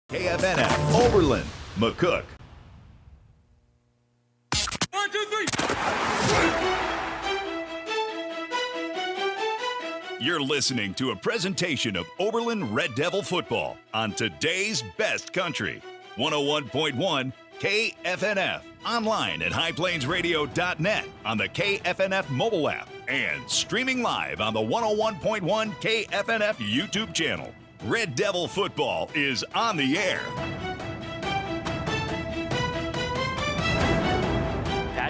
KFNF, Oberlin, McCook. 1, 2, 3. You're listening to a presentation of Oberlin Red Devil football on today's best country. 101.1 KFNF. Online at highplainsradio.net, on the KFNF mobile app, and streaming live on the 101.1 KFNF YouTube channel. Red Devil football is on the air.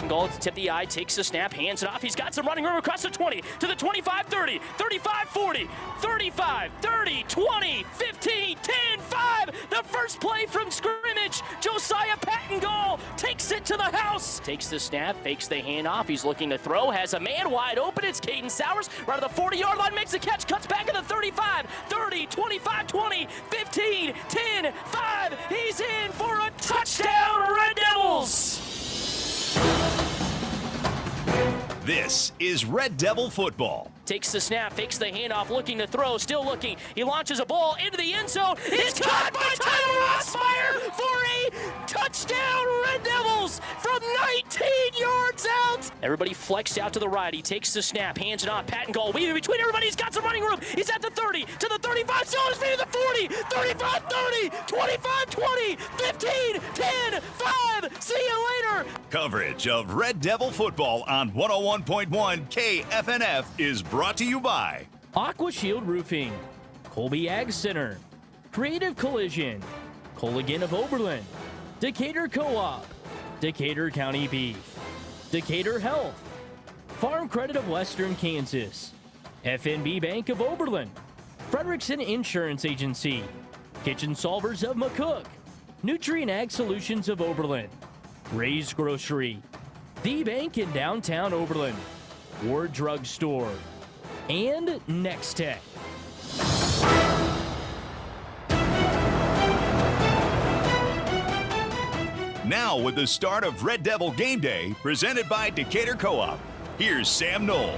Goal to tip the eye, takes the snap, hands it off. He's got some running room across the 20 to the 25, 30, 35, 40, 35, 30, 20, 15, 10, 5. The first play from scrimmage. Josiah Patton takes it to the house. Takes the snap, fakes the handoff. He's looking to throw, has a man wide open. It's Caden Sowers right at the 40-yard line, makes a catch, cuts back at the 35, 30, 25, 20, 15, 10, 5. He's in for a touchdown, Red Devils. This is Red Devil football. Takes the snap, fakes the handoff, looking to throw, still looking. He launches a ball into the end zone. It's caught by Tyler Rossmeyer for a touchdown, Red Devils, from 19 yards out. Everybody flexed out to the right. He takes the snap, hands it off. Patton goal, weaving between everybody. He's got some running room. He's at the 30, to the 35, still on his feet to the 40, 35, 30, 25, 20, 15, 10, 5. See you later. Coverage of Red Devil football on 101.1 KFNF is brought to you by Aqua Shield Roofing, Colby Ag Center, Creative Collision, Colligan of Oberlin, Decatur Co-op, Decatur County Beef, Decatur Health, Farm Credit of Western Kansas, FNB Bank of Oberlin, Frederickson Insurance Agency, Kitchen Solvers of McCook, Nutrient Ag Solutions of Oberlin, Ray's Grocery, The Bank in downtown Oberlin, Ward Drug Store, and Next Tech. Now with the start of Red Devil Game Day, presented by Decatur Co-op. Here's Sam Knoll.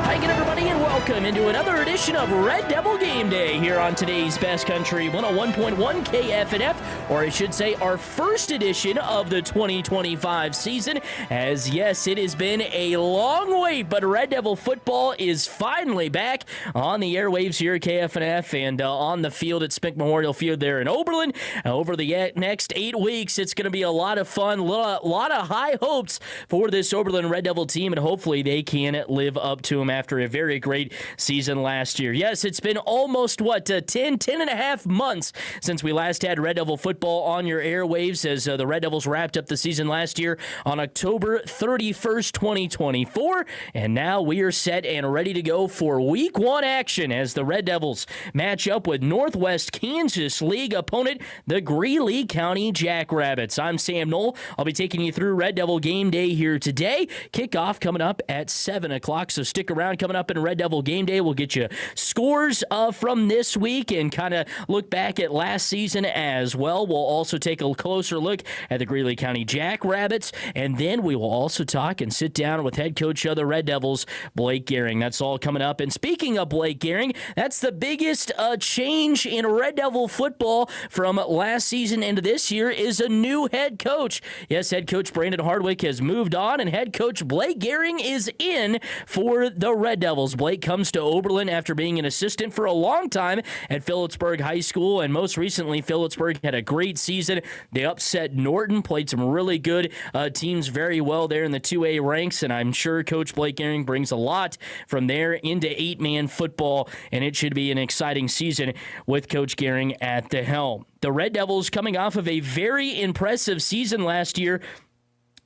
Hi again, everybody, and welcome into another edition of Red Devil Game Day here on today's Best Country 101.1 KFNF, or I should say our first edition of the 2025 season, as yes, it has been a long wait, but Red Devil football is finally back on the airwaves here at KFNF and on the field at Spink Memorial Field there in Oberlin. Over the next 8 weeks, it's going to be a lot of fun, a lot of high hopes for this Oberlin Red Devil team, and hopefully they can live up to them after a very great season last year. Yes, it's been almost, 10 and a half months since we last had Red Devil football on your airwaves as the Red Devils wrapped up the season last year on October 31st, 2024, and now we are set and ready to go for Week 1 action as the Red Devils match up with Northwest Kansas League opponent, the Greeley County Jackrabbits. I'm Sam Knoll. I'll be taking you through Red Devil Game Day here today. Kickoff coming up at 7 o'clock, so stick around. Coming up in Red Devil Game Day, we'll get you scores from this week and kind of look back at last season as well. We'll also take a closer look at the Greeley County Jackrabbits, and then we will also talk and sit down with head coach of the Red Devils, Blake Gehring. That's all coming up. And speaking of Blake Gehring, that's the biggest change in Red Devil football from last season into this year is a new head coach. Yes, head coach Brandon Hardwick has moved on, and head coach Blake Gehring is in for the Red Devils. Blake comes to Oberlin after being an assistant for a long time at Phillipsburg High School, and most recently, Phillipsburg had a great season. They upset Norton, played some really good teams very well there in the 2A ranks, and I'm sure Coach Blake Gehring brings a lot from there into 8-man football, and it should be an exciting season with Coach Gehring at the helm. The Red Devils coming off of a very impressive season last year,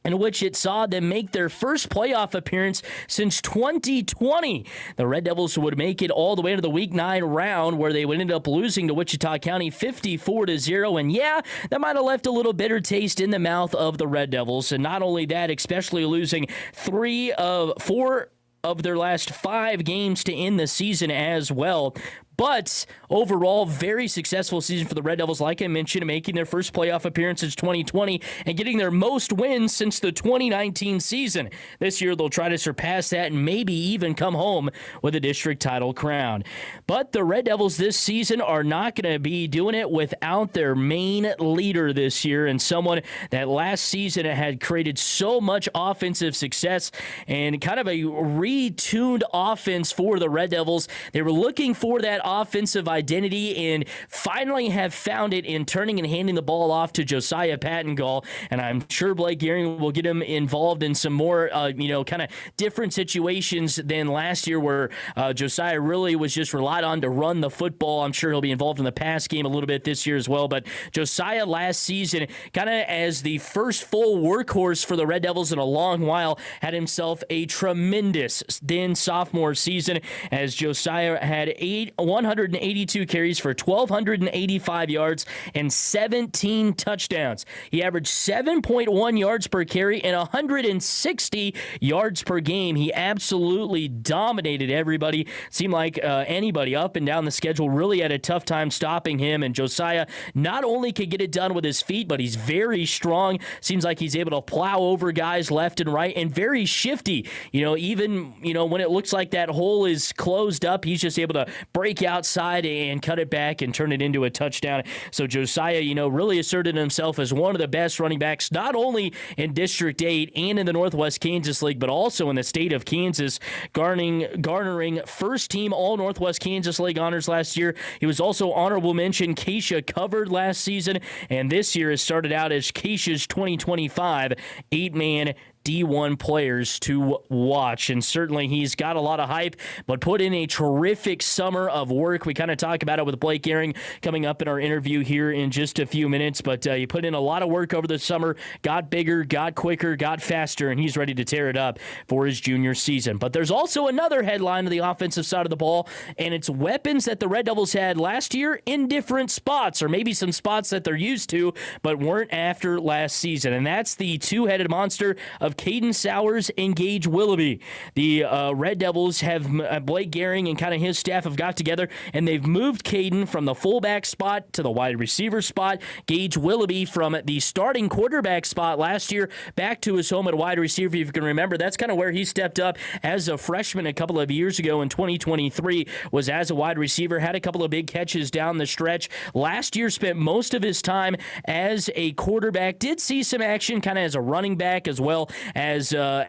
in which it saw them make their first playoff appearance since 2020. The Red Devils would make it all the way to the Week 9 round, where they would end up losing to Wichita County 54-0. And yeah, that might have left a little bitter taste in the mouth of the Red Devils. And not only that, especially losing 4 of their last 5 games to end the season as well. But overall, very successful season for the Red Devils, like I mentioned, making their first playoff appearance since 2020 and getting their most wins since the 2019 season. This year, they'll try to surpass that and maybe even come home with a district title crown. But the Red Devils this season are not going to be doing it without their main leader this year, and someone that last season had created so much offensive success and kind of a retuned offense for the Red Devils. They were looking for that offensive identity and finally have found it in turning and handing the ball off to Josiah Pattengall. And I'm sure Blake Gehring will get him involved in some more, kind of different situations than last year where Josiah really was just relied on to run the football. I'm sure he'll be involved in the pass game a little bit this year as well. But Josiah last season, kind of as the first full workhorse for the Red Devils in a long while, had himself a tremendous then sophomore season as Josiah had 182 carries for 1,285 yards and 17 touchdowns. He averaged 7.1 yards per carry and 160 yards per game. He absolutely dominated everybody. Seemed like anybody up and down the schedule really had a tough time stopping him, and Josiah not only could get it done with his feet, but he's very strong. Seems like he's able to plow over guys left and right and very shifty. Even when it looks like that hole is closed up, he's just able to break outside and cut it back and turn it into a touchdown. So Josiah, really asserted himself as one of the best running backs, not only in District 8 and in the Northwest Kansas League, but also in the state of Kansas, garnering first-team All-Northwest Kansas League honors last year. He was also honorable mention Keisha covered last season, and this year has started out as Keisha's 2025 8-man D1 players to watch, and certainly he's got a lot of hype, but put in a terrific summer of work. We kind of talk about it with Blake Gehring coming up in our interview here in just a few minutes, but he put in a lot of work over the summer, got bigger, got quicker, got faster, and he's ready to tear it up for his junior season. But there's also another headline on the offensive side of the ball, and it's weapons that the Red Devils had last year in different spots, or maybe some spots that they're used to, but weren't after last season, and that's the two-headed monster of Caden Sowers and Gage Willoughby. The Red Devils have Blake Gehring and kind of his staff have got together, and they've moved Caden from the fullback spot to the wide receiver spot. Gage Willoughby from the starting quarterback spot last year back to his home at wide receiver. If you can remember, that's kind of where he stepped up as a freshman a couple of years ago in 2023, was as a wide receiver, had a couple of big catches down the stretch. Last year spent most of his time as a quarterback, did see some action kind of as a running back as well as a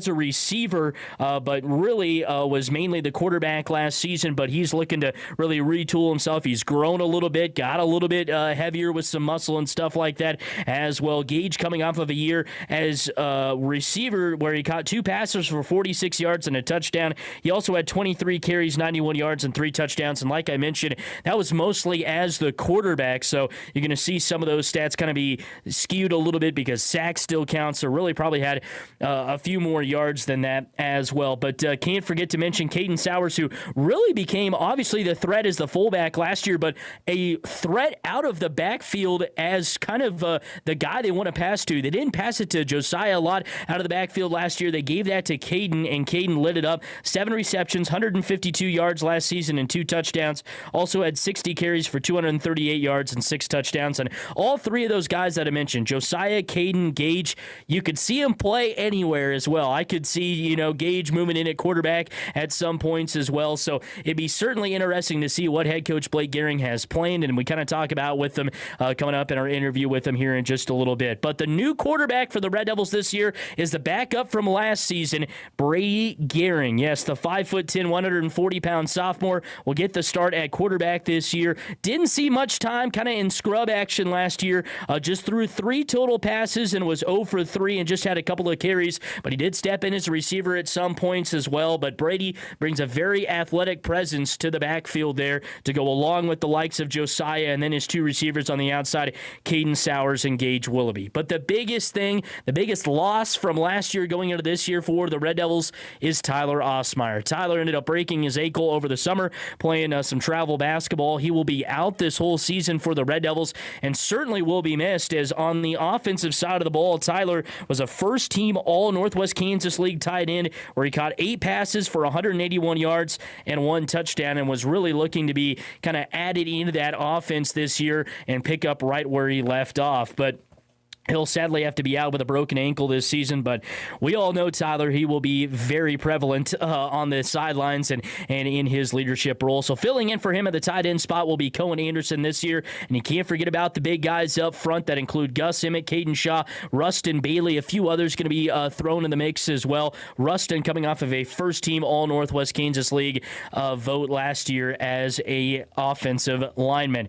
receiver, but really was mainly the quarterback last season. But he's looking to really retool himself. He's grown a little bit, got a little bit heavier with some muscle and stuff like that as well. Gage coming off of a year as a receiver where he caught 2 passes for 46 yards and a touchdown. He also had 23 carries, 91 yards, and 3 touchdowns. And like I mentioned, that was mostly as the quarterback. So you're going to see some of those stats kind of be skewed a little bit because sacks still count. So really probably had a few more yards than that as well. But can't forget to mention Caden Sowers, who really became obviously the threat as the fullback last year, but a threat out of the backfield as kind of the guy they want to pass to. They didn't pass it to Josiah a lot out of the backfield last year. They gave that to Caden, and Caden lit it up. 7 receptions, 152 yards last season, and 2 touchdowns. Also had 60 carries for 238 yards and 6 touchdowns. And all 3 of those guys that I mentioned, Josiah, Caden, Gage, you could see him play anywhere as well. I could see, Gage moving in at quarterback at some points as well. So it'd be certainly interesting to see what head coach Blake Gehring has planned, and we kind of talk about with them coming up in our interview with him here in just a little bit. But the new quarterback for the Red Devils this year is the backup from last season, Brady Gehring. Yes, the 5'10", 140-pound sophomore will get the start at quarterback this year. Didn't see much time kind of in scrub action last year. Just threw 3 total passes and was 0 for 3 and just had a couple of carries, but he did step in as a receiver at some points as well. But Brady brings a very athletic presence to the backfield there to go along with the likes of Josiah and then his 2 receivers on the outside, Caden Sowers and Gage Willoughby. But the biggest thing, the biggest loss from last year going into this year for the Red Devils is Tyler Osmeyer. Tyler ended up breaking his ankle over the summer playing some travel basketball. He will be out this whole season for the Red Devils and certainly will be missed, as on the offensive side of the ball, Tyler was a first-team All-Northwest Kansas League tight end, where he caught 8 passes for 181 yards and 1 touchdown, and was really looking to be kind of added into that offense this year and pick up right where he left off. But he'll sadly have to be out with a broken ankle this season, but we all know, Tyler, he will be very prevalent on the sidelines and in his leadership role. So filling in for him at the tight end spot will be Cohen Anderson this year, and you can't forget about the big guys up front that include Gus Emmett, Caden Shaw, Rustin Bailey, a few others going to be thrown in the mix as well. Rustin coming off of a first-team All-Northwest Kansas League vote last year as a offensive lineman.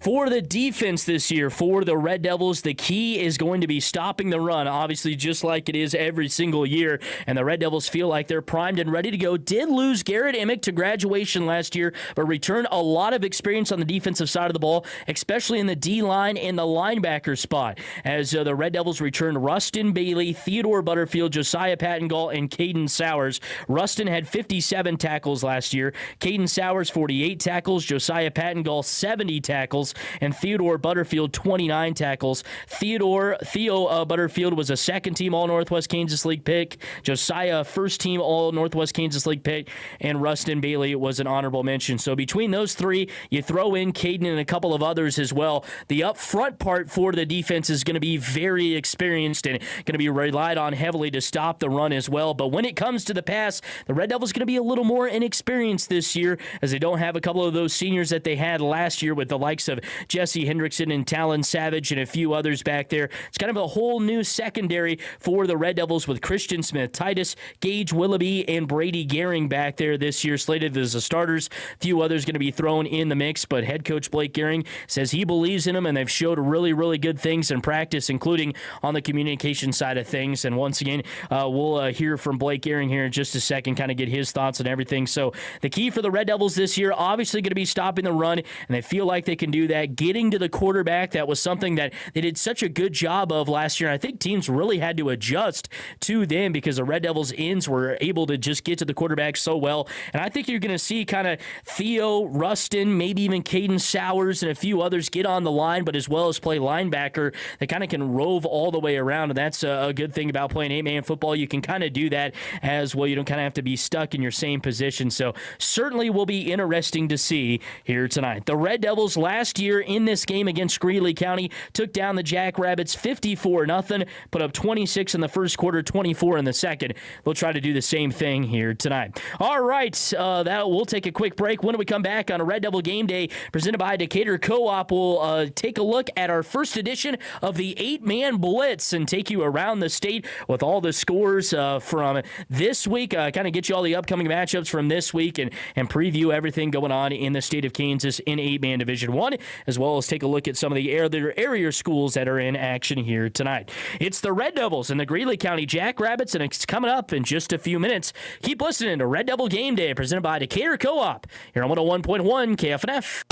For the defense this year, for the Red Devils, the key is going to be stopping the run, obviously just like it is every single year, and the Red Devils feel like they're primed and ready to go. Did lose Garrett Emick to graduation last year, but returned a lot of experience on the defensive side of the ball, especially in the D-line and the linebacker spot, as the Red Devils returned Rustin Bailey, Theodore Butterfield, Josiah Pattengall, and Caden Sowers. Rustin had 57 tackles last year, Caden Sowers 48 tackles, Josiah Pattengall 70 tackles, and Theodore Butterfield 29 tackles. Theo Butterfield was a second-team All-Northwest Kansas League pick. Josiah, first-team All-Northwest Kansas League pick. And Rustin Bailey was an honorable mention. So between those three, you throw in Caden and a couple of others as well. The up-front part for the defense is going to be very experienced and going to be relied on heavily to stop the run as well. But when it comes to the pass, the Red Devils going to be a little more inexperienced this year, as they don't have a couple of those seniors that they had last year with the likes of Jesse Hendrickson and Talon Savage and a few others back there. It's kind of a whole new secondary for the Red Devils with Christian Smith, Titus, Gage Willoughby, and Brady Gehring back there this year slated as the starters. A few others going to be thrown in the mix, but head coach Blake Gehring says he believes in them, and they've showed really, really good things in practice, including on the communication side of things. And once again, we'll hear from Blake Gehring here in just a second, kind of get his thoughts on everything. So the key for the Red Devils this year, obviously going to be stopping the run, and they feel like they can do that. Getting to the quarterback, that was something that they did such a good job of last year. I think teams really had to adjust to them because the Red Devils ends were able to just get to the quarterback so well. And I think you're going to see kind of Theo, Rustin, maybe even Caden Sowers and a few others get on the line, but as well as play linebacker, they kind of can rove all the way around. And that's a good thing about playing 8-man football. You can kind of do that as well. You don't kind of have to be stuck in your same position. So certainly will be interesting to see here tonight. The Red Devils last year in this game against Greeley County took down the Jackrabbits 54-0, put up 26 in the first quarter, 24 in the second. They'll try to do the same thing here tonight. All right, we'll take a quick break. When we come back on a Red Devil Game Day presented by Decatur Co-op, we'll take a look at our first edition of the 8-Man Blitz and take you around the state with all the scores from this week, kind of get you all the upcoming matchups from this week and preview everything going on in the state of Kansas in 8-Man Division 1, as well as take a look at some of the area schools that are in action here tonight. It's the Red Devils and the Greeley County Jackrabbits, and it's coming up in just a few minutes. Keep listening to Red Devil Game Day presented by Decatur Co-op here on 101.1 KFNF.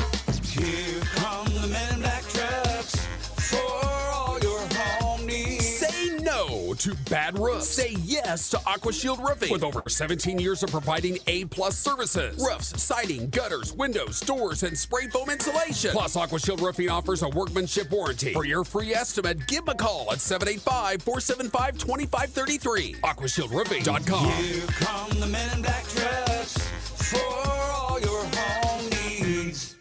Here come the men in black trucks for all your home needs. Say no to bad roofs. Say yes to AquaShield Roofing. With over 17 years of providing A-plus services. Roofs, siding, gutters, windows, doors, and spray foam insulation. Plus, AquaShield Roofing offers a workmanship warranty. For your free estimate, give them a call at 785-475-2533. AquashieldRoofing.com. Here come the men in black trucks for all your home needs.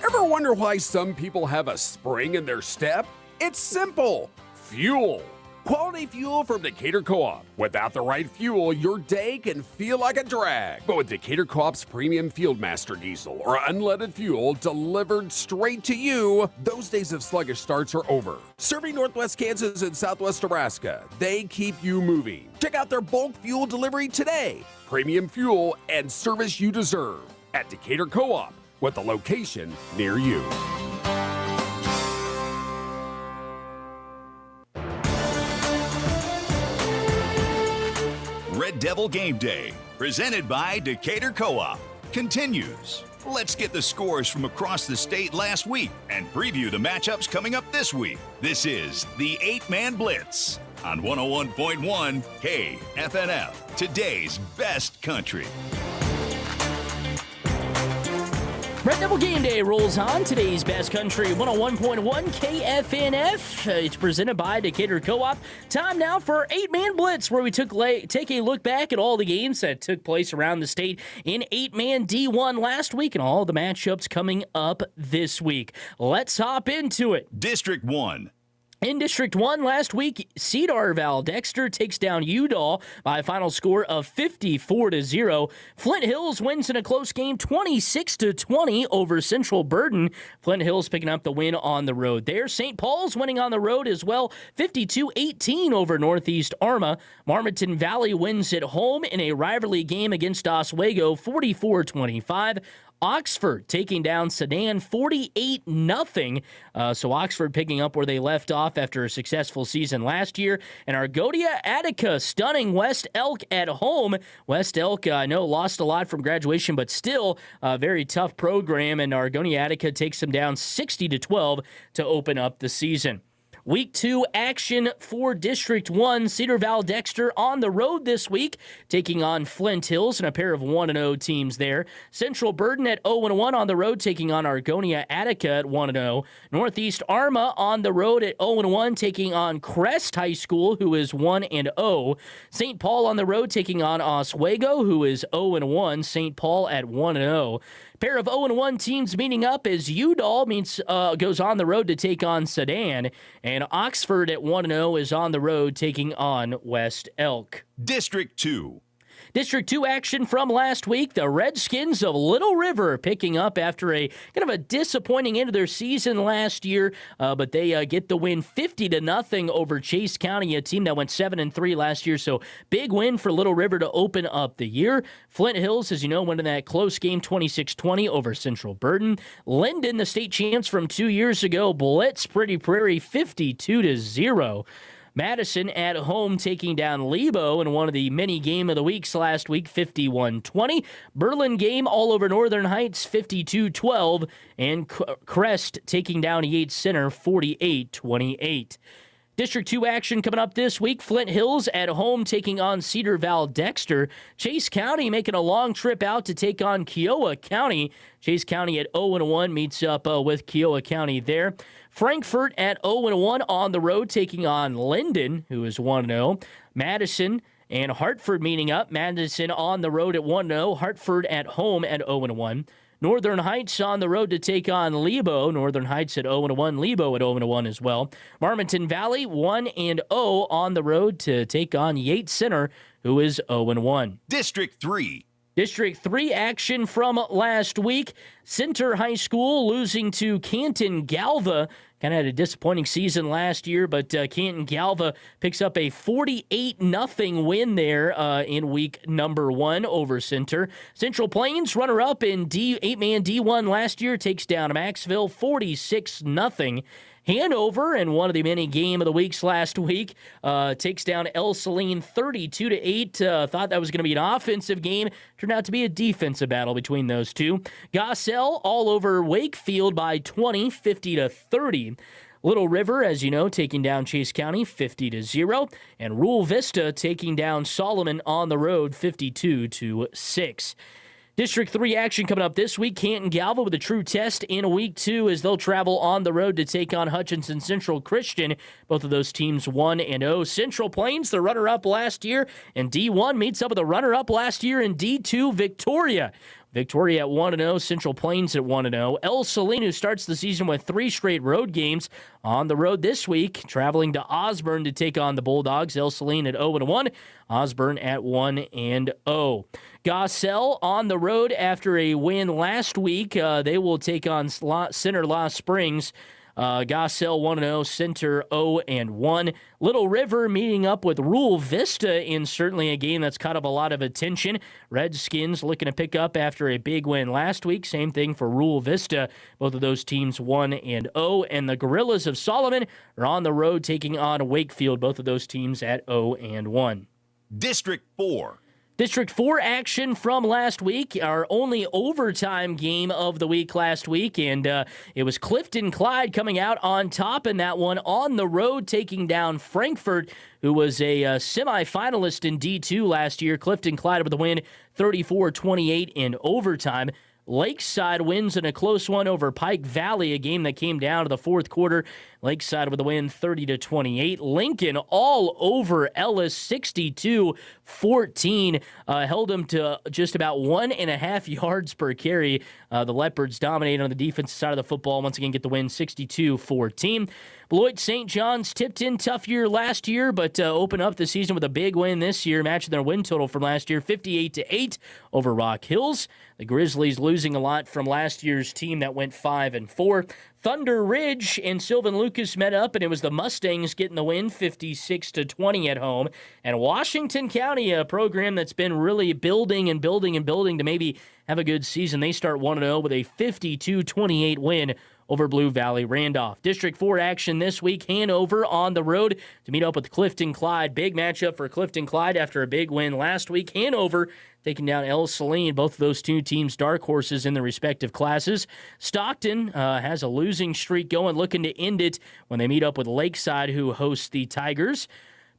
Ever wonder why some people have a spring in their step? It's simple. Fuel. Quality fuel from Decatur Co-op. Without the right fuel, your day can feel like a drag. But with Decatur Co-op's premium Fieldmaster diesel or unleaded fuel delivered straight to you, those days of sluggish starts are over. Serving Northwest Kansas and Southwest Nebraska, they keep you moving. Check out their bulk fuel delivery today. Premium fuel and service you deserve at Decatur Co-op, with a location near you. Red Devil Game Day, presented by Decatur Co-op, continues. Let's get the scores from across the state last week and preview the matchups coming up this week. This is the 8-Man Blitz on 101.1 KFNF, today's best country. Red Devil Game Day rolls on. Today's Best Country 101.1 KFNF. It's presented by Decatur Co-op. Time now for 8-Man Blitz, where we take a look back at all the games that took place around the state in 8-Man D1 last week and all the matchups coming up this week. Let's hop into it. District 1. In District 1 last week, Cedar Val Dexter takes down Udall by a final score of 54-0. Flint Hills wins in a close game 26-20 over Central Burden. Flint Hills picking up the win on the road there. St. Paul's winning on the road as well, 52-18 over Northeast Arma. Marmaton Valley wins at home in a rivalry game against Oswego, 44-25. Oxford taking down Sedan 48-0. So Oxford picking up where they left off after a successful season last year. And Argonia Attica stunning West Elk at home. West Elk, I know, lost a lot from graduation, but still a very tough program. And Argonia Attica takes them down 60-12 to open up the season. Week 2 action for District 1. Cedar Val Dexter on the road this week, taking on Flint Hills and a pair of 1-0 teams there. Central Burden at 0-1 on the road, taking on Argonia Attica at 1-0. Northeast Arma on the road at 0-1, taking on Crest High School, who is 1-0. St. Paul on the road, taking on Oswego, who is 0-1. St. Paul at 1-0. Pair of 0-1 teams meeting up as Udall goes on the road to take on Sedan, and Oxford at 1-0 is on the road taking on West Elk. District 2. District 2 action from last week. The Redskins of Little River picking up after a kind of a disappointing end of their season last year, but they get the win 50-0 over Chase County, a team that went 7-3 last year. So big win for Little River to open up the year. Flint Hills, as you know, went in that close game 26-20 over Central Burden. Linden, the state champs from 2 years ago, blitz Pretty Prairie 52-0. Madison at home taking down Lebo in one of the many game of the weeks last week, 51-20. Berlin game all over Northern Heights, 52-12. And Crest taking down Yates Center, 48-28. District 2 action coming up this week. Flint Hills at home taking on Cedar Val Dexter. Chase County making a long trip out to take on Kiowa County. Chase County at 0-1 meets up with Kiowa County there. Frankfort at 0-1 on the road taking on Linden, who is 1-0. Madison and Hartford meeting up. Madison on the road at 1-0. Hartford at home at 0-1. Northern Heights on the road to take on Lebo. Northern Heights at 0-1. Lebo at 0-1 as well. Marmaton Valley 1-0 on the road to take on Yates Center, who is 0-1. District 3. District 3 action from last week. Center High School losing to Canton Galva. Kind of had a disappointing season last year, but Canton Galva picks up a 48-0 win there in week number 1 over Center. Central Plains, runner-up in 8-man D1 last year, takes down Maxville 46-0. Hanover, in one of the many game of the weeks last week, takes down El Saline 32-8. Thought that was going to be an offensive game. Turned out to be a defensive battle between those two. Gossell all over Wakefield by 20, 50-30. Little River, as you know, taking down Chase County 50-0. And Rural Vista taking down Solomon on the road 52-6. District 3 action coming up this week. Canton Galva with a true test in week 2 as they'll travel on the road to take on Hutchinson Central Christian. Both of those teams 1-0. Central Plains, the runner-up last year, and D1 meets up with the runner-up last year in D2, Victoria. Victoria at 1-0, Central Plains at 1-0. El Saline, who starts the season with 3 straight road games, on the road this week, traveling to Osborne to take on the Bulldogs. El Saline at 0-1, Osborne at 1-0. Gossell on the road after a win last week. They will take on Center Lost Springs. Gossell 1-0, Center 0-1. Little River meeting up with Rural Vista in certainly a game that's caught up a lot of attention. Redskins looking to pick up after a big win last week. Same thing for Rural Vista. Both of those teams 1-0. And the Gorillas of Solomon are on the road taking on Wakefield. Both of those teams at 0-1. District 4. District 4 action from last week, our only overtime game of the week last week, and it was Clifton Clyde coming out on top in that one on the road, taking down Frankfort, who was a semifinalist in D2 last year. Clifton Clyde with the win 34-28 in overtime. Lakeside wins in a close one over Pike Valley, a game that came down to the fourth quarter. Lakeside with a win 30-28. Lincoln all over Ellis 62-14. Held them to just about 1.5 yards per carry. The Leopards dominated on the defensive side of the football. Once again, get the win 62-14. Beloit St. John's tipped in tough year last year, but open up the season with a big win this year, matching their win total from last year, 58-8 over Rock Hills. The Grizzlies losing a lot from last year's team that went 5-4. Thunder Ridge and Sylvan Lucas met up, and it was the Mustangs getting the win, 56-20 at home. And Washington County, a program that's been really building to maybe have a good season. They start 1-0 with a 52-28 win over Blue Valley Randolph. District 4 action this week. Hanover on the road to meet up with Clifton Clyde. Big matchup for Clifton Clyde after a big win last week. Hanover taking down El Saline. Both of those two teams dark horses in their respective classes. Stockton has a losing streak going, looking to end it when they meet up with Lakeside, who hosts the Tigers.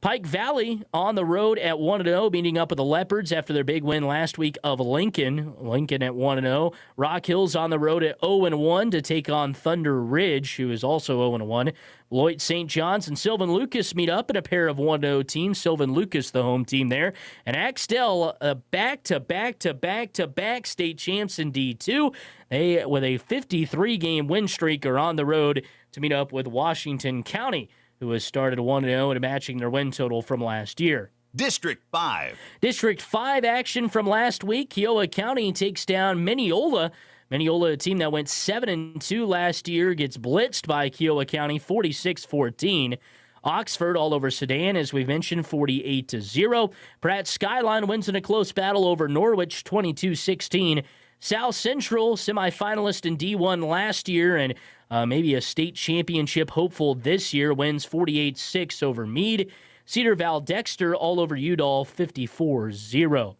Pike Valley on the road at 1-0, meeting up with the Leopards after their big win last week of Lincoln. Lincoln at 1-0. Rock Hills on the road at 0-1 to take on Thunder Ridge, who is also 0-1. Beloit St. John's and Sylvan Lucas meet up in a pair of 1-0 teams. Sylvan Lucas, the home team there. And Axtell, back-to-back state champs in D2. They, with a 53-game win streak, are on the road to meet up with Washington County, who has started 1-0 and matching their win total from last year. District 5. District 5 action from last week. Kiowa County takes down Mineola. Mineola, a team that went 7-2 last year, gets blitzed by Kiowa County 46-14. Oxford all over Sedan, as we've mentioned, 48-0. Pratt Skyline wins in a close battle over Norwich, 22-16. South Central, semifinalist in D1 last year and maybe a state championship hopeful this year, wins 48-6 over Meade. Cedar Val Dexter all over Udall, 54-0.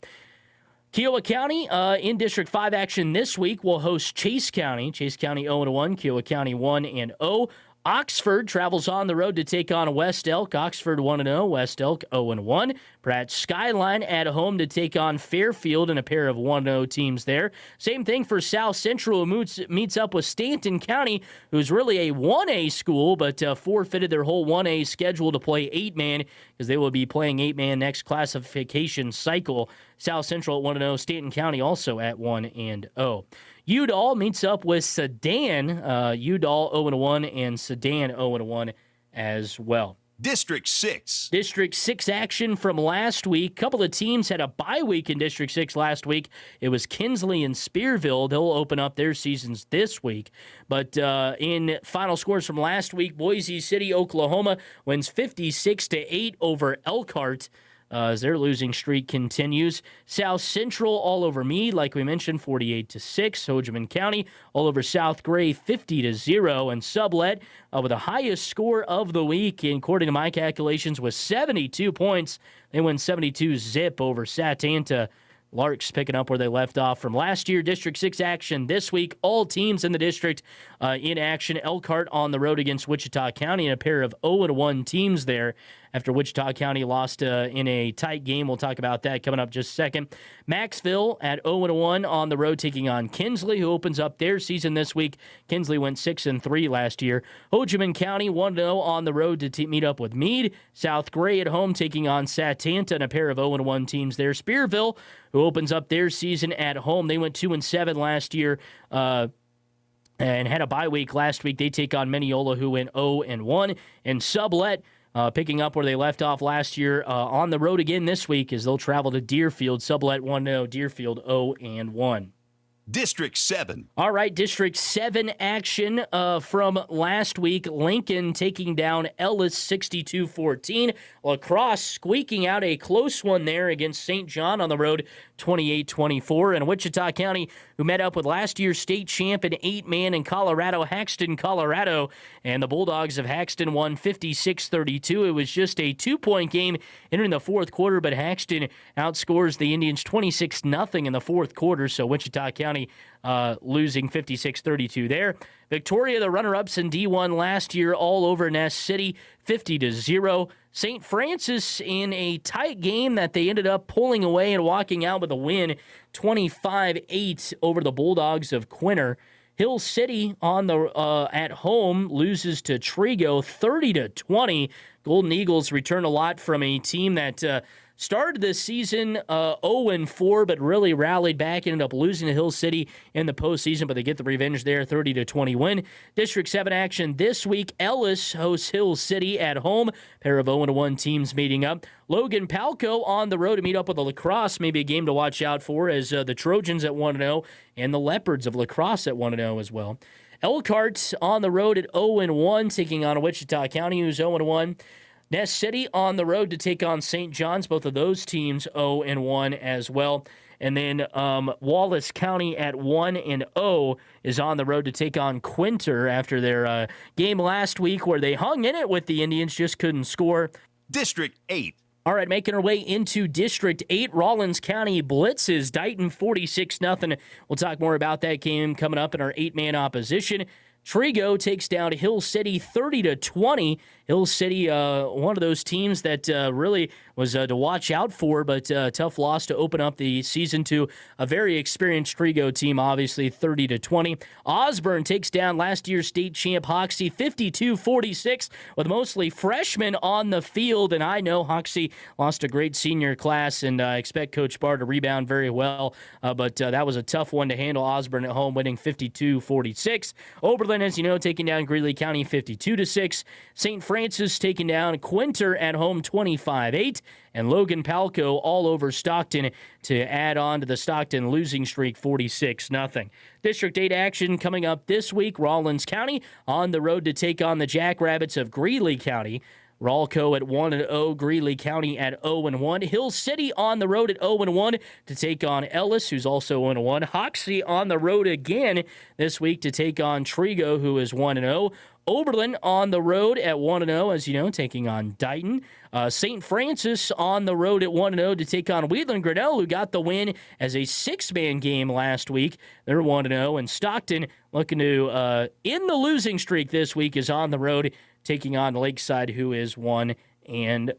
Kiowa County in District 5 action this week will host Chase County. Chase County 0-1, Kiowa County 1-0. Oxford travels on the road to take on West Elk. Oxford 1-0, West Elk 0-1. Pratt Skyline at home to take on Fairfield in a pair of 1-0 teams there. Same thing for South Central, who meets up with Stanton County, who's really a 1A school, but forfeited their whole 1A schedule to play 8-man because they will be playing 8-man next classification cycle. South Central at 1-0, Stanton County also at 1-0. Udall meets up with Sedan. Udall 0-1 and Sedan 0-1 as well. District 6. District 6 action from last week. Couple of teams had a bye week in District 6 last week. It was Kinsley and Spearville. They'll open up their seasons this week. But in final scores from last week, Boise City, Oklahoma wins 56-8 over Elkhart. As their losing streak continues. South Central all over Meade, like we mentioned, 48-6. Hojiman County all over South Gray, 50-0. And Sublet with the highest score of the week, according to my calculations, was 72 points. They win 72-0 over Satanta. Larks picking up where they left off from last year. District 6 action this week. All teams in the district in action. Elkhart on the road against Wichita County, and a pair of 0-1 teams there after Wichita County lost in a tight game. We'll talk about that coming up just a second. Maxville at 0-1 on the road taking on Kinsley, who opens up their season this week. Kinsley went 6-3 last year. Hojiman County 1-0 on the road to meet up with Meade. South Gray at home taking on Satanta, and a pair of 0-1 teams there. Spearville, who opens up their season at home. They went 2-7 last year and had a bye week last week. They take on Mineola, who went 0-1. And Sublet picking up where they left off last year on the road again this week as they'll travel to Deerfield. Sublet 1-0, Deerfield 0-1. District 7. All right, District 7 action from last week. Lincoln taking down Ellis 62-14. La Crosse squeaking out a close one there against St. John on the road, 28-24. And Wichita County, who met up with last year's state champ in 8-man in Colorado, Haxton, Colorado. And the Bulldogs of Haxton won 56-32. It was just a 2-point game entering the fourth quarter, but Haxton outscores the Indians 26-0 in the fourth quarter. So Wichita County losing 56-32 there. Victoria, the runner-ups in D1 last year, all over Ness City, 50-0. St. Francis in a tight game that they ended up pulling away and walking out with a win, 25-8 over the Bulldogs of Quinter. Hill City on the at home loses to Trigo 30-20. Golden Eagles return a lot from a team that started this season 0-4, but really rallied back, ended up losing to Hill City in the postseason, but they get the revenge there, 30-20 win. District 7 action this week. Ellis hosts Hill City at home. Pair of 0-1 teams meeting up. Logan Palco on the road to meet up with the Lacrosse, maybe a game to watch out for, as the Trojans at 1-0 and the Leopards of Lacrosse at 1-0 as well. Elkhart on the road at 0-1, taking on Wichita County, who's 0-1. Ness City on the road to take on St. John's. Both of those teams 0-1 as well. And then Wallace County at 1-0 is on the road to take on Quinter after their game last week where they hung in it with the Indians, just couldn't score. District 8. All right, making our way into District 8, Rawlins County blitzes Dighton 46-0. We'll talk more about that game coming up in our 8-man opposition. Trigo takes down Hill City 30-20. Hill City, one of those teams that really was to watch out for, but tough loss to open up the season to a very experienced Trigo team, obviously 30-20. Osborne takes down last year's state champ Hoxie 52-46 with mostly freshmen on the field, and I know Hoxie lost a great senior class, and I expect Coach Barr to rebound very well, but that was a tough one to handle. Osborne at home winning 52-46. Oberlin, as you know, taking down Greeley County 52-6. St. Francis taking down Quinter at home 25-8. And Logan Palco all over Stockton to add on to the Stockton losing streak 46-0. District 8 action coming up this week. Rawlins County on the road to take on the Jackrabbits of Greeley County. Rawlco at 1-0, Greeley County at 0-1. Hill City on the road at 0-1 to take on Ellis, who's also 0-1. Hoxie on the road again this week to take on Trigo, who is 1-0. Oberlin on the road at 1-0, as you know, taking on Dighton. St. Francis on the road at 1-0 to take on Wheatland Grinnell, who got the win as a 6-man game last week. They're 1-0. And Stockton, looking to end the losing streak this week, is on the road taking on Lakeside, who is 1-0.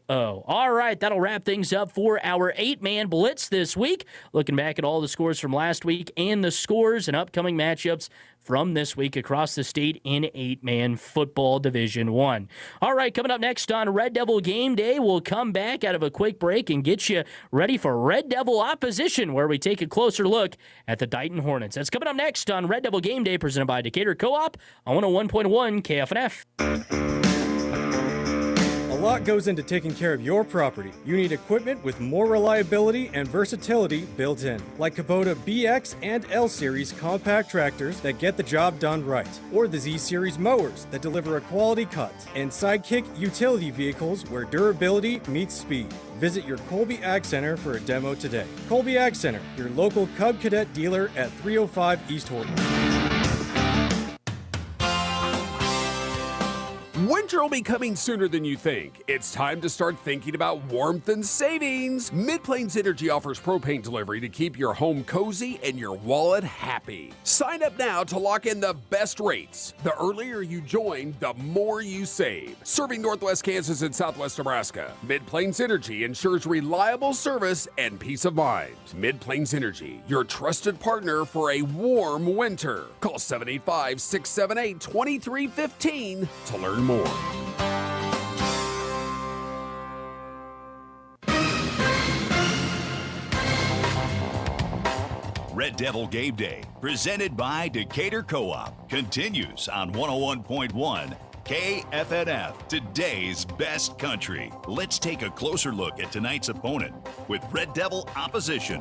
All right, that'll wrap things up for our 8-man blitz this week. Looking back at all the scores from last week and the scores and upcoming matchups from this week across the state in 8-man football Division 1. All right, coming up next on Red Devil Game Day, we'll come back out of a quick break and get you ready for Red Devil opposition, where we take a closer look at the Dighton Hornets. That's coming up next on Red Devil Game Day, presented by Decatur Co-op on 101.1 KFNF. A lot goes into taking care of your property. You need equipment with more reliability and versatility built in, like Kubota BX and L Series compact tractors that get the job done right, or the Z Series mowers that deliver a quality cut, and Sidekick utility vehicles where durability meets speed. Visit your Colby Ag Center for a demo today. Colby Ag Center, your local Cub Cadet dealer at 305 East Horton. Winter will be coming sooner than you think. It's time to start thinking about warmth and savings. Mid-Plains Energy offers propane delivery to keep your home cozy and your wallet happy. Sign up now to lock in the best rates. The earlier you join, the more you save. Serving Northwest Kansas and Southwest Nebraska, Mid-Plains Energy ensures reliable service and peace of mind. Mid-Plains Energy, your trusted partner for a warm winter. Call 785-678-2315 to learn more. Red Devil Game Day, presented by Decatur Co-op, continues on 101.1 KFNF, today's best country. Let's take a closer look at tonight's opponent with Red Devil opposition.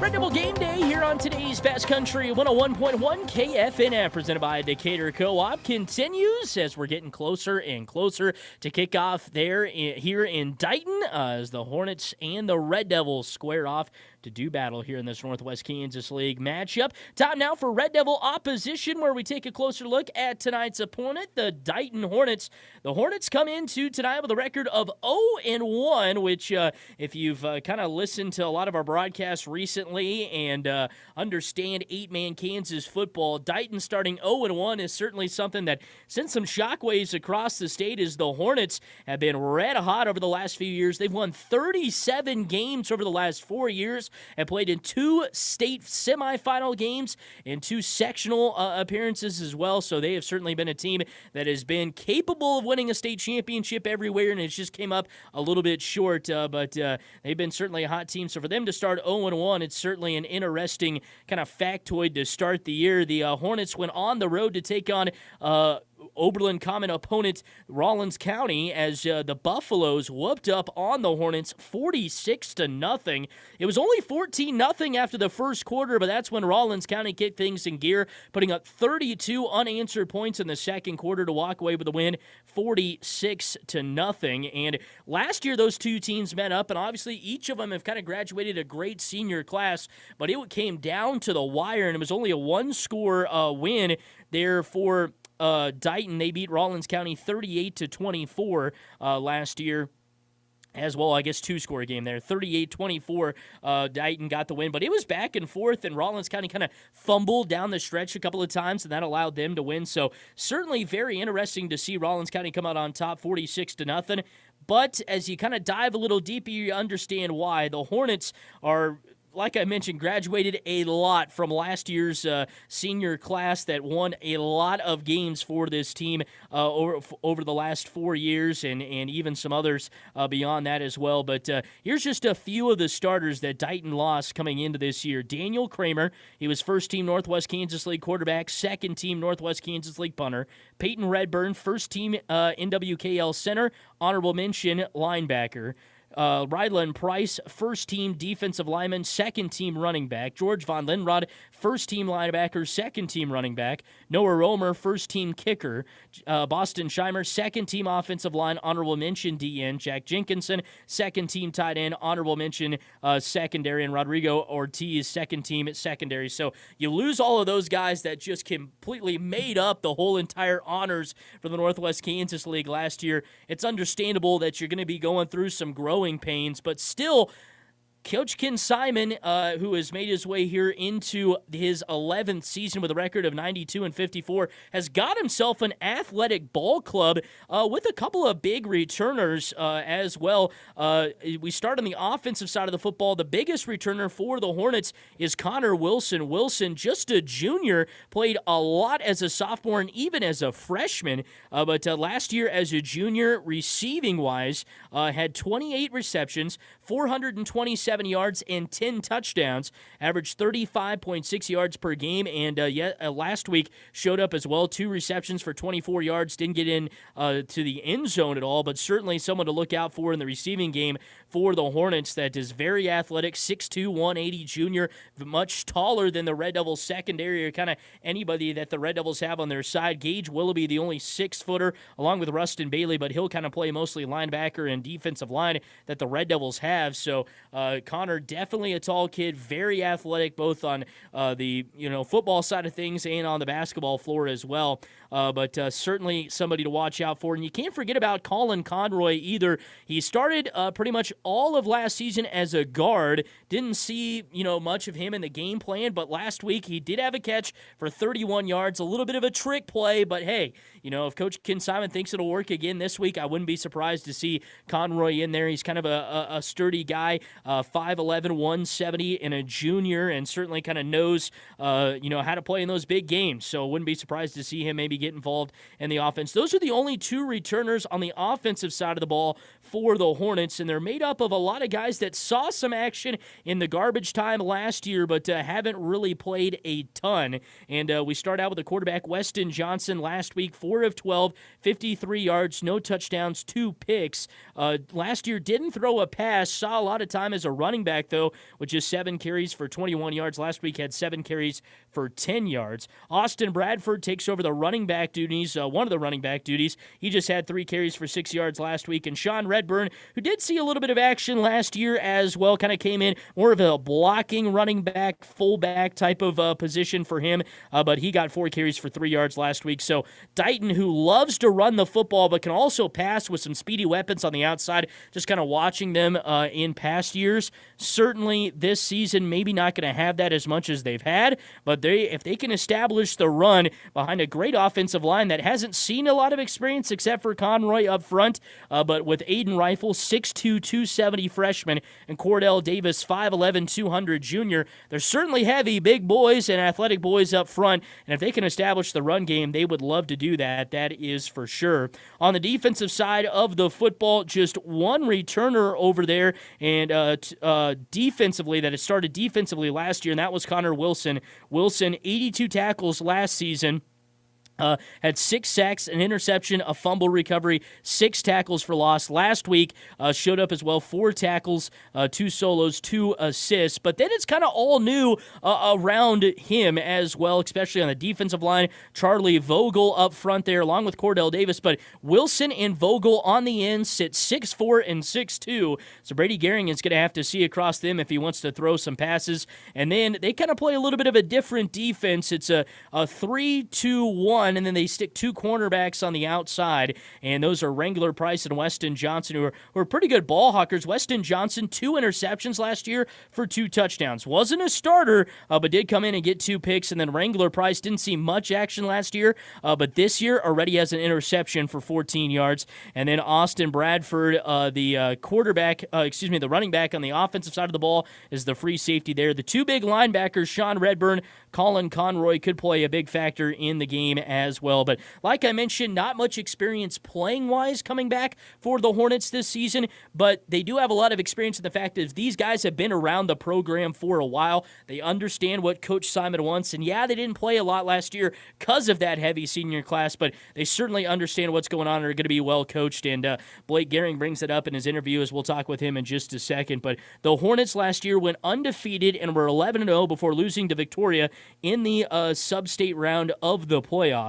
Red Devil Game Day here on today's Best Country 101.1 KFNF, presented by Decatur Co-op, continues as we're getting closer and closer to kickoff here in Dighton as the Hornets and the Red Devils square off to do battle here in this Northwest Kansas League matchup. Time now for Red Devil opposition, where we take a closer look at tonight's opponent, the Dighton Hornets. The Hornets come into tonight with a record of 0-1, which if you've kind of listened to a lot of our broadcasts recently and understand 8-man Kansas football, Dighton starting 0-1 is certainly something that sent some shockwaves across the state, as the Hornets have been red hot over the last few years. They've won 37 games over the last 4 years and played in 2 state semifinal games and 2 sectional appearances as well. So they have certainly been a team that has been capable of winning a state championship everywhere, and it's just came up a little bit short. But they've been certainly a hot team. So for them to start 0-1, it's certainly an interesting kind of factoid to start the year. The Hornets went on the road to take on Oberlin common opponent Rawlins County, as the Buffaloes whooped up on the Hornets 46-0. It was only 14-0 after the first quarter, but that's when Rawlins County kicked things in gear, putting up 32 unanswered points in the second quarter to walk away with a win 46-0. And last year those two teams met up, and obviously each of them have kind of graduated a great senior class, but it came down to the wire, and it was only a one-score win there for Dighton. They beat Rawlins County 38-24 last year. As well, I guess two-score game there. 38-24, Dighton got the win. But it was back and forth, and Rawlins County kind of fumbled down the stretch a couple of times, and that allowed them to win. So certainly very interesting to see Rawlins County come out on top 46-0. But as you kind of dive a little deeper, you understand why. The Hornets are, like I mentioned, graduated a lot from last year's senior class that won a lot of games for this team over the last 4 years, and even some others beyond that as well. But here's just a few of the starters that Dighton lost coming into this year. Daniel Kramer, he was first-team Northwest Kansas League quarterback, second-team Northwest Kansas League punter. Peyton Redburn, first-team NWKL center, honorable mention linebacker. Rydland Price, first-team defensive lineman, second-team running back. George Von Linrod, first-team linebacker, second-team running back. Noah Romer, first-team kicker. Boston Scheimer, second-team offensive line, honorable mention DN. Jack Jenkinson, second-team tight end, honorable mention secondary. And Rodrigo Ortiz, second-team secondary. So you lose all of those guys that just completely made up the whole entire honors for the Northwest Kansas League last year. It's understandable that you're going to be going through some growing pains, but still, Coach Ken Simon, who has made his way here into his 11th season with a record of 92-54, has got himself an athletic ball club with a couple of big returners as well. We start on the offensive side of the football. The biggest returner for the Hornets is Connor Wilson. Wilson, just a junior, played a lot as a sophomore and even as a freshman, but last year as a junior, receiving-wise, had 28 receptions, 427 yards and 10 touchdowns, averaged 35.6 yards per game, and last week showed up as well, 2 receptions for 24 yards, didn't get in to the end zone at all, but certainly someone to look out for in the receiving game for the Hornets. That is very athletic, 6'2", 180 junior, much taller than the Red Devils secondary or kind of anybody that the Red Devils have on their side. Gage Willoughby, the only 6-footer, along with Rustin Bailey, but he'll kind of play mostly linebacker and defensive line that the Red Devils have. So Connor, definitely a tall kid, very athletic, both on the football side of things and on the basketball floor as well. But certainly somebody to watch out for. And you can't forget about Colin Conroy either. He started pretty much all of last season as a guard. Didn't see much of him in the game plan, but last week he did have a catch for 31 yards, a little bit of a trick play, but hey, if Coach Ken Simon thinks it'll work again this week, I wouldn't be surprised to see Conroy in there. He's kind of a sturdy guy, 5'11", 170, and a junior, and certainly kind of knows, how to play in those big games. So wouldn't be surprised to see him maybe get involved in the offense. Those are the only 2 returners on the offensive side of the ball for the Hornets, and they're made up of a lot of guys that saw some action in the garbage time last year, but haven't really played a ton. And we start out with the quarterback, Weston Johnson, last week for 4 of 12, 53 yards, no touchdowns, 2 picks. Last year didn't throw a pass, saw a lot of time as a running back, though, with just 7 carries for 21 yards. Last week had 7 carries for 10 yards. Austin Bradford takes over the running back duties, one of the running back duties. He just had 3 carries for 6 yards last week. And Sean Redburn, who did see a little bit of action last year as well, kind of came in more of a blocking running back, fullback type of position for him, but he got 4 carries for 3 yards last week. So Dighton, who loves to run the football but can also pass with some speedy weapons on the outside, just kind of watching them in past years, certainly this season maybe not going to have that as much as they've had, but if they can establish the run behind a great offensive line that hasn't seen a lot of experience except for Conroy up front, but with Aiden Rifle, 6'2", 270 freshman, and Cordell Davis, 5'11", 200 junior, they're certainly heavy, big boys and athletic boys up front, and if they can establish the run game, they would love to do that. That is for sure. On the defensive side of the football, just one returner over there, and defensively, that it started defensively last year, and that was Connor Wilson. Wilson, 82 tackles last season. Had 6 sacks, an interception, a fumble recovery, 6 tackles for loss. Last week, showed up as well, 4 tackles, 2 solos, 2 assists. But then it's kind of all new around him as well, especially on the defensive line. Charlie Vogel up front there, along with Cordell Davis. But Wilson and Vogel on the end sit 6'4" and 6'2". So Brady Gehring is going to have to see across them if he wants to throw some passes. And then they kind of play a little bit of a different defense. It's a 3-2-1. And then they stick 2 cornerbacks on the outside, and those are Wrangler Price and Weston Johnson, who are pretty good ball hawkers. Weston Johnson, 2 interceptions last year for 2 touchdowns. Wasn't a starter, but did come in and get 2 picks, and then Wrangler Price didn't see much action last year, but this year already has an interception for 14 yards. And then Austin Bradford, the running back on the offensive side of the ball, is the free safety there. The 2 big linebackers, Sean Redburn, Colin Conroy, could play a big factor in the game as well. But like I mentioned, not much experience playing-wise coming back for the Hornets this season, but they do have a lot of experience in the fact that these guys have been around the program for a while. They understand what Coach Simon wants, and yeah, they didn't play a lot last year because of that heavy senior class, but they certainly understand what's going on and are going to be well coached, and Blake Gehring brings it up in his interview, as we'll talk with him in just a second. But the Hornets last year went undefeated and were 11-0 before losing to Victoria in the sub-state round of the playoffs.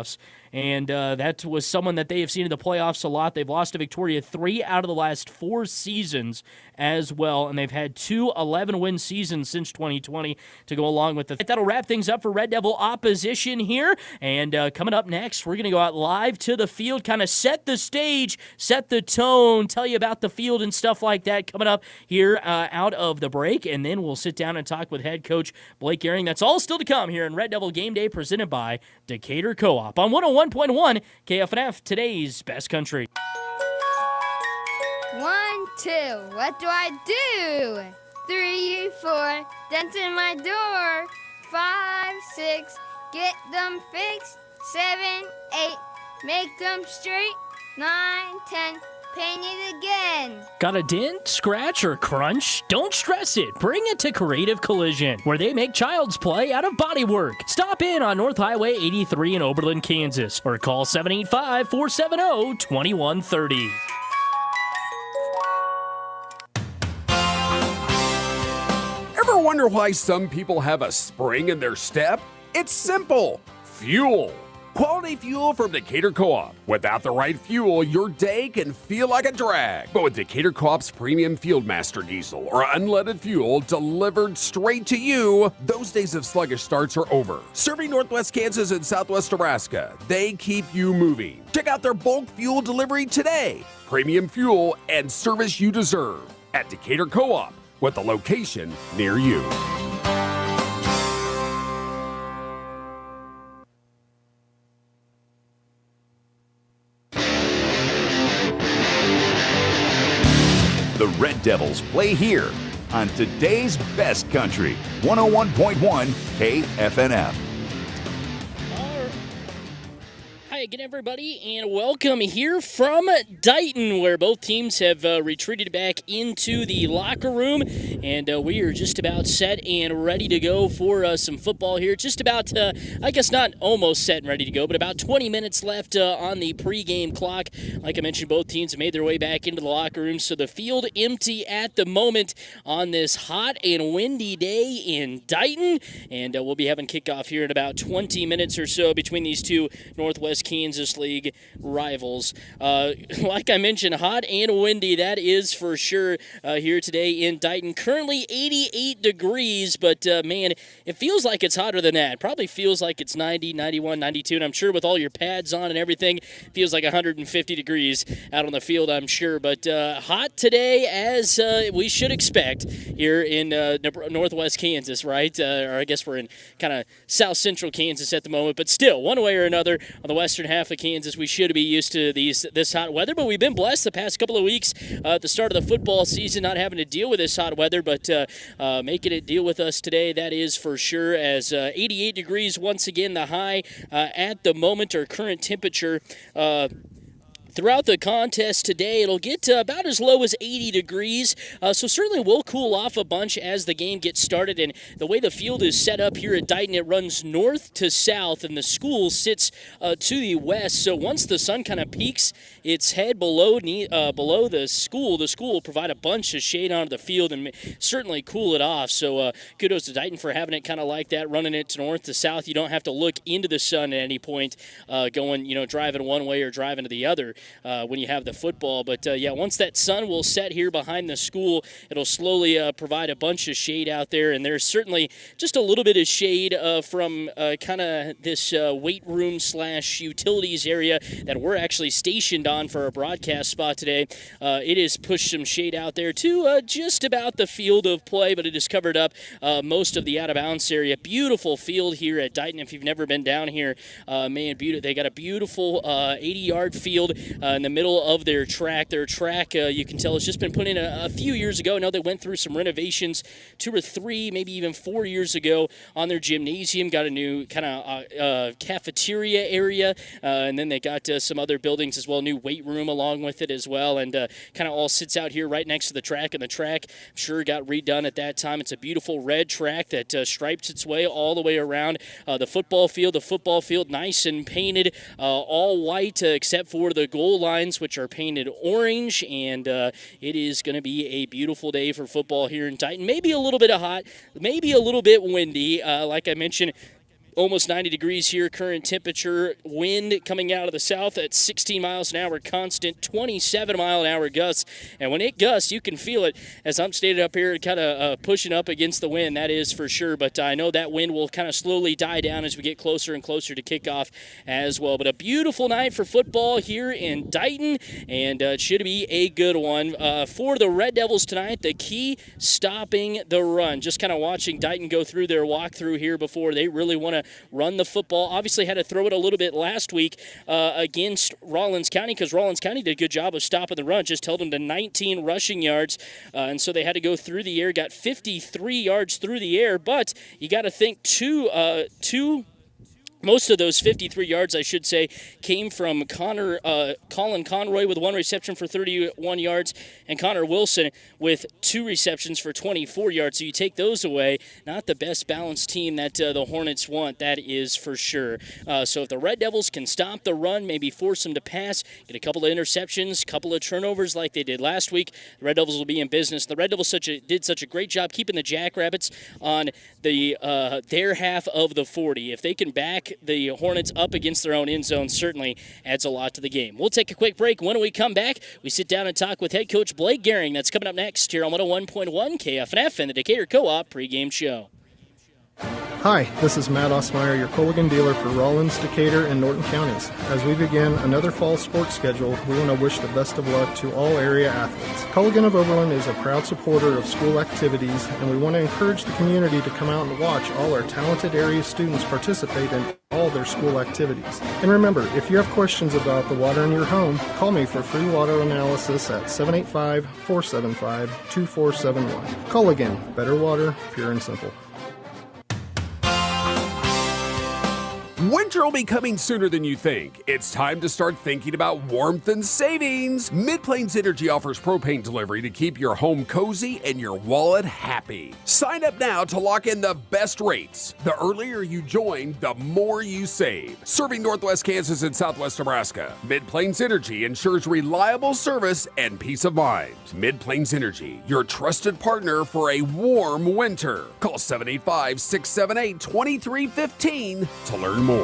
And that was someone that they have seen in the playoffs a lot. They've lost to Victoria 3 out of the last 4 seasons as well, and they've had 2 11-win seasons since 2020 to go along with it. That'll wrap things up for Red Devil opposition here, and coming up next, we're going to go out live to the field, kind of set the stage, set the tone, tell you about the field and stuff like that coming up here out of the break, and then we'll sit down and talk with head coach Blake Gehring. That's all still to come here in Red Devil Game Day, presented by Decatur Co-op on 101.1 KFNF, today's best country. 1, 2, what do I do? 3, 4, dents in my door. 5, 6, get them fixed. 7, 8, make them straight. 9, 10, paint it again. Got a dent, scratch, or crunch? Don't stress it. Bring it to Creative Collision, where they make child's play out of bodywork. Stop in on North Highway 83 in Oberlin, Kansas, or call 785-470-2130. Ever wonder why some people have a spring in their step? It's simple. Fuel. Quality fuel from Decatur Co-op. Without the right fuel, your day can feel like a drag. But with Decatur Co-op's premium Fieldmaster diesel or unleaded fuel delivered straight to you, those days of sluggish starts are over. Serving Northwest Kansas and Southwest Nebraska, they keep you moving. Check out their bulk fuel delivery today. Premium fuel and service you deserve at Decatur Co-op, with a location near you. The Red Devils play here on today's best country, 101.1 KFNF. Hi again, everybody, and welcome here from Dighton, where both teams have retreated back into the locker room, and we are just about set and ready to go for some football here. Just about, I guess not almost set and ready to go, but about 20 minutes left on the pregame clock. Like I mentioned, both teams have made their way back into the locker room, so the field empty at the moment on this hot and windy day in Dighton, and we'll be having kickoff here in about 20 minutes or so between these two Northwest Kansas League rivals. Like I mentioned, hot and windy, that is for sure here today in Dighton. Currently 88 degrees, but man, it feels like it's hotter than that. Probably feels like it's 90, 91, 92, and I'm sure with all your pads on and everything, it feels like 150 degrees out on the field, I'm sure. But hot today, as we should expect here in Northwest Kansas, right? Or I guess we're in kind of south central Kansas at the moment, but still, one way or another, on the western half of Kansas, we should be used to this hot weather, but we've been blessed the past couple of weeks at the start of the football season, not having to deal with this hot weather, but making it deal with us today, that is for sure, as 88 degrees once again, the high at the moment, our current temperature. Throughout the contest today, it'll get about as low as 80 degrees, so certainly will cool off a bunch as the game gets started. And the way the field is set up here at Dighton, it runs north to south, and the school sits to the west. So once the sun kind of peaks its head below the school will provide a bunch of shade onto the field and certainly cool it off. So kudos to Dighton for having it kind of like that, running it to north to south. You don't have to look into the sun at any point, driving one way or driving to the other. When you have the football. But, once that sun will set here behind the school, it'll slowly provide a bunch of shade out there, and there's certainly just a little bit of shade from kind of this weight room / utilities area that we're actually stationed on for our broadcast spot today. It has pushed some shade out there to just about the field of play, but it has covered up most of the out-of-bounds area. Beautiful field here at Dighton. If you've never been down here, they got a beautiful 80-yard field in the middle of their track. Their track, you can tell, has just been put in a few years ago. I know they went through some renovations 2 or 3, maybe even 4 years ago on their gymnasium. Got a new kind of cafeteria area, and then they got some other buildings as well, new weight room along with it as well, and kind of all sits out here right next to the track. And the track, I'm sure, got redone at that time. It's a beautiful red track that stripes its way all the way around the football field, nice and painted, all white except for the goal lines, which are painted orange, and it is going to be a beautiful day for football here in Dighton. Maybe a little bit of hot, maybe a little bit windy. Like I mentioned, almost 90 degrees here, current temperature, wind coming out of the south at 16 miles an hour, constant 27-mile-an-hour gusts. And when it gusts, you can feel it as I'm standing up here kind of pushing up against the wind, that is for sure. But I know that wind will kind of slowly die down as we get closer and closer to kickoff as well. But a beautiful night for football here in Dighton, and it should be a good one. For the Red Devils tonight, the key, stopping the run. Just kind of watching Dighton go through their walkthrough here before they really want to run the football. Obviously had to throw it a little bit last week against Rawlins County, because Rawlins County did a good job of stopping the run, just held them to 19 rushing yards, and so they had to go through the air, got 53 yards through the air, but you got to think most of those 53 yards, I should say, came from Colin Conroy with 1 reception for 31 yards, and Connor Wilson with 2 receptions for 24 yards. So you take those away, not the best balanced team that the Hornets want, that is for sure. So if the Red Devils can stop the run, maybe force them to pass, get a couple of interceptions, couple of turnovers like they did last week, the Red Devils will be in business. The Red Devils did such a great job keeping the Jackrabbits on their half of the 40. If they can back the Hornets up against their own end zone, certainly adds a lot to the game. We'll take a quick break. When we come back, we sit down and talk with head coach Blake Gehring. That's coming up next here on 101.1 KFNF and the Decatur Co-op pregame show. Hi, this is Matt Osmeyer, your Culligan dealer for Rawlins, Decatur, and Norton counties. As we begin another fall sports schedule, we want to wish the best of luck to all area athletes. Culligan of Oberlin is a proud supporter of school activities, and we want to encourage the community to come out and watch all our talented area students participate in all their school activities. And remember, if you have questions about the water in your home, call me for free water analysis at 785-475-2471. Culligan, better water, pure and simple. Winter will be coming sooner than you think. It's time to start thinking about warmth and savings. Mid-Plains Energy offers propane delivery to keep your home cozy and your wallet happy. Sign up now to lock in the best rates. The earlier you join, the more you save. Serving Northwest Kansas and Southwest Nebraska, Mid-Plains Energy ensures reliable service and peace of mind. Mid-Plains Energy, your trusted partner for a warm winter. Call 785-678-2315 to learn more.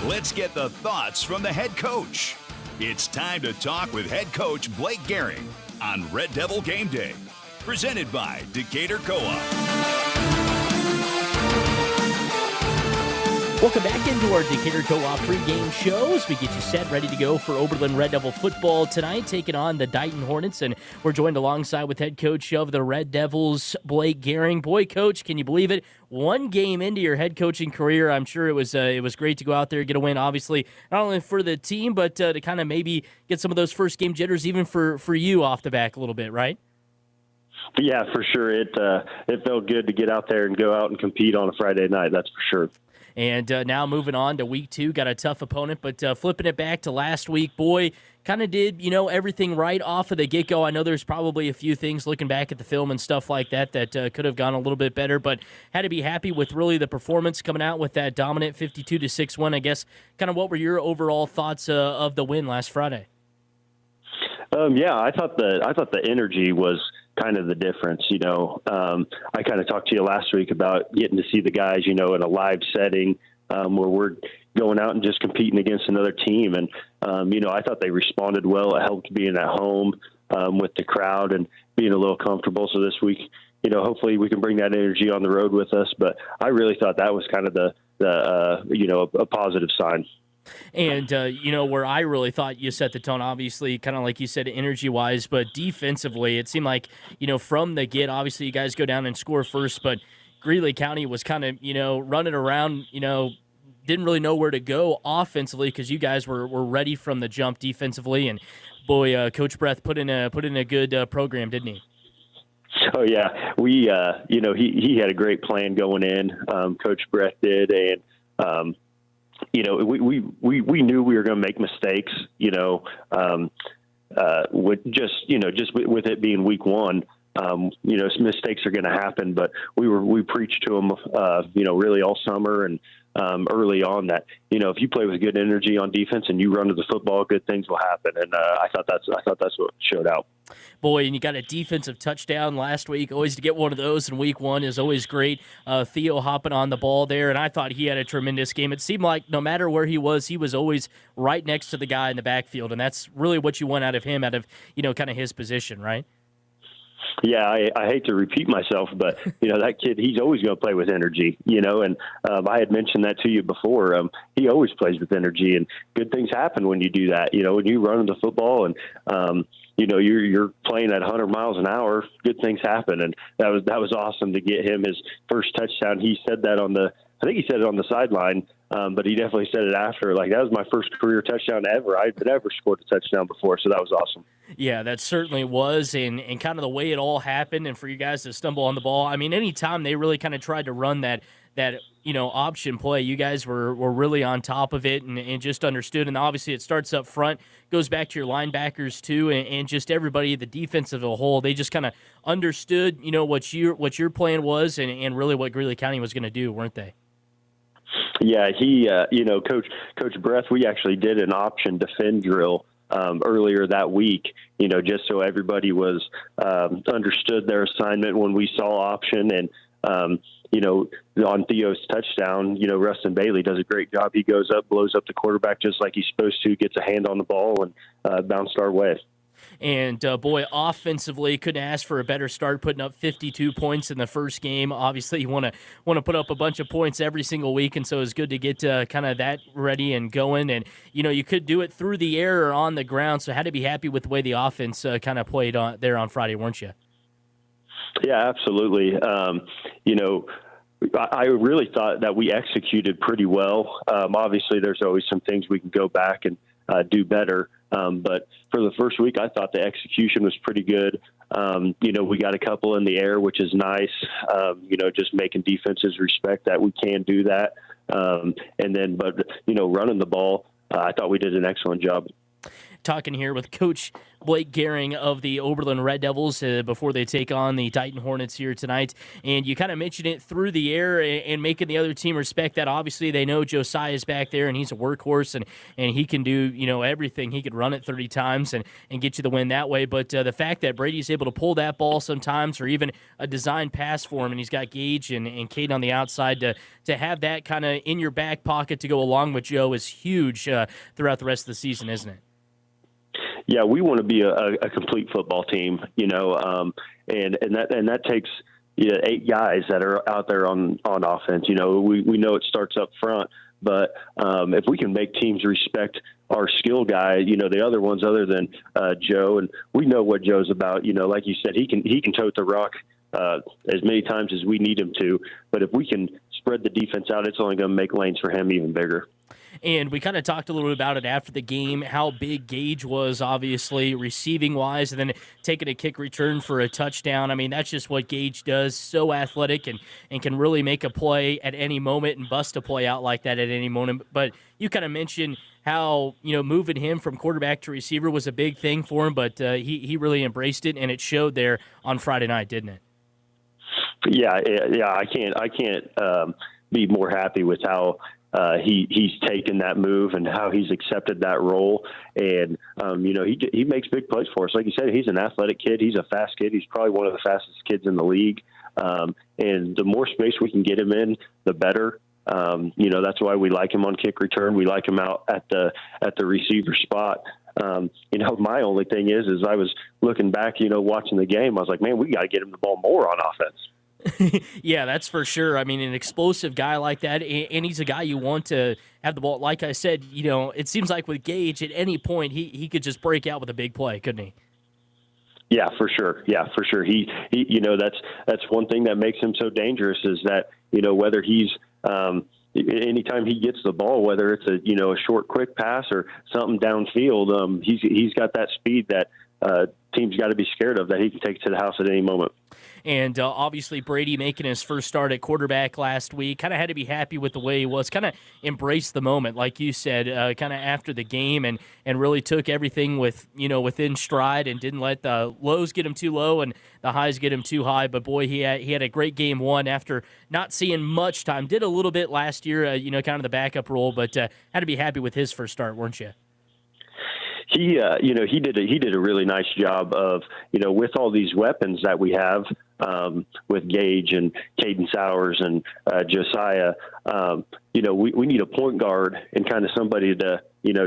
Let's get the thoughts from the head coach. It's time to talk with head coach Blake Gehring on Red Devil Game Day. Presented by Decatur Co-op. Welcome back into our Decatur Co-op pregame shows. We get you set, ready to go for Oberlin Red Devil football tonight, taking on the Dighton Hornets, and we're joined alongside with head coach of the Red Devils, Blake Gehring. Boy, coach, can you believe it? One game into your head coaching career, I'm sure it was great to go out there, get a win, obviously, not only for the team, but to kind of maybe get some of those first game jitters even for you off the back a little bit, right? Yeah, for sure. It felt good to get out there and go out and compete on a Friday night, that's for sure. And now moving on to week 2, got a tough opponent, but flipping it back to last week, boy, kind of did, everything right off of the get-go. I know there's probably a few things looking back at the film and stuff like that could have gone a little bit better, but had to be happy with really the performance coming out with that dominant 52-6 win. I guess kind of what were your overall thoughts of the win last Friday? I thought the energy was kind of the difference. I kind of talked to you last week about getting to see the guys, in a live setting where we're going out and just competing against another team. And, I thought they responded well. It helped being at home with the crowd and being a little comfortable. So this week, hopefully we can bring that energy on the road with us. But I really thought that was kind of a positive sign. And, where I really thought you set the tone, obviously, kind of like you said, energy-wise, but defensively, it seemed like, from the get, obviously you guys go down and score first, but Greeley County was kind of, running around, didn't really know where to go offensively because you guys were ready from the jump defensively. And, boy, Coach Breth put in a good program, didn't he? Oh, yeah. We, he had a great plan going in, Coach Breth did, and, we knew we were going to make mistakes, with with it being week 1, mistakes are going to happen, but we preached to them, really all summer and early on that, if you play with good energy on defense and you run to the football, good things will happen. And I thought that's what showed out. Boy, and you got a defensive touchdown last week. Always to get one of those in week 1 is always great. Theo hopping on the ball there, and I thought he had a tremendous game. It seemed like no matter where he was always right next to the guy in the backfield, and that's really what you want out of him, out of, kind of his position, right? Yeah, I hate to repeat myself, but, that kid, he's always going to play with energy, and I had mentioned that to you before. He always plays with energy, and good things happen when you do that. When you run the football and, you're playing at 100 miles an hour, good things happen. And that was awesome to get him his first touchdown. He said that I think he said it on the sideline, but he definitely said it after. Like, that was my first career touchdown ever. I had never scored a touchdown before, so that was awesome. Yeah, that certainly was, and kind of the way it all happened, and for you guys to stumble on the ball. I mean, anytime they really kind of tried to run that option play, you guys were really on top of it and just understood. And obviously it starts up front, goes back to your linebackers too, and just everybody, the defense as a whole, they just kind of understood, what your plan was and really what Greeley County was going to do, weren't they? Yeah, he, Coach Breth, we actually did an option defend drill earlier that week, just so everybody was understood their assignment when we saw option. And, on Theo's touchdown, Rustin Bailey does a great job. He goes up, blows up the quarterback just like he's supposed to, gets a hand on the ball, and bounced our way. And, boy, offensively, couldn't ask for a better start, putting up 52 points in the first game. Obviously, you want to put up a bunch of points every single week, and so it's good to get kind of that ready and going. And, you could do it through the air or on the ground, so had to be happy with the way the offense kind of played there on Friday, weren't you? Yeah, absolutely. I really thought that we executed pretty well. Obviously, there's always some things we can go back and do better. But for the first week, I thought the execution was pretty good. We got a couple in the air, which is nice, just making defenses respect that we can do that. Running the ball, I thought we did an excellent job. Talking here with Coach Blake Gehring of the Oberlin Red Devils before they take on the Dighton Hornets here tonight. And you kind of mentioned it through the air and making the other team respect that. Obviously, they know Josiah's back there, and he's a workhorse, and he can do everything. He could run it 30 times and get you the win that way. But the fact that Brady's able to pull that ball sometimes, or even a design pass for him, and he's got Gage and Cade on the outside to have that kind of in your back pocket to go along with Joe is huge throughout the rest of the season, isn't it? Yeah, we want to be a complete football team, and that takes 8 guys that are out there on offense. We know it starts up front, but if we can make teams respect our skill guy, the other ones other than Joe, and we know what Joe's about. Like you said, he can tote the rock as many times as we need him to. But if we can spread the defense out, it's only going to make lanes for him even bigger. And we kind of talked a little bit about it after the game, how big Gage was, obviously, receiving-wise, and then taking a kick return for a touchdown. I mean, that's just what Gage does, so athletic and can really make a play at any moment and bust a play out like that at any moment. But you kind of mentioned how, moving him from quarterback to receiver was a big thing for him, but he really embraced it, and it showed there on Friday night, didn't it? Yeah, I can't be more happy with how he's taken that move and how he's accepted that role. And, he makes big plays for us. Like you said, he's an athletic kid. He's a fast kid. He's probably one of the fastest kids in the league. And the more space we can get him in, the better. That's why we like him on kick return. We like him out at the receiver spot. My only thing is I was looking back, watching the game, I was like, man, we got to get him the ball more on offense. Yeah, that's for sure. I mean, an explosive guy like that, and he's a guy you want to have the ball. Like I said, it seems like with Gage, at any point, he could just break out with a big play, couldn't he? Yeah, for sure. He that's one thing that makes him so dangerous is that, whether he's anytime he gets the ball, whether it's a short, quick pass or something downfield, he's got that speed that teams got to be scared of, that he can take to the house at any moment. And obviously Brady making his first start at quarterback last week, kind of had to be happy with the way he was, kind of embraced the moment, like you said, kind of after the game, and really took everything within stride and didn't let the lows get him too low and the highs get him too high. But boy, he had a great game one after not seeing much time. Did a little bit last year, kind of the backup role, but had to be happy with his first start, weren't you? He did a really nice job of, with all these weapons that we have, with Gage and Caden Sowers and Josiah, we need a point guard and kind of somebody to,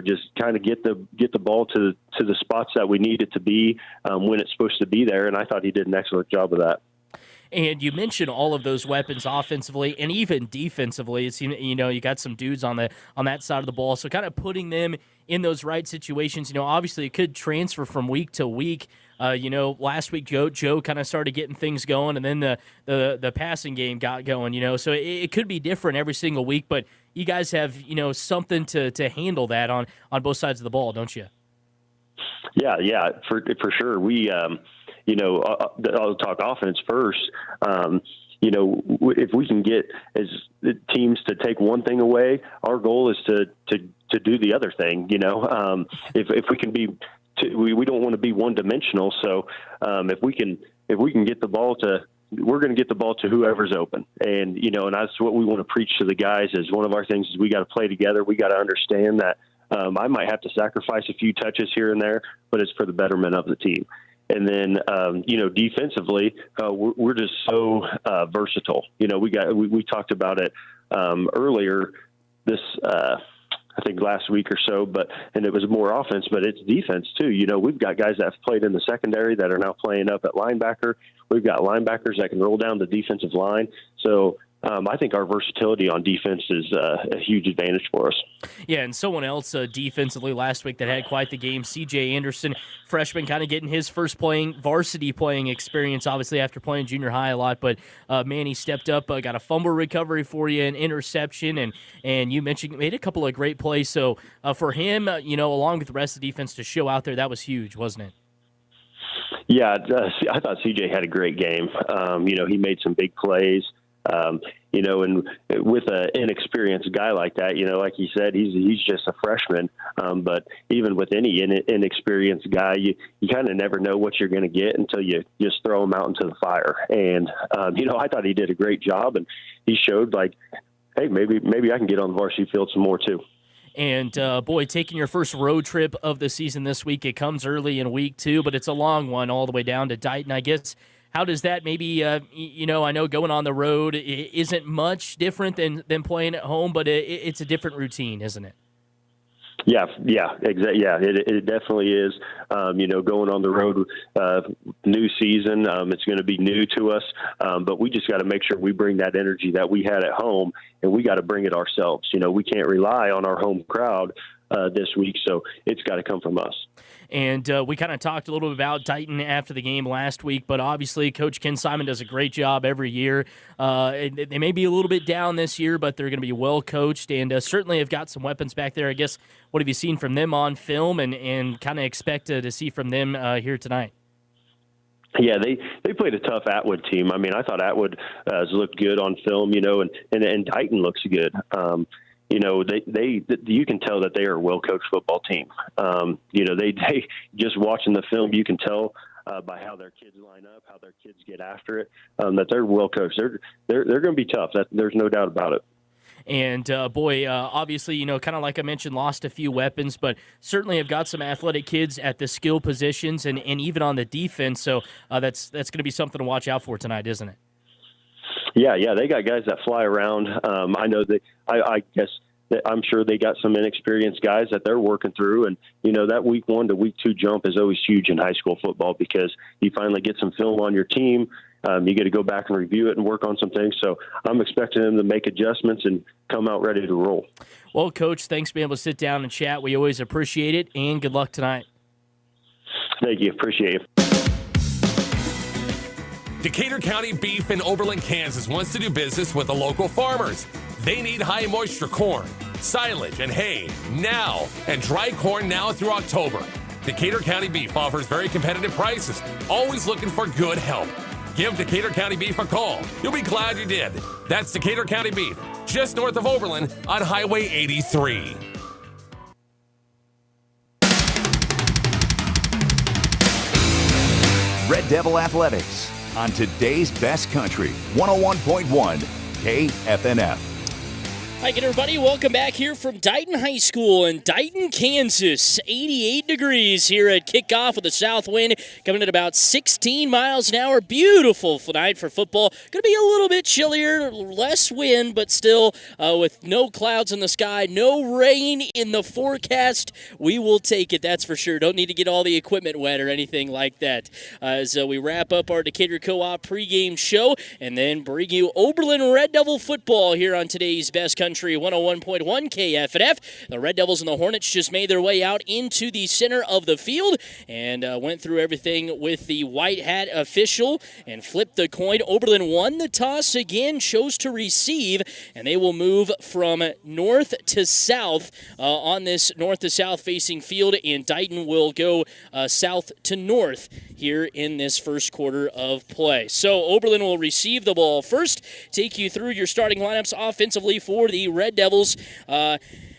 just kind of get the ball to the spots that we need it to be when it's supposed to be there. And I thought he did an excellent job of that. And you mentioned all of those weapons offensively and even defensively. It seemed, you got some dudes on that side of the ball. So kind of putting them in those right situations. Obviously it could transfer from week to week. Last week Joe kind of started getting things going, and then the passing game got going. So it could be different every single week. But you guys have something to handle that on both sides of the ball, don't you? Yeah, for sure. We. I'll talk offense first. If we can get as teams to take one thing away, our goal is to do the other thing. If we can be, we don't want to be one dimensional. So if we can get the ball to, we're going to get the ball to whoever's open. And and that's what we want to preach to the guys. Is one of our things is we got to play together. We got to understand that I might have to sacrifice a few touches here and there, but it's for the betterment of the team. And then, defensively, we're just so versatile. We talked about it earlier this, I think last week or so, and it was more offense, but it's defense too. We've got guys that have played in the secondary that are now playing up at linebacker. We've got linebackers that can roll down the defensive line. So I think our versatility on defense is a huge advantage for us. Yeah, and someone else defensively last week that had quite the game, C.J. Anderson, freshman, kind of getting his first varsity playing experience, obviously after playing junior high a lot. But, man, he stepped up, got a fumble recovery for you, an interception, and you mentioned made a couple of great plays. So for him, along with the rest of the defense to show out there, that was huge, wasn't it? Yeah, I thought CJ had a great game. He made some big plays. And with an inexperienced guy like that, like you said, he's just a freshman. But even with any inexperienced guy, you kind of never know what you're going to get until you just throw him out into the fire. And I thought he did a great job, and he showed like, hey, maybe I can get on the varsity field some more too. And, taking your first road trip of the season this week, it comes early in week 2, but it's a long one all the way down to Dighton. I guess, how does that maybe, I know going on the road isn't much different than playing at home, but it's a different routine, isn't it? Yeah, exactly. Yeah, it definitely is. Going on the road, new season, it's going to be new to us, but we just got to make sure we bring that energy that we had at home, and we got to bring it ourselves. We can't rely on our home crowd this week, so it's got to come from us. And we kind of talked a little bit about Dighton after the game last week, but obviously Coach Ken Simon does a great job every year. They may be a little bit down this year, but they're going to be well coached, and certainly have got some weapons back there. I guess, what have you seen from them on film and kind of expect to see from them here tonight? Yeah, they played a tough Atwood team. I mean, I thought Atwood has looked good on film, and Dighton looks good. You can tell that they are a well-coached football team. They just watching the film, you can tell by how their kids line up, how their kids get after it, that they're well-coached. They're going to be tough. There's no doubt about it. And, obviously, kind of like I mentioned, lost a few weapons, but certainly have got some athletic kids at the skill positions and even on the defense. So that's going to be something to watch out for tonight, isn't it? Yeah, they got guys that fly around. I know that I guess that I'm sure they got some inexperienced guys that they're working through, and that week 1 to week 2 jump is always huge in high school football because you finally get some film on your team. You get to go back and review it and work on some things. So I'm expecting them to make adjustments and come out ready to roll. Well, Coach, thanks for being able to sit down and chat. We always appreciate it, and good luck tonight. Thank you. Appreciate it. Decatur County Beef in Oberlin, Kansas wants to do business with the local farmers. They need high moisture corn, silage, and hay now, and dry corn now through October. Decatur County Beef offers very competitive prices, always looking for good help. Give Decatur County Beef a call. You'll be glad you did. That's Decatur County Beef, just north of Oberlin on Highway 83. Red Devil Athletics on today's best country, 101.1 KFNF. Hi again, everybody. Welcome back here from Dighton High School in Dighton, Kansas. 88 degrees here at kickoff with a south wind coming at about 16 miles an hour. Beautiful night for football. Going to be a little bit chillier, less wind, but still with no clouds in the sky, no rain in the forecast. We will take it, that's for sure. Don't need to get all the equipment wet or anything like that. As we wrap up our Decatur Co-op pregame show and then bring you Oberlin Red Devil football here on today's Best Country 101.1 KFNF. The Red Devils and the Hornets just made their way out into the center of the field and went through everything with the white hat official and flipped the coin. Oberlin won the toss again, chose to receive, and they will move from north to south on this north to south facing field, and Dighton will go south to north here in this first quarter of play. So Oberlin will receive the ball first, take you through your starting lineups offensively for the Red Devils.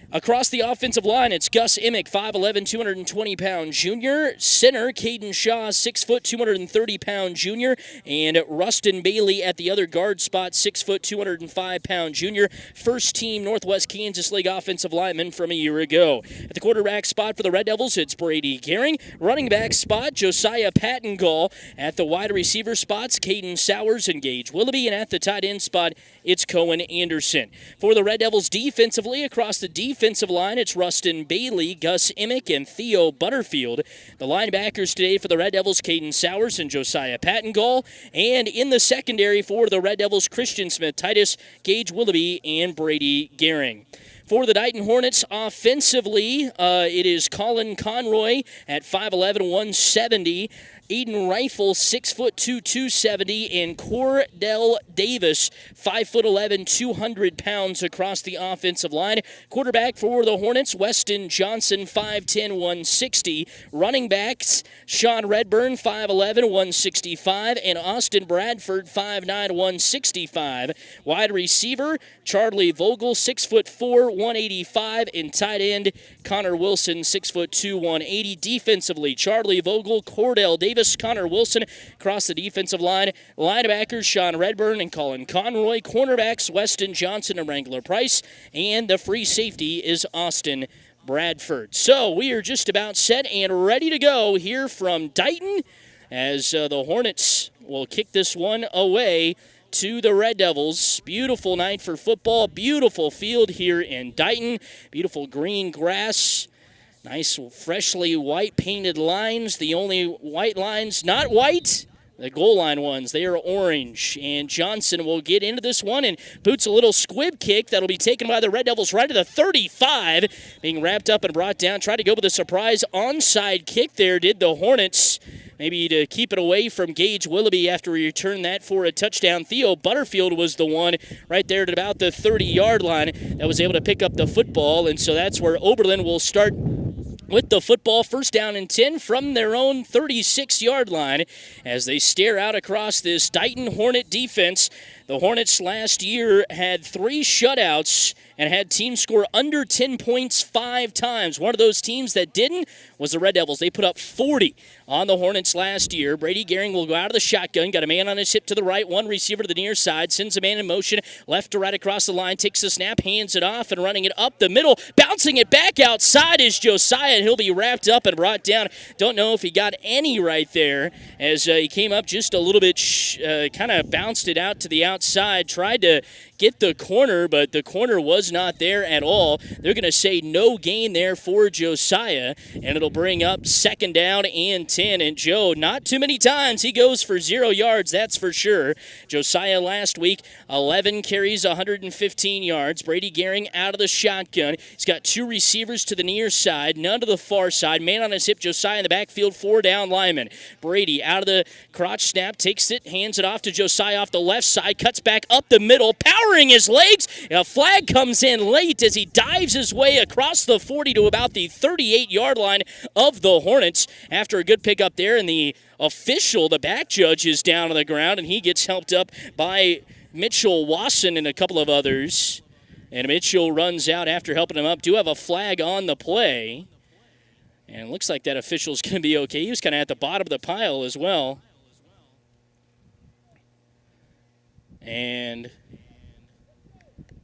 Across the offensive line, it's Gus Emick, 5'11", 220-pound junior. Center, Caden Shaw, 6', 230-pound junior. And Rustin Bailey at the other guard spot, 6', 205-pound junior. First team Northwest Kansas League offensive lineman from a year ago. At the quarterback spot for the Red Devils, it's Brady Gehring. Running back spot, Josiah Pattengall. At the wide receiver spots, Caden Sowers and Gage Willoughby. And at the tight end spot, it's Cohen Anderson. For the Red Devils defensively, across the defense defensive line, it's Rustin Bailey, Gus Emick, and Theo Butterfield. The linebackers today for the Red Devils, Caden Sowers and Josiah Pattengall. And in the secondary for the Red Devils, Christian Smith, Titus, Gage Willoughby, and Brady Gehring. For the Dighton Hornets, offensively, it is Colin Conroy at 5'11", 170. Aiden Rifle, 6'2", 270, and Cordell Davis, 5'11", 200 pounds across the offensive line. Quarterback for the Hornets, Weston Johnson, 5'10", 160. Running backs, Sean Redburn, 5'11", 165, and Austin Bradford, 5'9", 165. Wide receiver, Charlie Vogel, 6'4", 185, and tight end, Connor Wilson, 6'2", 180. Defensively, Charlie Vogel, Cordell Davis, Connor Wilson across the defensive line. Linebackers, Sean Redburn and Colin Conroy. Cornerbacks, Weston Johnson and Wrangler Price. And the free safety is Austin Bradford. So we are just about set and ready to go here from Dighton as the Hornets will kick this one away to the Red Devils. Beautiful night for football. Beautiful field here in Dighton. Beautiful green grass. Nice, freshly white painted lines. The only white lines not white, the goal line ones, they are orange. And Johnson will get into this one and boots a little squib kick that'll be taken by the Red Devils right to the 35. Being wrapped up and brought down. Tried to go with a surprise onside kick there, did the Hornets. Maybe to keep it away from Gage Willoughby after he returned that for a touchdown. Theo Butterfield was the one right there at about the 30-yard line that was able to pick up the football. And so that's where Oberlin will start with the football. First down and 10 from their own 36-yard line as they stare out across this Dighton Hornet defense. The Hornets last year had 3 shutouts and had teams score under 10 points 5 times. One of those teams that didn't was the Red Devils. They put up 40 on the Hornets last year. Brady Gehring will go out of the shotgun. Got a man on his hip to the right, one receiver to the near side. Sends a man in motion, left to right across the line. Takes the snap, hands it off, and running it up the middle. Bouncing it back outside is Josiah, and he'll be wrapped up and brought down. Don't know if he got any right there as he came up just a little bit, kind of bounced it out to the outside. Tried to get the corner, but the corner was not there at all. They're going to say no gain there for Josiah, and it'll bring up second down and 10. And Joe, not too many times he goes for 0 yards, that's for sure. Josiah last week, 11 carries, 115 yards. Brady Gehring out of the shotgun. He's got 2 receivers to the near side, none to the far side. Man on his hip, Josiah in the backfield, 4 down linemen. Brady out of the crotch snap, takes it, hands it off to Josiah off the left side, cuts back up the middle, powering his legs. A flag comes in late as he dives his way across the 40 to about the 38-yard line of the Hornets after a good pickup there. And the official, the back judge, is down on the ground, and he gets helped up by Mitchell Wasson and a couple of others. And Mitchell runs out after helping him up. Do have a flag on the play. And it looks like that official's going to be okay. He was kind of at the bottom of the pile as well. And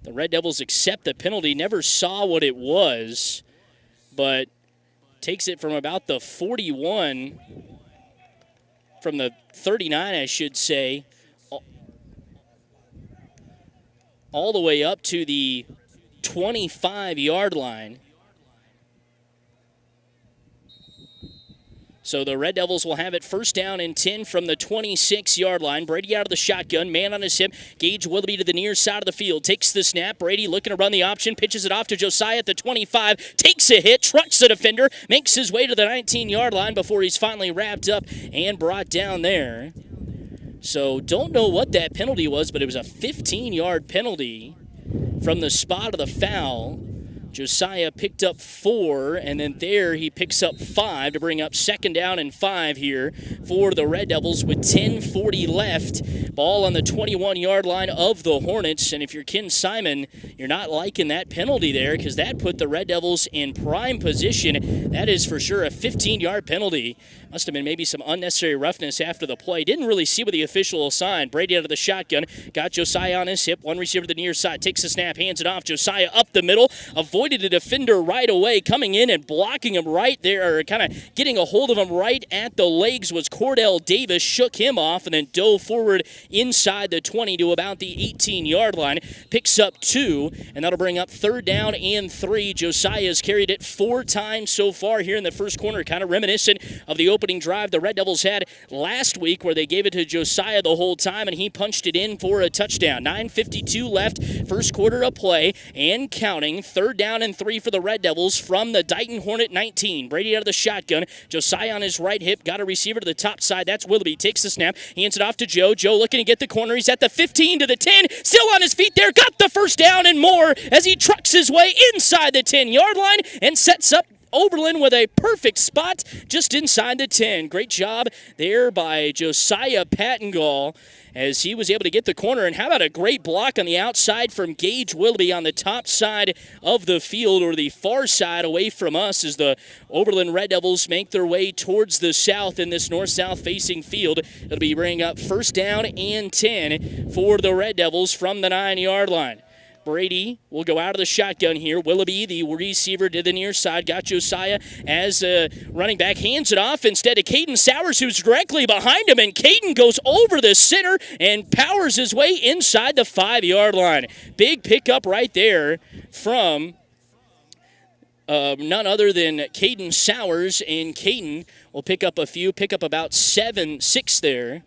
the Red Devils accept the penalty. Never saw what it was, but takes it from about the 41, from the 39, I should say, all the way up to the 25-yard line. So the Red Devils will have it first down and 10 from the 26-yard line. Brady out of the shotgun, man on his hip. Gage Willoughby to the near side of the field. Takes the snap. Brady looking to run the option. Pitches it off to Josiah at the 25. Takes a hit. Trucks the defender. Makes his way to the 19-yard line before he's finally wrapped up and brought down there. So don't know what that penalty was, but it was a 15-yard penalty from the spot of the foul. Josiah picked up 4, and then there he picks up 5 to bring up second down and 5 here for the Red Devils with 10:40 left. Ball on the 21-yard line of the Hornets, and if you're Ken Simon, you're not liking that penalty there because that put the Red Devils in prime position. That is for sure a 15-yard penalty Must have been maybe some unnecessary roughness after the play. Didn't really see what the official assigned. Brady out of the shotgun. Got Josiah on his hip. One receiver to the near side. Takes the snap. Hands it off. Josiah up the middle. Avoided a defender right away. Coming in and blocking him right there. Or kind of getting a hold of him right at the legs was Cordell Davis. Shook him off and then dove forward inside the 20 to about the 18-yard line. Picks up 2. And that'll bring up 3rd down and 3. Josiah's carried it 4 times so far here in the first quarter. Kind of reminiscent of the opening drive the Red Devils had last week where they gave it to Josiah the whole time and he punched it in for a touchdown. 9:52 left, first quarter of play and counting. 3rd down and 3 for the Red Devils from the Dighton Hornet 19. Brady out of the shotgun. Josiah on his right hip. Got a receiver to the top side. That's Willoughby. Takes the snap. Hands it off to Joe. Joe looking to get the corner. He's at the 15 to the 10. Still on his feet there. Got the first down and more as he trucks his way inside the 10-yard line and sets up Oberlin with a perfect spot just inside the 10. Great job there by Josiah Pattengall as he was able to get the corner. And how about a great block on the outside from Gage Willoughby on the top side of the field, or the far side away from us, as the Oberlin Red Devils make their way towards the south in this north-south facing field. It'll be bringing up 1st down and 10 for the Red Devils from the 9-yard line. Brady will go out of the shotgun here. Willoughby, the receiver, to the near side. Got Josiah as a running back. Hands it off instead of Caden Sowers, who's directly behind him. And Caden goes over the center and powers his way inside the 5-yard line. Big pickup right there from none other than Caden Sowers. And Caden will pick up about 6 there.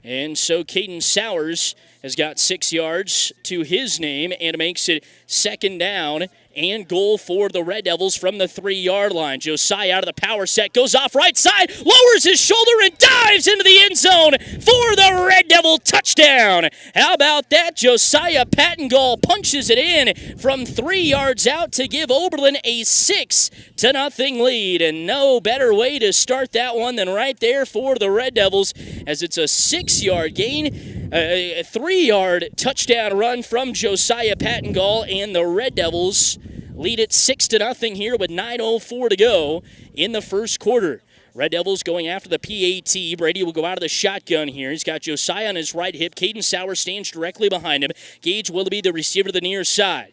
And so Caden Sowers has got 6 yards to his name and makes it 2nd down and goal for the Red Devils from the 3-yard line. Josiah out of the power set, goes off right side, lowers his shoulder and dives into the end zone for the Red Devil touchdown. How about that? Josiah Pattengall punches it in from 3 yards out to give Oberlin a 6-0 lead. And no better way to start that one than right there for the Red Devils, as it's a 6-yard gain, a 3-yard touchdown run from Josiah Pattengall, and the Red Devils lead it 6-0 here with 9:04 to go in the first quarter. Red Devils going after the PAT. Brady will go out of the shotgun here. He's got Josiah on his right hip. Caden Sowers stands directly behind him. Gage Willoughby, the receiver, to the near side.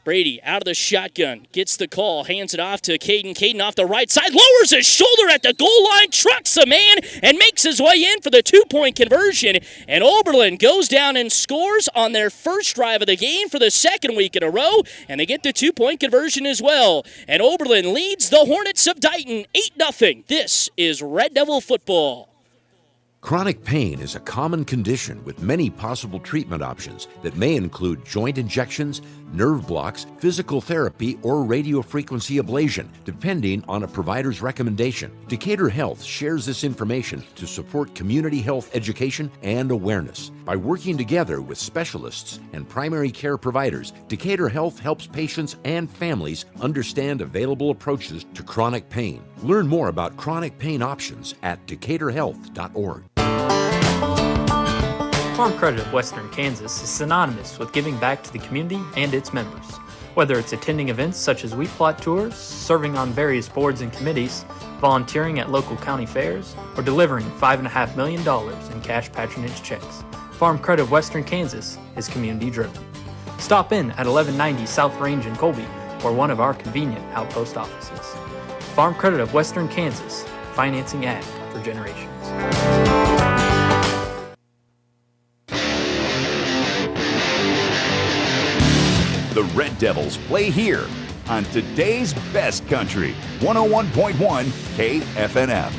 Brady out of the shotgun, gets the call, hands it off to Caden. Caden off the right side, lowers his shoulder at the goal line, trucks a man, and makes his way in for the 2-point conversion. And Oberlin goes down and scores on their first drive of the game for the 2nd week in a row, and they get the 2-point conversion as well. And Oberlin leads the Hornets of Dighton 8-0. This is Red Devil football. Chronic pain is a common condition with many possible treatment options that may include joint injections, nerve blocks, physical therapy, or radiofrequency ablation, depending on a provider's recommendation. Decatur Health shares this information to support community health education and awareness. By working together with specialists and primary care providers, Decatur Health helps patients and families understand available approaches to chronic pain. Learn more about chronic pain options at decaturhealth.org. Farm Credit of Western Kansas is synonymous with giving back to the community and its members. Whether it's attending events such as wheat plot tours, serving on various boards and committees, volunteering at local county fairs, or delivering $5.5 million in cash patronage checks, Farm Credit of Western Kansas is community driven. Stop in at 1190 South Range in Colby or one of our convenient outpost offices. Farm Credit of Western Kansas, financing ag for generations. The Red Devils play here on today's best country, 101.1 KFNF.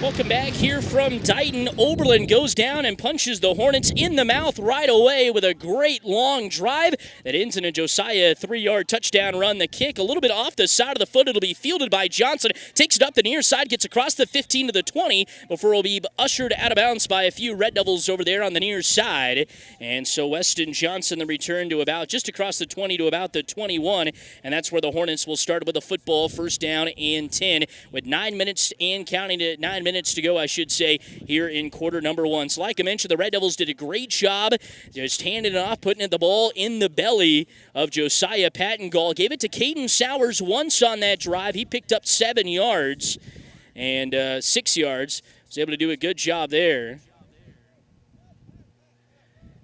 Welcome back here from Dighton. Oberlin goes down and punches the Hornets in the mouth right away with a great long drive that ends in a Josiah 3-yard touchdown run. The kick a little bit off the side of the foot. It'll be fielded by Johnson. Takes it up the near side, gets across the 15 to the 20 before it'll be ushered out of bounds by a few Red Devils over there on the near side. And so Weston Johnson, the return to about just across the 20 to about the 21. And that's where the Hornets will start with the football, 1st down and 10 with 9 minutes and counting to 9 minutes to go, I should say, here in quarter number 1. So like I mentioned, the Red Devils did a great job just handing it off, putting the ball in the belly of Josiah Pattengall. Gave it to Caden Sowers once on that drive. He picked up 7 yards. and 6 yards. Was able to do a good job there.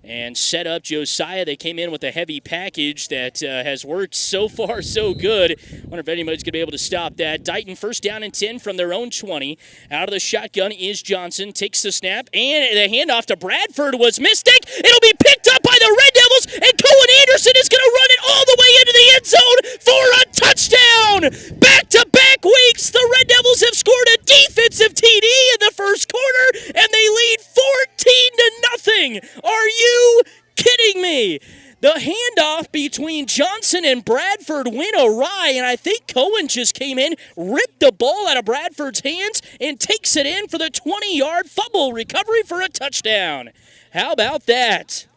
And set up Josiah. They came in with a heavy package that has worked so far so good. Wonder if anybody's going to be able to stop that. Dighton first down and 10 from their own 20. Out of the shotgun is Johnson. Takes the snap, and the handoff to Bradford was mistake. It'll be picked up by the Red Devils, and Cohen Anderson is going to run it all the way into the end zone for a touchdown. Back-to-back weeks, the Red Devils have scored a defensive TD in the first quarter, and they lead 14-0. Are you kidding me? The handoff between Johnson and Bradford went awry, and I think Cohen just came in, ripped the ball out of Bradford's hands, and takes it in for the 20-yard fumble recovery for a touchdown. How about that?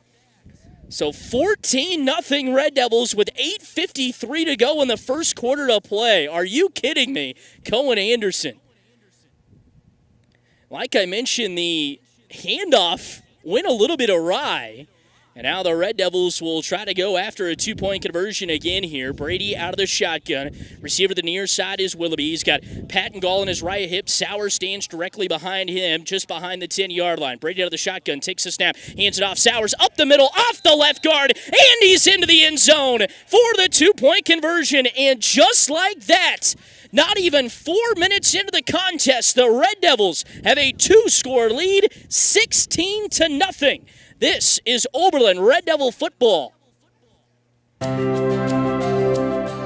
So 14-0 Red Devils with 8:53 to go in the first quarter to play. Are you kidding me? Cohen Anderson. Like I mentioned, the handoff went a little bit awry. And now the Red Devils will try to go after a two-point conversion again here. Brady out of the shotgun. Receiver to the near side is Willoughby. He's got Pattengall on his right hip. Sowers stands directly behind him, just behind the 10-yard line. Brady out of the shotgun, takes the snap, hands it off. Sowers up the middle, off the left guard, and he's into the end zone for the two-point conversion. And just like that, not even 4 minutes into the contest, the Red Devils have a two-score lead, 16-0. This is Oberlin Red Devil football.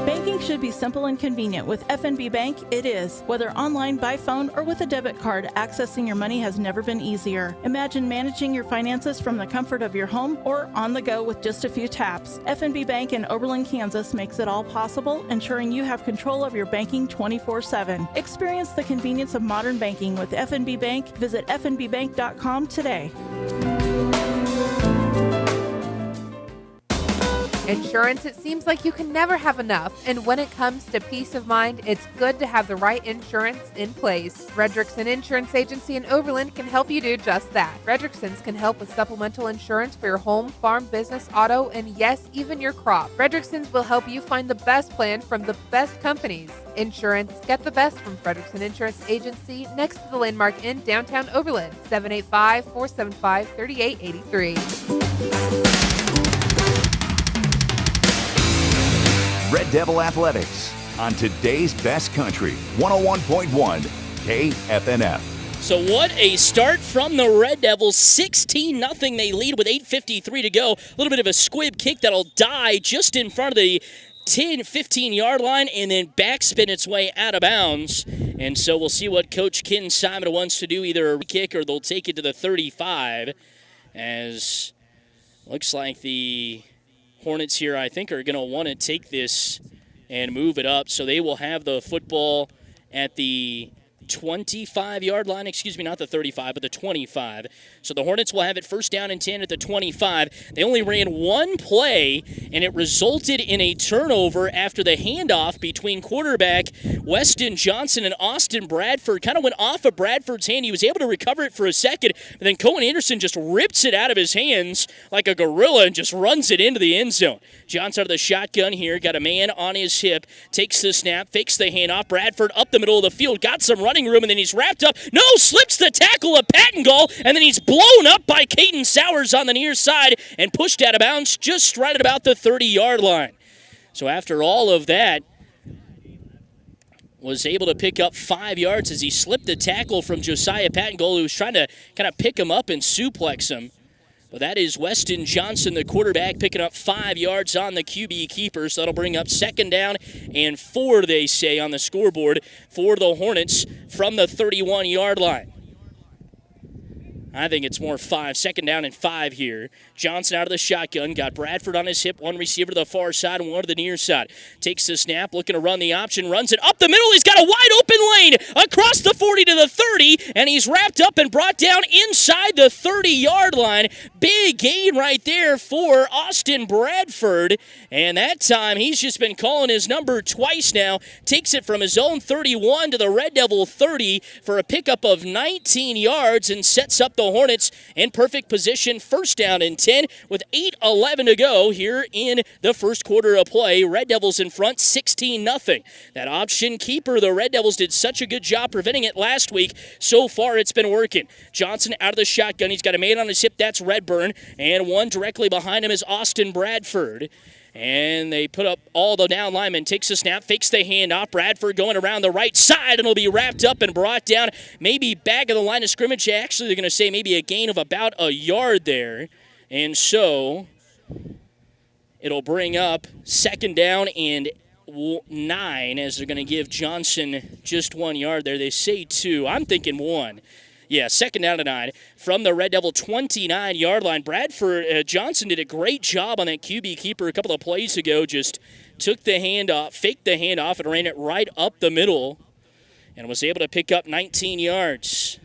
Banking should be simple and convenient. With FNB Bank, it is. Whether online, by phone, or with a debit card, accessing your money has never been easier. Imagine managing your finances from the comfort of your home or on the go with just a few taps. FNB Bank in Oberlin, Kansas makes it all possible, ensuring you have control of your banking 24/7. Experience the convenience of modern banking with FNB Bank. Visit fnbbank.com today. Insurance, it seems like you can never have enough, and when it comes to peace of mind, it's good to have the right insurance in place. Fredrickson Insurance Agency in Oberlin can help you do just that. Fredrickson's can help with supplemental insurance for your home, farm, business, auto, and yes, even your crop. Fredrickson's will help you find the best plan from the best companies. Insurance, get the best from Fredrickson Insurance Agency next to the Landmark in downtown Oberlin, 785-475-3883. Red Devil Athletics on today's best country, 101.1 KFNF. So what a start from the Red Devils, 16-0. They lead with 8:53 to go. A little bit of a squib kick that'll die just in front of the 15-yard line and then backspin its way out of bounds. And so we'll see what Coach Ken Simon wants to do, either a kick or they'll take it to the 35, as looks like the Hornets here, I think, are going to want to take this and move it up. So they will have the football at the 25-yard line. Excuse me, not the 35, but the 25. So the Hornets will have it first down and 10 at the 25. They only ran one play, and it resulted in a turnover after the handoff between quarterback Weston Johnson and Austin Bradford. Kind of went off of Bradford's hand. He was able to recover it for a second, but then Cohen Anderson just rips it out of his hands like a gorilla and just runs it into the end zone. Johnson out of the shotgun here, got a man on his hip, takes the snap, fakes the handoff. Bradford up the middle of the field, got some running room, and then he's wrapped up. No, slips the tackle of Pattengall, and then he's blown up by Caden Sowers on the near side and pushed out of bounds just right at about the 30-yard line. So after all of that, was able to pick up 5 yards as he slipped the tackle from Josiah Pattengall, who was trying to kind of pick him up and suplex him. But that is Weston Johnson, the quarterback, picking up 5 yards on the QB keeper. So that'll bring up second down and 4, they say, on the scoreboard for the Hornets from the 31-yard line. I think it's more 5. Second down and 5 here. Johnson out of the shotgun. Got Bradford on his hip. One receiver to the far side and one to the near side. Takes the snap, looking to run the option. Runs it up the middle. He's got a wide open lane across the 40 to the 30. And he's wrapped up and brought down inside the 30-yard line. Big gain right there for Austin Bradford. And that time he's just been calling his number twice now. Takes it from his own 31 to the Red Devil 30 for a pickup of 19 yards and sets up the the Hornets in perfect position. First down and 10 with 8:11 to go here in the first quarter of play. Red Devils in front, 16-0. That option keeper, the Red Devils did such a good job preventing it last week. So far, it's been working. Johnson out of the shotgun. He's got a man on his hip. That's Redburn. And one directly behind him is Austin Bradford. And they put up all the down linemen. Takes a snap, fakes the handoff. Bradford going around the right side, and it'll be wrapped up and brought down. Maybe back of the line of scrimmage. Actually, they're going to say maybe a gain of about a yard there. And so it'll bring up second down and 9 as they're going to give Johnson just 1 yard there. They say 2. I'm thinking 1. Yeah, second down and 9 from the Red Devil 29-yard line. Bradford Johnson did a great job on that QB keeper a couple of plays ago. Just took the handoff, faked the handoff, and ran it right up the middle and was able to pick up 19 yards.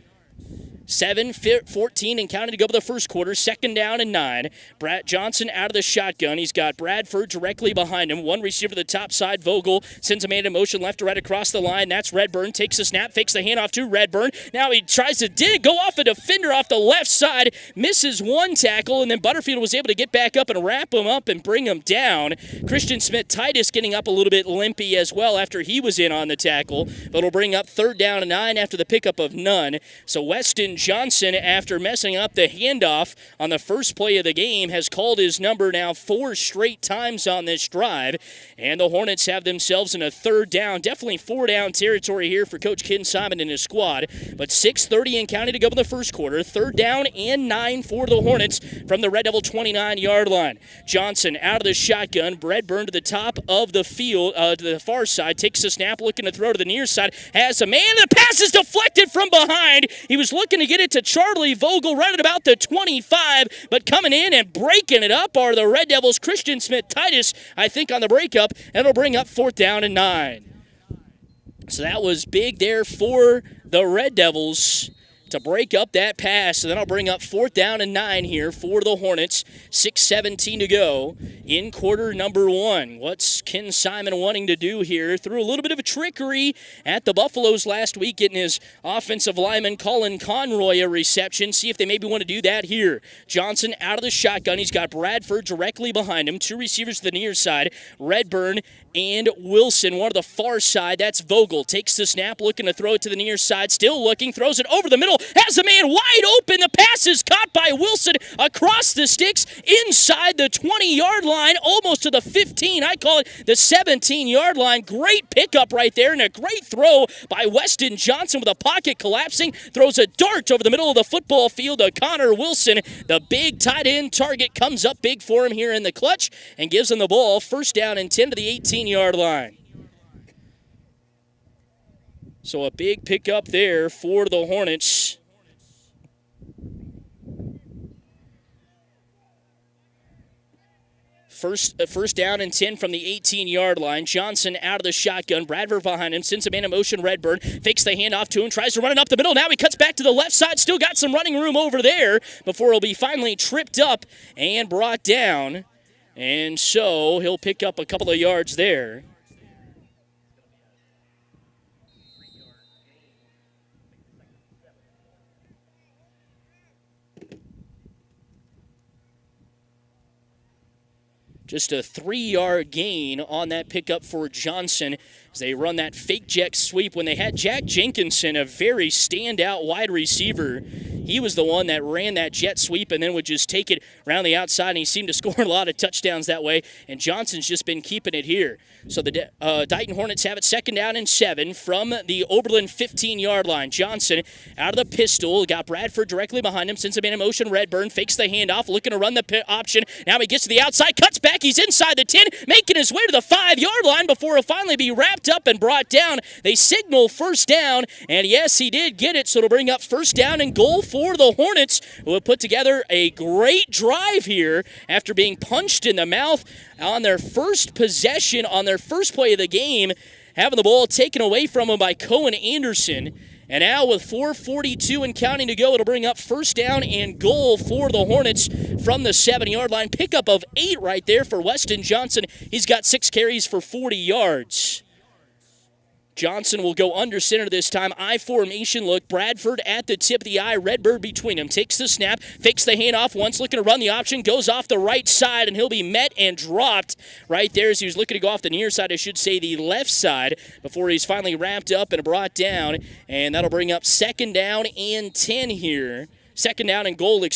7-14 and counting to go for the first quarter. Second down and 9. Brad Johnson out of the shotgun. He's got Bradford directly behind him. One receiver to the top side. Vogel sends a man in motion left to right across the line. That's Redburn. Takes a snap, fakes the handoff to Redburn. Now he tries to go off a defender off the left side. Misses one tackle, and then Butterfield was able to get back up and wrap him up and bring him down. Christian Smith-Titus getting up a little bit limpy as well after he was in on the tackle. But it'll bring up third down and 9 after the pickup of none. So Weston Johnson, after messing up the handoff on the first play of the game, has called his number now 4 straight times on this drive. And the Hornets have themselves in a third down. Definitely 4-down territory here for Coach Ken Simon and his squad. But 6:30 and counting to go in the first quarter. Third down and 9 for the Hornets from the Red Devil 29-yard line. Johnson out of the shotgun. Bradburn to the top of the field, to the far side. Takes a snap, looking to throw to the near side. Has a man. The pass is deflected from behind. He was looking to get it to Charlie Vogel right at about the 25, but coming in and breaking it up are the Red Devils. Christian Smith-Titus, I think, on the breakup, and it'll bring up fourth down and 9. So that was big there for the Red Devils to break up that pass, and then I'll bring up fourth down and 9 here for the Hornets. 6:17 to go in quarter number 1. What's Ken Simon wanting to do here? Threw a little bit of a trickery at the Buffaloes last week, getting his offensive lineman Colin Conroy a reception. See if they maybe want to do that here. Johnson out of the shotgun. He's got Bradford directly behind him. 2 receivers to the near side. Redburn and Wilson, one to the far side. That's Vogel. Takes the snap, looking to throw it to the near side. Still looking, throws it over the middle. Has a man wide open. The pass is caught by Wilson across the sticks inside the 20-yard line, almost to the 15. I call it the 17-yard line. Great pickup right there and a great throw by Weston Johnson with a pocket collapsing. Throws a dart over the middle of the football field to Connor Wilson. The big tight end target comes up big for him here in the clutch and gives him the ball. First down and 10 to the 18-yard line. So a big pickup there for the Hornets. First down and 10 from the 18-yard line. Johnson out of the shotgun. Bradford behind him. Sends a man in motion. Redburn fakes the handoff to him. Tries to run it up the middle. Now he cuts back to the left side. Still got some running room over there before he'll be finally tripped up and brought down. And so he'll pick up a couple of yards there. Just a 3-yard gain on that pickup for Johnson as they run that fake jet sweep. When they had Jack Jenkinson, a very standout wide receiver, he was the one that ran that jet sweep and then would just take it around the outside, and he seemed to score a lot of touchdowns that way, and Johnson's just been keeping it here. So the Dighton Hornets have it second down and 7 from the Oberlin 15-yard line. Johnson out of the pistol, got Bradford directly behind him, sends him in motion. Redburn fakes the handoff, looking to run the option. Now he gets to the outside, cuts back, he's inside the 10, making his way to the 5-yard line before he'll finally be wrapped up and brought down. They signal first down, and yes, he did get it, so it'll bring up first down and goal for the Hornets, who have put together a great drive here after being punched in the mouth on their first possession, on their first play of the game, having the ball taken away from them by Cohen Anderson. And now with 4:42 and counting to go, it'll bring up first down and goal for the Hornets from the 7-yard line. Pickup of 8 right there for Weston Johnson. He's got 6 carries for 40 yards. Johnson will go under center this time. I formation look. Bradford at the tip of the eye. Redbird between them. Takes the snap. Fakes the handoff once. Looking to run the option. Goes off the right side, and he'll be met and dropped right there as he was looking to go off the near side. I should say the left side before he's finally wrapped up and brought down. And that'll bring up 2nd down and 10 here. 2nd down and goal,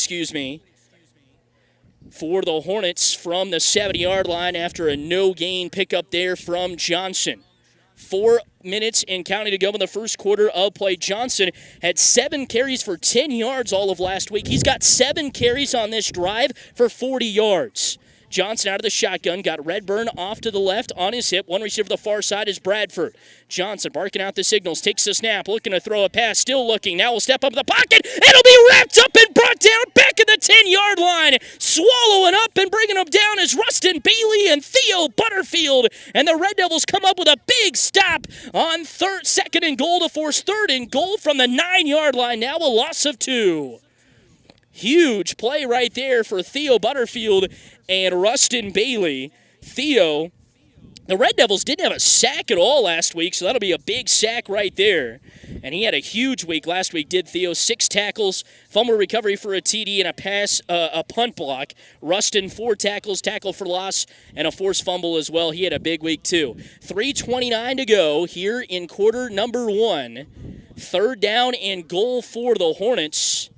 for the Hornets from the 70-yard line after a no-gain pickup there from Johnson. 4 minutes and counting to go in the first quarter of play. Johnson had 7 carries for 10 yards all of last week. He's got 7 carries on this drive for 40 yards. Johnson out of the shotgun, got Redburn off to the left on his hip. One receiver to the far side is Bradford. Johnson barking out the signals, takes the snap, looking to throw a pass, still looking. Now will step up in the pocket. It'll be wrapped up and brought down back at the 10-yard line. Swallowing up and bringing them down is Rustin Bailey and Theo Butterfield. And the Red Devils come up with a big stop on 2nd and goal to force 3rd and goal from the 9-yard line. Now a loss of 2. Huge play right there for Theo Butterfield and Rustin Bailey. Theo, the Red Devils didn't have a sack at all last week, so that'll be a big sack right there. And he had a huge week last week, did Theo. 6 tackles, fumble recovery for a TD, and a punt block. Rustin, 4 tackles, tackle for loss, and a forced fumble as well. He had a big week too. 3:29 to go here in quarter number 1. 3rd down and goal for the Hornets.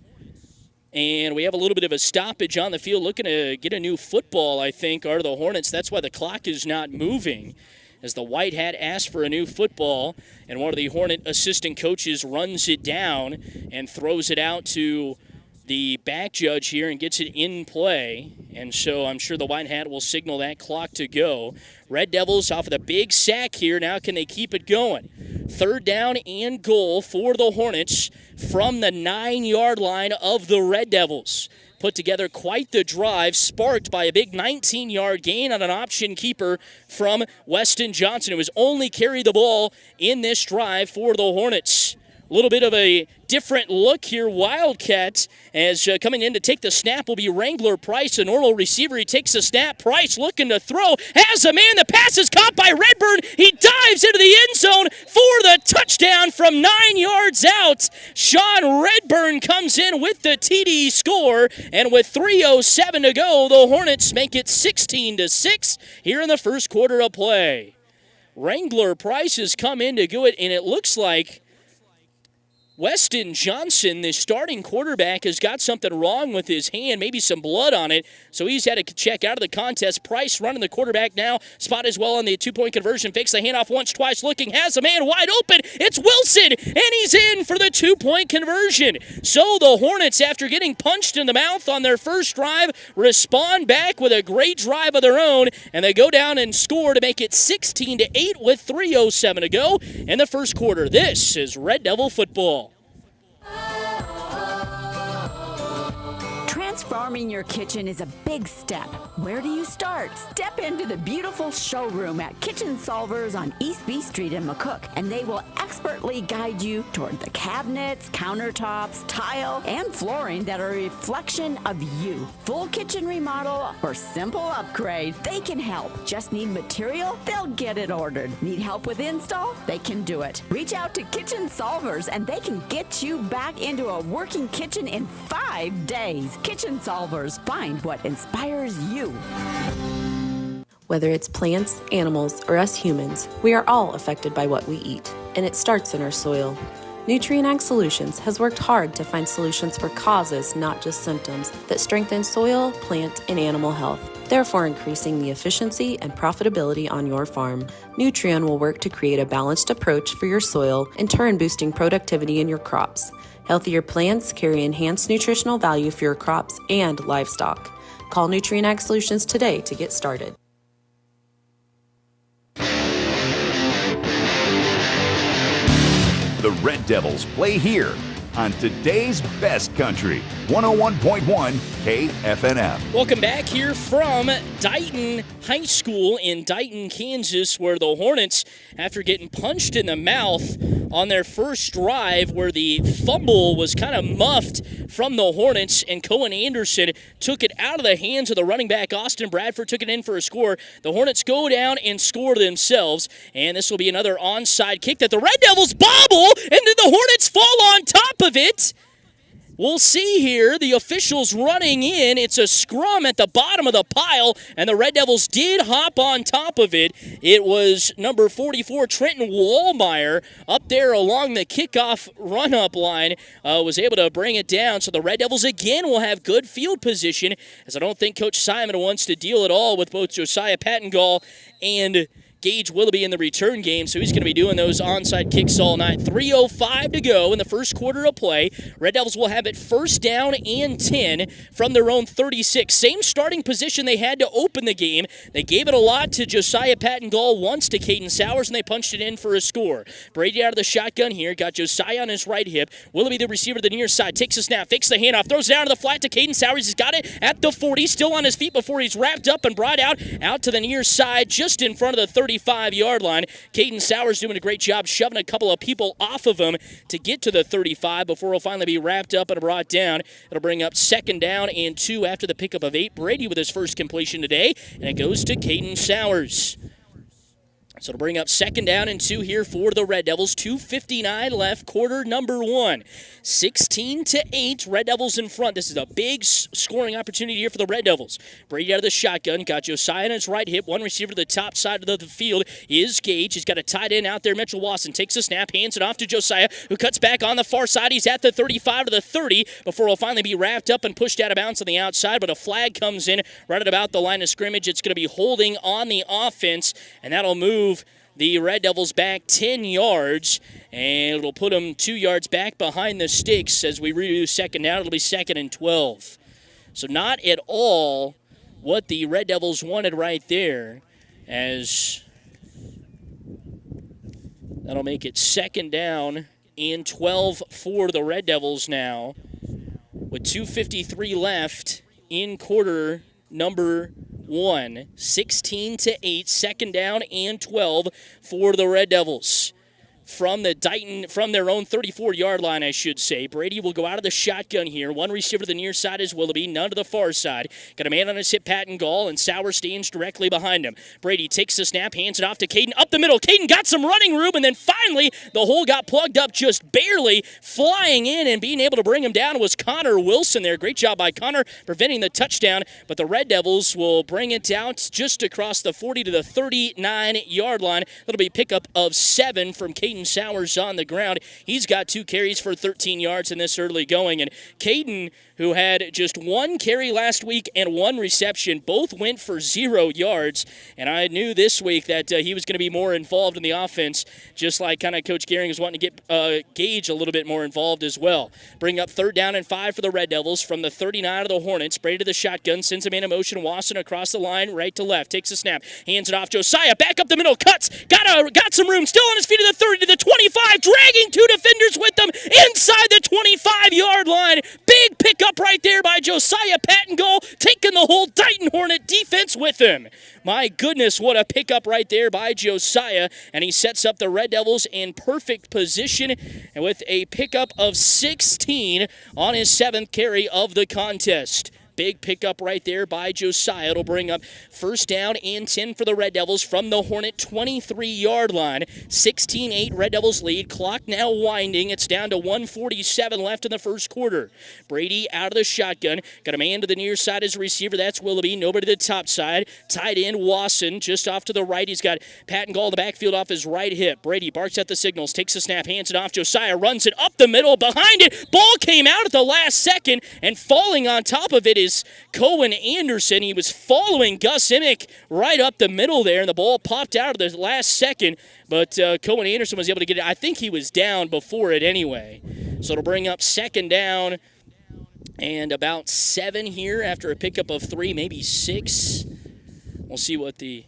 And we have a little bit of a stoppage on the field, looking to get a new football, I think, are the Hornets. That's why the clock is not moving, as the White Hat asks for a new football, and one of the Hornet assistant coaches runs it down and throws it out to the back judge here and gets it in play. And so I'm sure the White Hat will signal that clock to go. Red Devils off of the big sack here. Now can they keep it going? 3rd down and goal for the Hornets from the 9-yard line of the Red Devils. Put together quite the drive, sparked by a big 19-yard gain on an option keeper from Weston Johnson, who has only carried the ball in this drive for the Hornets. A little bit of a different look here. Wildcats, as coming in to take the snap will be Wrangler Price, a normal receiver. He takes the snap. Price looking to throw. Has a man. The pass is caught by Redburn. He dives into the end zone for the touchdown from 9 yards out. Sean Redburn comes in with the TD score, and with 3:07 to go, the Hornets make it 16-6 here in the first quarter of play. Wrangler Price has come in to do it, and it looks like Weston Johnson, the starting quarterback, has got something wrong with his hand, maybe some blood on it, so he's had to check out of the contest. Price running the quarterback now. Spot as well on the 2-point conversion. Fakes the handoff once, twice, looking, has a man wide open. It's Wilson, and he's in for the 2-point conversion. So the Hornets, after getting punched in the mouth on their first drive, respond back with a great drive of their own, and they go down and score to make it 16-8 with 3:07 to go in the first quarter. This is Red Devil football. Transforming your kitchen is a big step. Where do you start? Step into the beautiful showroom at Kitchen Solvers on East B Street in McCook, and they will expertly guide you toward the cabinets, countertops, tile, and flooring that are a reflection of you. Full kitchen remodel or simple upgrade, they can help. Just need material? They'll get it ordered. Need help with install? They can do it. Reach out to Kitchen Solvers, and they can get you back into a working kitchen in 5 days. Kitchen Solvers. Find what inspires you. Whether it's plants, animals, or us humans, we are all affected by what we eat, and it starts in our soil. Nutrient Ag Solutions has worked hard to find solutions for causes, not just symptoms, that strengthen soil, plant, and animal health, therefore increasing the efficiency and profitability on your farm. Nutrien will work to create a balanced approach for your soil, in turn boosting productivity in your crops. Healthier plants carry enhanced nutritional value for your crops and livestock. Call Nutrien Ag Solutions today to get started. The Red Devils play here on today's best country, 101.1 KFNF. Welcome back here from Dighton High School in Dighton, Kansas, where the Hornets, after getting punched in the mouth on their first drive where the fumble was kind of muffed from the Hornets, and Cohen Anderson took it out of the hands of the running back. Austin Bradford took it in for a score. The Hornets go down and score themselves, and this will be another onside kick that the Red Devils bobble, and then the Hornets fall on top of it. We'll see here, the officials running in. It's a scrum at the bottom of the pile, and the Red Devils did hop on top of it. It was number 44, Trenton Wallmeyer, up there along the kickoff run-up line, was able to bring it down. So the Red Devils again will have good field position, as I don't think Coach Simon wants to deal at all with both Josiah Pattengall and Gage Willoughby in the return game, so he's going to be doing those onside kicks all night. 3:05 to go in the first quarter of play. Red Devils will have it first down and 10 from their own 36. Same starting position they had to open the game. They gave it a lot to Josiah Pattengall, once to Caden Sowers, and they punched it in for a score. Brady out of the shotgun here, got Josiah on his right hip. Willoughby, the receiver to the near side, takes a snap, fakes the handoff, throws it down to the flat to Caden Sowers. He's got it at the 40, still on his feet before he's wrapped up and brought out to the near side, just in front of the 35-yard line. Caden Sowers doing a great job shoving a couple of people off of him to get to the 35 before he'll finally be wrapped up and brought down. It'll bring up second down and 2 after the pickup of 8. Brady with his first completion today, and it goes to Caden Sowers. So it'll bring up second down and 2 here for the Red Devils. 2:59 left, quarter number 1. 16-8, Red Devils in front. This is a big scoring opportunity here for the Red Devils. Brady out of the shotgun, got Josiah on his right hip. One receiver to the top side of the field is Gage. He's got a tight end out there. Mitchell Wasson takes a snap, hands it off to Josiah, who cuts back on the far side. He's at the 35 to the 30 before he'll finally be wrapped up and pushed out of bounds on the outside, but a flag comes in right at about the line of scrimmage. It's going to be holding on the offense, and that'll move the Red Devils back 10 yards, and it'll put them 2 yards back behind the sticks as we redo second down. It'll be second and 12. So not at all what the Red Devils wanted right there, as that'll make it second down and 12 for the Red Devils now, with 2:53 left in quarter number 1. 16-8, second down and 12 for the Red Devils. From the Dighton, from their own 34-yard line, I should say. Brady will go out of the shotgun here. One receiver to the near side is Willoughby, none to the far side. Got a man on his hip, Pattengall, and Sowers stands directly behind him. Brady takes the snap, hands it off to Caden up the middle. Caden got some running room, and then finally the hole got plugged up just barely. Flying in and being able to bring him down was Connor Wilson there. Great job by Connor preventing the touchdown, but the Red Devils will bring it down just across the 40 to the 39-yard line. That'll be a pickup of 7 from Caden Sowers on the ground. He's got 2 carries for 13 yards in this early going. And Caden, who had just 1 carry last week and 1 reception, both went for 0 yards. And I knew this week that he was going to be more involved in the offense, just like kind of Coach Gehring is wanting to get Gage a little bit more involved as well. Bring up third down and 5 for the Red Devils from the 39 of the Hornets. Brady to the shotgun, sends him in motion. Wasson across the line, right to left, takes a snap, hands it off. Josiah back up the middle, cuts, got some room, still on his feet to the 30 to the 25, dragging 2 defenders with them inside the 25-yard line. Big pickup right there by Josiah Pattengall, taking the whole Dighton Hornet defense with him. My goodness, what a pickup right there by Josiah, and he sets up the Red Devils in perfect position and with a pickup of 16 on his 7th carry of the contest. Big pickup right there by Josiah. It'll bring up first down and 10 for the Red Devils from the Hornet 23-yard line. 16-8 Red Devils lead. Clock now winding. It's down to 1:47 left in the first quarter. Brady out of the shotgun. Got a man to the near side as a receiver. That's Willoughby. Nobody to the top side. Tight end Wasson just off to the right. He's got Pattengall in the backfield off his right hip. Brady barks at the signals. Takes a snap. Hands it off. Josiah runs it up the middle. Behind it. Ball came out at the last second, and falling on top of it is Cohen Anderson. He was following Gus Emick right up the middle there, and the ball popped out at the last second, but Cohen Anderson was able to get it. I think he was down before it anyway. So it'll bring up second down and about 7 here after a pickup of 3, maybe 6. We'll see what the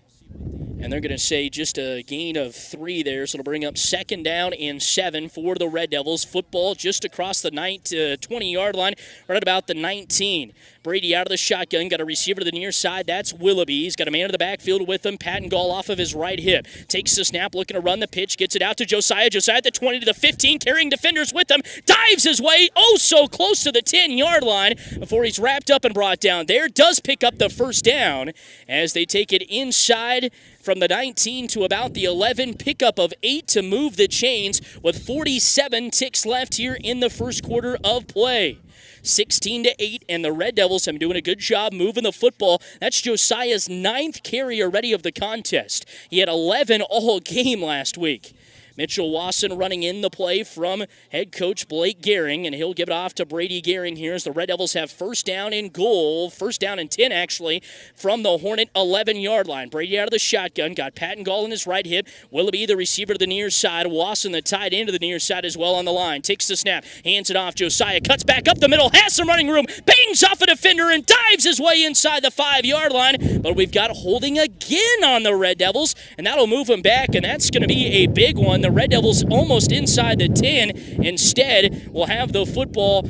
And they're going to say just a gain of 3 there, so it'll bring up 2nd down and 7 for the Red Devils. Football just across the 20-yard line, right at about the 19. Brady out of the shotgun, got a receiver to the near side. That's Willoughby. He's got a man in the backfield with him. Patton Gall off of his right hip. Takes the snap, looking to run the pitch, gets it out to Josiah. Josiah at the 20 to the 15, carrying defenders with him. Dives his way, so close to the 10-yard line before he's wrapped up and brought down there. Does pick up the first down as they take it inside from the 19 to about the 11. Pickup of 8 to move the chains with 47 ticks left here in the first quarter of play. 16-8, and the Red Devils have been doing a good job moving the football. That's Josiah's 9th carry already of the contest. He had 11 all game last week. Mitchell Wasson running in the play from head coach Blake Gehring, and he'll give it off to Brady Gehring here as the Red Devils have first down and goal, first down and 10 actually, from the Hornet 11-yard line. Brady out of the shotgun, got Patton Gall in his right hip. Willoughby, the receiver to the near side. Wasson, the tight end to the near side as well on the line. Takes the snap, hands it off. Josiah cuts back up the middle, has some running room, bangs off a defender and dives his way inside the 5-yard line. But we've got holding again on the Red Devils, and that'll move him back, and that's going to be a big one. The Red Devils almost inside the 10. Instead, we'll have the football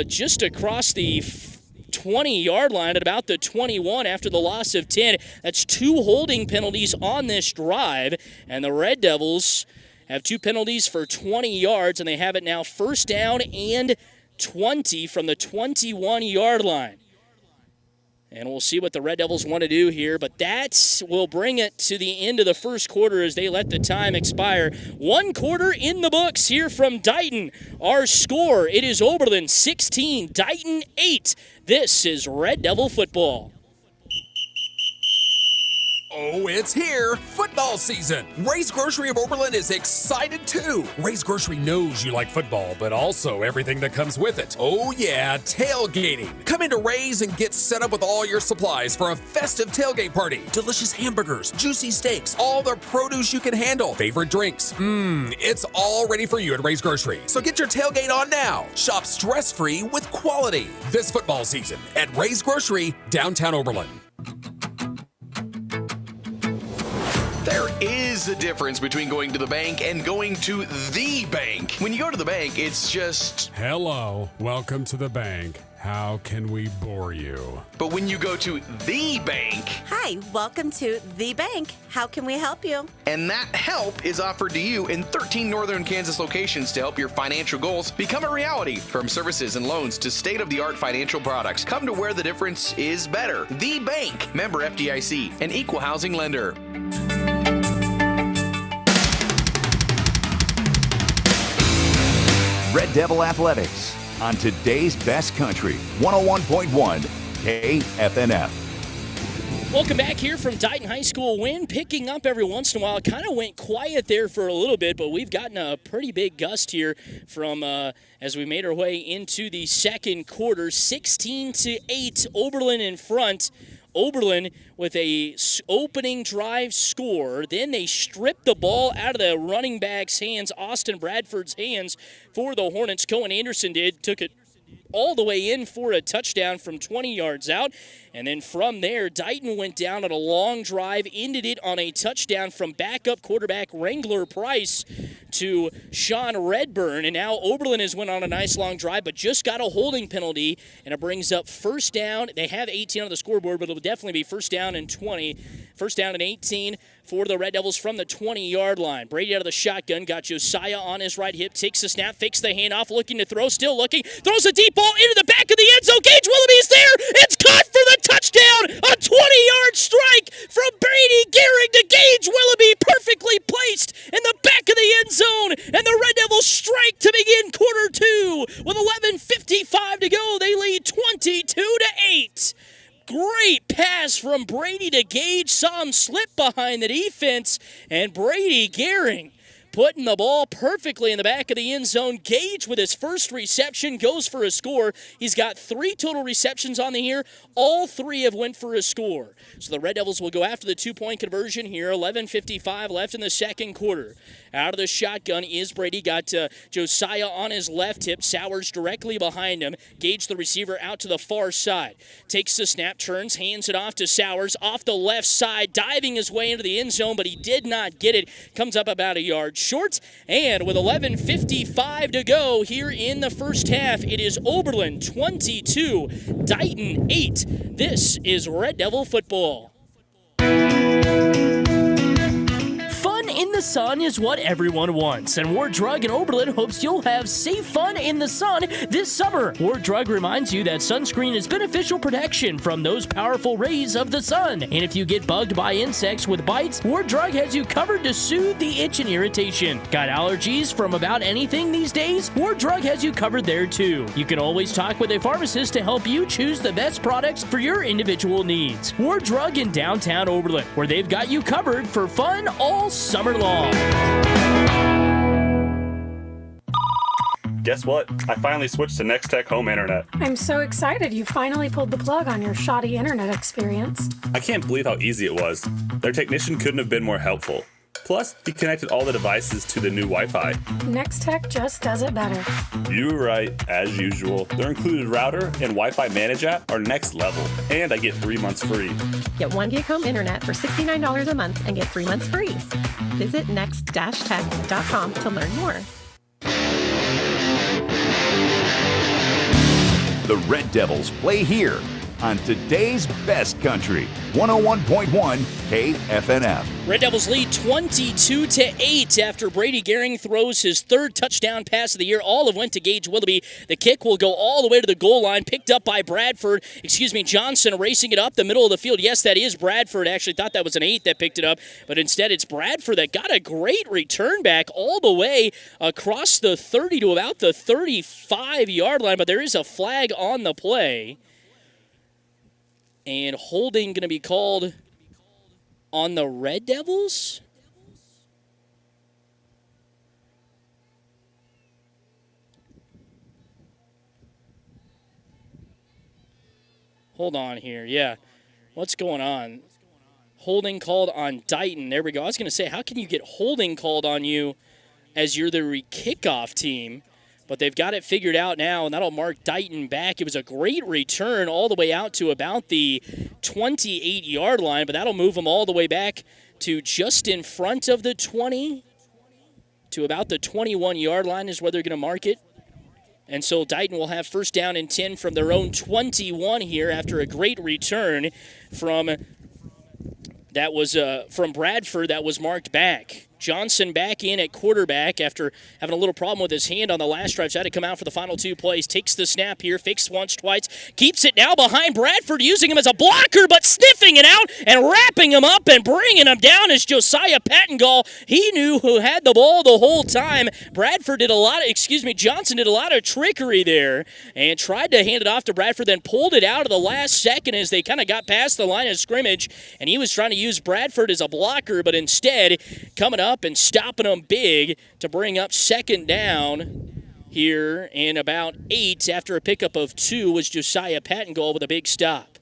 just across the 20-yard line at about the 21 after the loss of 10. That's 2 holding penalties on this drive, and the Red Devils have 2 penalties for 20 yards, and they have it now first down and 20 from the 21-yard line. And we'll see what the Red Devils want to do here, but that will bring it to the end of the first quarter as they let the time expire. 1 quarter in the books here from Dighton. Our score, it is Oberlin 16, Dighton 8. This is Red Devil football. Oh, it's here! Football season! Ray's Grocery of Oberlin is excited too! Ray's Grocery knows you like football, but also everything that comes with it. Oh yeah, tailgating! Come into Ray's and get set up with all your supplies for a festive tailgate party. Delicious hamburgers, juicy steaks, all the produce you can handle, favorite drinks. It's all ready for you at Ray's Grocery. So get your tailgate on now. Shop stress-free with quality this football season at Ray's Grocery, downtown Oberlin. There is a difference between going to the bank and going to the bank. When you go to the bank, it's just... Hello, welcome to the bank. How can we bore you? But when you go to the bank... Hi, welcome to the bank. How can we help you? And that help is offered to you in 13 northern Kansas locations to help your financial goals become a reality. From services and loans to state-of-the-art financial products, come to where the difference is better. The Bank, member FDIC, an equal housing lender. Red Devil Athletics on today's best country, 101.1 KFNF. Welcome back here from Dighton High School. Wind picking up every once in a while. Kind of went quiet there for a little bit, but we've gotten a pretty big gust here from as we made our way into the second quarter. 16-8, Oberlin in front. Oberlin with a opening drive score. Then they stripped the ball out of the running back's hands, Austin Bradford's hands, for the Hornets. Cohen Anderson took it all the way in for a touchdown from 20 yards out. And then from there, Dighton went down on a long drive, ended it on a touchdown from backup quarterback Wrangler Price to Sean Redburn. And now Oberlin has went on a nice long drive, but just got a holding penalty, and it brings up first down. They have 18 on the scoreboard, but it'll definitely be first down and 20. First down and 18 for the Red Devils from the 20-yard line. Brady out of the shotgun, got Josiah on his right hip, takes the snap, fakes the handoff, looking to throw, still looking, throws a deep ball into the back of the end zone. Gage Willoughby's there. It's caught for the touchdown. A 20-yard strike from Brady Gehring to Gage Willoughby, perfectly placed in the back of the end zone. And the Red Devils strike to begin quarter 2 with 11:55 to go. They lead 22-8. Great pass from Brady to Gage. Saw him slip behind the defense, and Brady Gehring putting the ball perfectly in the back of the end zone. Gage with his first reception goes for a score. He's got 3 total receptions on the year. All 3 have went for a score. So the Red Devils will go after the 2-point conversion here. 11:55 left in the second quarter. Out of the shotgun is Brady. Got Josiah on his left hip. Sowers directly behind him. Gage, the receiver, out to the far side. Takes the snap, turns, hands it off to Sowers. Off the left side, diving his way into the end zone, but he did not get it. Comes up about a yard short. And with 11:55 to go here in the first half, it is Oberlin 22, Dighton 8. This is Red Devil football. Fun in the sun is what everyone wants, and Ward Drug in Oberlin hopes you'll have safe fun in the sun this summer. Ward Drug reminds you that sunscreen is beneficial protection from those powerful rays of the sun. And if you get bugged by insects with bites, Ward Drug has you covered to soothe the itch and irritation. Got allergies from about anything these days? Ward Drug has you covered there too. You can always talk with a pharmacist to help you choose the best products for your individual needs. Ward Drug in downtown Oberlin, where they've got you covered for fun all summer long. Guess what? I finally switched to Next Tech Home Internet. I'm so excited you finally pulled the plug on your shoddy internet experience. I can't believe how easy it was. Their technician couldn't have been more helpful. Plus, he connected all the devices to the new Wi-Fi. Next Tech just does it better. You were right, as usual. Their included router and Wi-Fi Manage app are next level, and I get 3 months free. Get 1 gig home internet for $69 a month and get 3 months free. Visit next-tech.com to learn more. The Red Devils play here on today's best country, 101.1 KFNF. Red Devils lead 22-8 after Brady Gehring throws his 3rd touchdown pass of the year. All of went to Gage Willoughby. The kick will go all the way to the goal line, picked up by Johnson racing it up the middle of the field. Yes, that is Bradford. Actually thought that was an 8 that picked it up, but instead it's Bradford that got a great return back all the way across the 30 to about the 35-yard line, but there is a flag on the play. And holding going to be called on the Red Devils? Hold on here. Yeah. What's going on? Holding called on Dighton. There we go. I was going to say, how can you get holding called on you as you're the kickoff team? But they've got it figured out now, and that'll mark Dighton back. It was a great return all the way out to about the 28-yard line, but that'll move them all the way back to just in front of the 20 to about the 21-yard line is where they're going to mark it. And so Dighton will have first down and 10 from their own 21 here after a great return from Bradford that was marked back. Johnson back in at quarterback after having a little problem with his hand on the last drive. So had to come out for the final 2 plays. Takes the snap here, fakes once, twice, keeps it now behind Bradford, using him as a blocker, but sniffing it out and wrapping him up and bringing him down is Josiah Pattengall. He knew who had the ball the whole time. Johnson did a lot of trickery there and tried to hand it off to Bradford, then pulled it out of the last second as they kind of got past the line of scrimmage, and he was trying to use Bradford as a blocker, but instead coming up and stopping them big to bring up second down here in about 8 after a pickup of 2 was Josiah Pattengall with a big stop.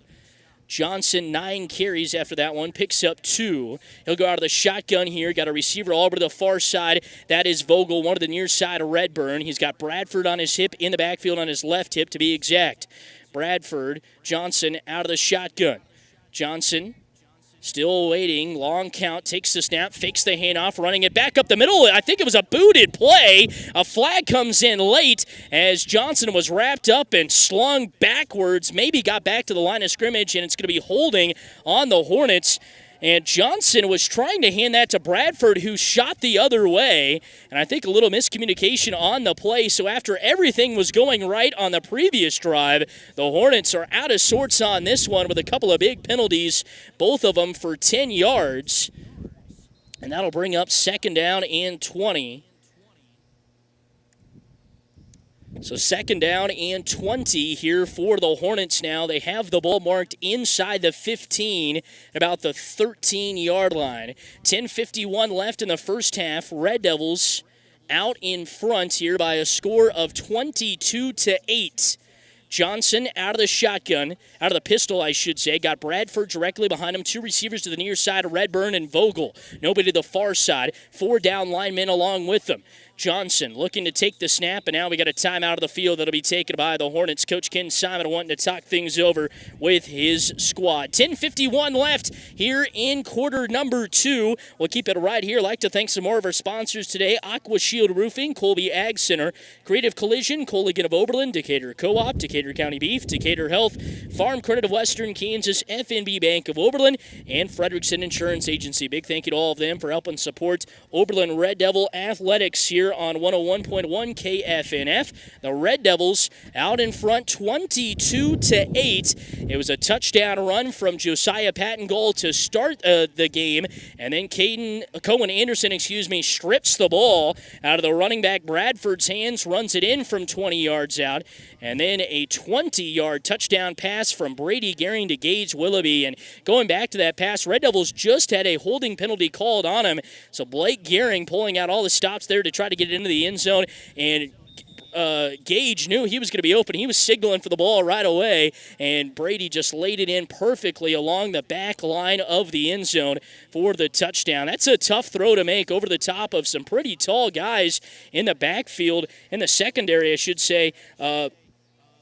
Johnson 9 carries after that one, picks up 2. He'll go out of the shotgun here. Got a receiver all over to the far side. That is Vogel, one to the near side of Redburn. He's got Bradford on his hip, in the backfield on his left hip to be exact. Bradford, Johnson out of the shotgun. Johnson still waiting, long count, takes the snap, fakes the handoff, running it back up the middle. I think it was a booted play. A flag comes in late as Johnson was wrapped up and slung backwards, maybe got back to the line of scrimmage, and it's going to be holding on the Hornets. And Johnson was trying to hand that to Bradford, who shot the other way. And I think a little miscommunication on the play. So after everything was going right on the previous drive, the Hornets are out of sorts on this one with a couple of big penalties, both of them for 10 yards. And that'll bring up second down and 20. So second down and 20 here for the Hornets now. They have the ball marked inside the 15, about the 13-yard line. 10:51 left in the first half. Red Devils out in front here by a score of 22-8. Johnson out of the shotgun, out of the pistol, I should say. Got Bradford directly behind him. Two receivers to the near side, Redburn and Vogel. Nobody to the far side. Four down linemen along with them. Johnson looking to take the snap, and now we got a timeout of the field that'll be taken by the Hornets. Coach Ken Simon wanting to talk things over with his squad. 10:51 left here in quarter number 2. We'll keep it right here. I'd like to thank some more of our sponsors today. Aqua Shield Roofing, Colby Ag Center, Creative Collision, Colligan of Oberlin, Decatur Co-op, Decatur County Beef, Decatur Health, Farm Credit of Western Kansas, FNB Bank of Oberlin, and Frederickson Insurance Agency. Big thank you to all of them for helping support Oberlin Red Devil Athletics here on 101.1 KFNF. The Red Devils out in front 22-8. It was a touchdown run from Josiah Pattengall to start the game, and then Cohen Anderson, strips the ball out of the running back Bradford's hands, runs it in from 20 yards out, and then a 20-yard touchdown pass from Brady Gehring to Gage Willoughby. And going back to that pass, Red Devils just had a holding penalty called on him, so Blake Gehring pulling out all the stops there to try to get it into the end zone, and Gage knew he was going to be open. He was signaling for the ball right away, and Brady just laid it in perfectly along the back line of the end zone for the touchdown. That's a tough throw to make over the top of some pretty tall guys in the backfield, in the secondary, I should say.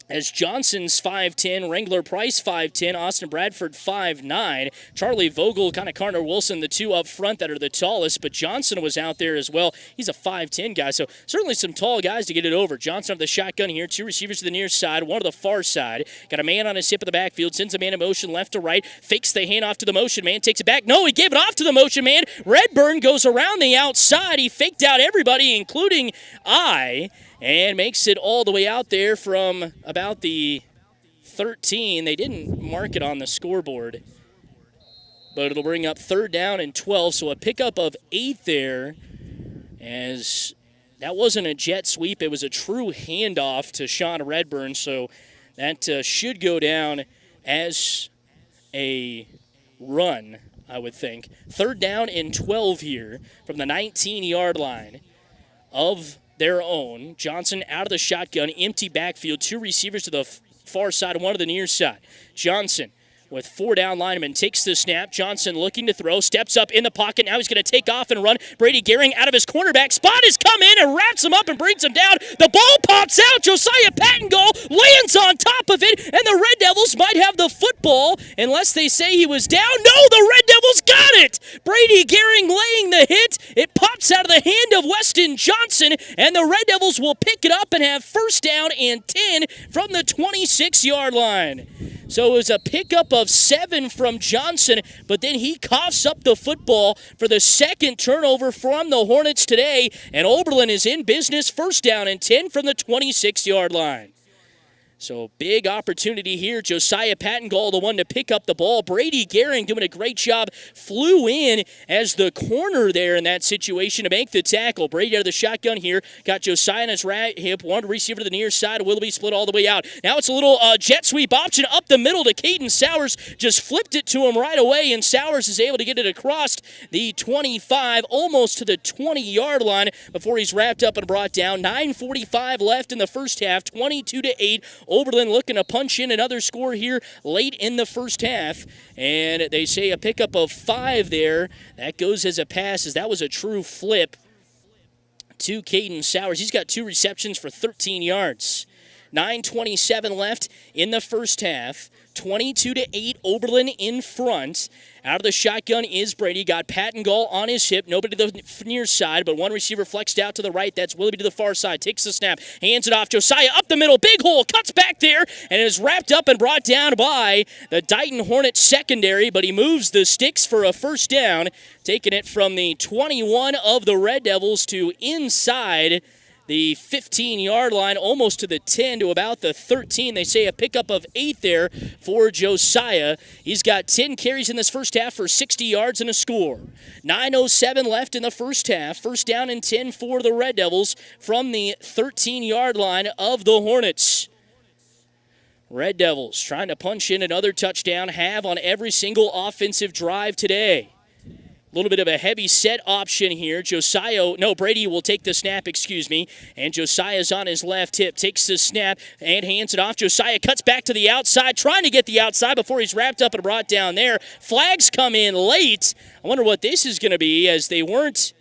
As Johnson's 5'10", Wrangler Price 5'10", Austin Bradford 5'9", Charlie Vogel, kind of Connor Wilson, the two up front that are the tallest, but Johnson was out there as well. He's a 5'10" guy, so certainly some tall guys to get it over. Johnson of the shotgun here, two receivers to the near side, one to the far side. Got a man on his hip of the backfield, sends a man in motion left to right, fakes the handoff to the motion man, takes it back. No, he gave it off to the motion man. Redburn goes around the outside. He faked out everybody, including and makes it all the way out there from about the 13. They didn't mark it on the scoreboard, but it'll bring up third down and 12, so a pickup of 8 there, as that wasn't a jet sweep. It was a true handoff to Sean Redburn, so that should go down as a run, I would think. Third down and 12 here from the 19-yard line of their own. Johnson out of the shotgun, empty backfield, two receivers to the far side and one to the near side. Johnson with four down linemen takes the snap. Johnson looking to throw, steps up in the pocket. Now he's going to take off and run. Brady Gehring out of his cornerback spot has come in and wraps him up and brings him down. The ball pops out. Josiah Pattengall lands on top of it, and the Red Devils might have the football unless they say he was down. No, the Red Devils got it. Brady Gehring laying the hit. It pops out of the hand of Weston Johnson, and the Red Devils will pick it up and have first down and 10 from the 26-yard line. So it was a pickup of 7 from Johnson, but then he coughs up the football for the second turnover from the Hornets today, and Oberlin is in business, first down and 10 from the 26-yard line. So big opportunity here. Josiah Pattengall, the one to pick up the ball. Brady Gehring doing a great job. Flew in as the corner there in that situation to make the tackle. Brady out of the shotgun here. Got Josiah on his right hip. One receiver to the near side. Willoughby split all the way out. Now it's a little jet sweep option up the middle to Caden Sowers. Just flipped it to him right away, and Sowers is able to get it across the 25, almost to the 20-yard line before he's wrapped up and brought down. 9:45 left in the first half. 22-8. Oberlin looking to punch in another score here late in the first half. And they say a pickup of 5 there. That goes as a pass, as that was a true flip to Caden Sowers. He's got 2 receptions for 13 yards. 9:27 left in the first half. 22-8, Oberlin in front. Out of the shotgun is Brady. Got Pattengall on his hip. Nobody to the near side, but one receiver flexed out to the right. That's Willoughby to the far side. Takes the snap. Hands it off. Josiah up the middle. Big hole. Cuts back there and is wrapped up and brought down by the Dighton Hornets secondary, but he moves the sticks for a first down, taking it from the 21 of the Red Devils to inside the 15-yard line, almost to the 10 to about the 13. They say a pickup of 8 there for Josiah. He's got 10 carries in this first half for 60 yards and a score. 9:07 left in the first half. First down and 10 for the Red Devils from the 13-yard line of the Hornets. Red Devils trying to punch in another touchdown, have on every single offensive drive today. A little bit of a heavy set option here. Brady will take the snap, and Josiah's on his left hip, takes the snap and hands it off. Josiah cuts back to the outside, trying to get the outside before he's wrapped up and brought down there. Flags come in late. I wonder what this is going to be, as they weren't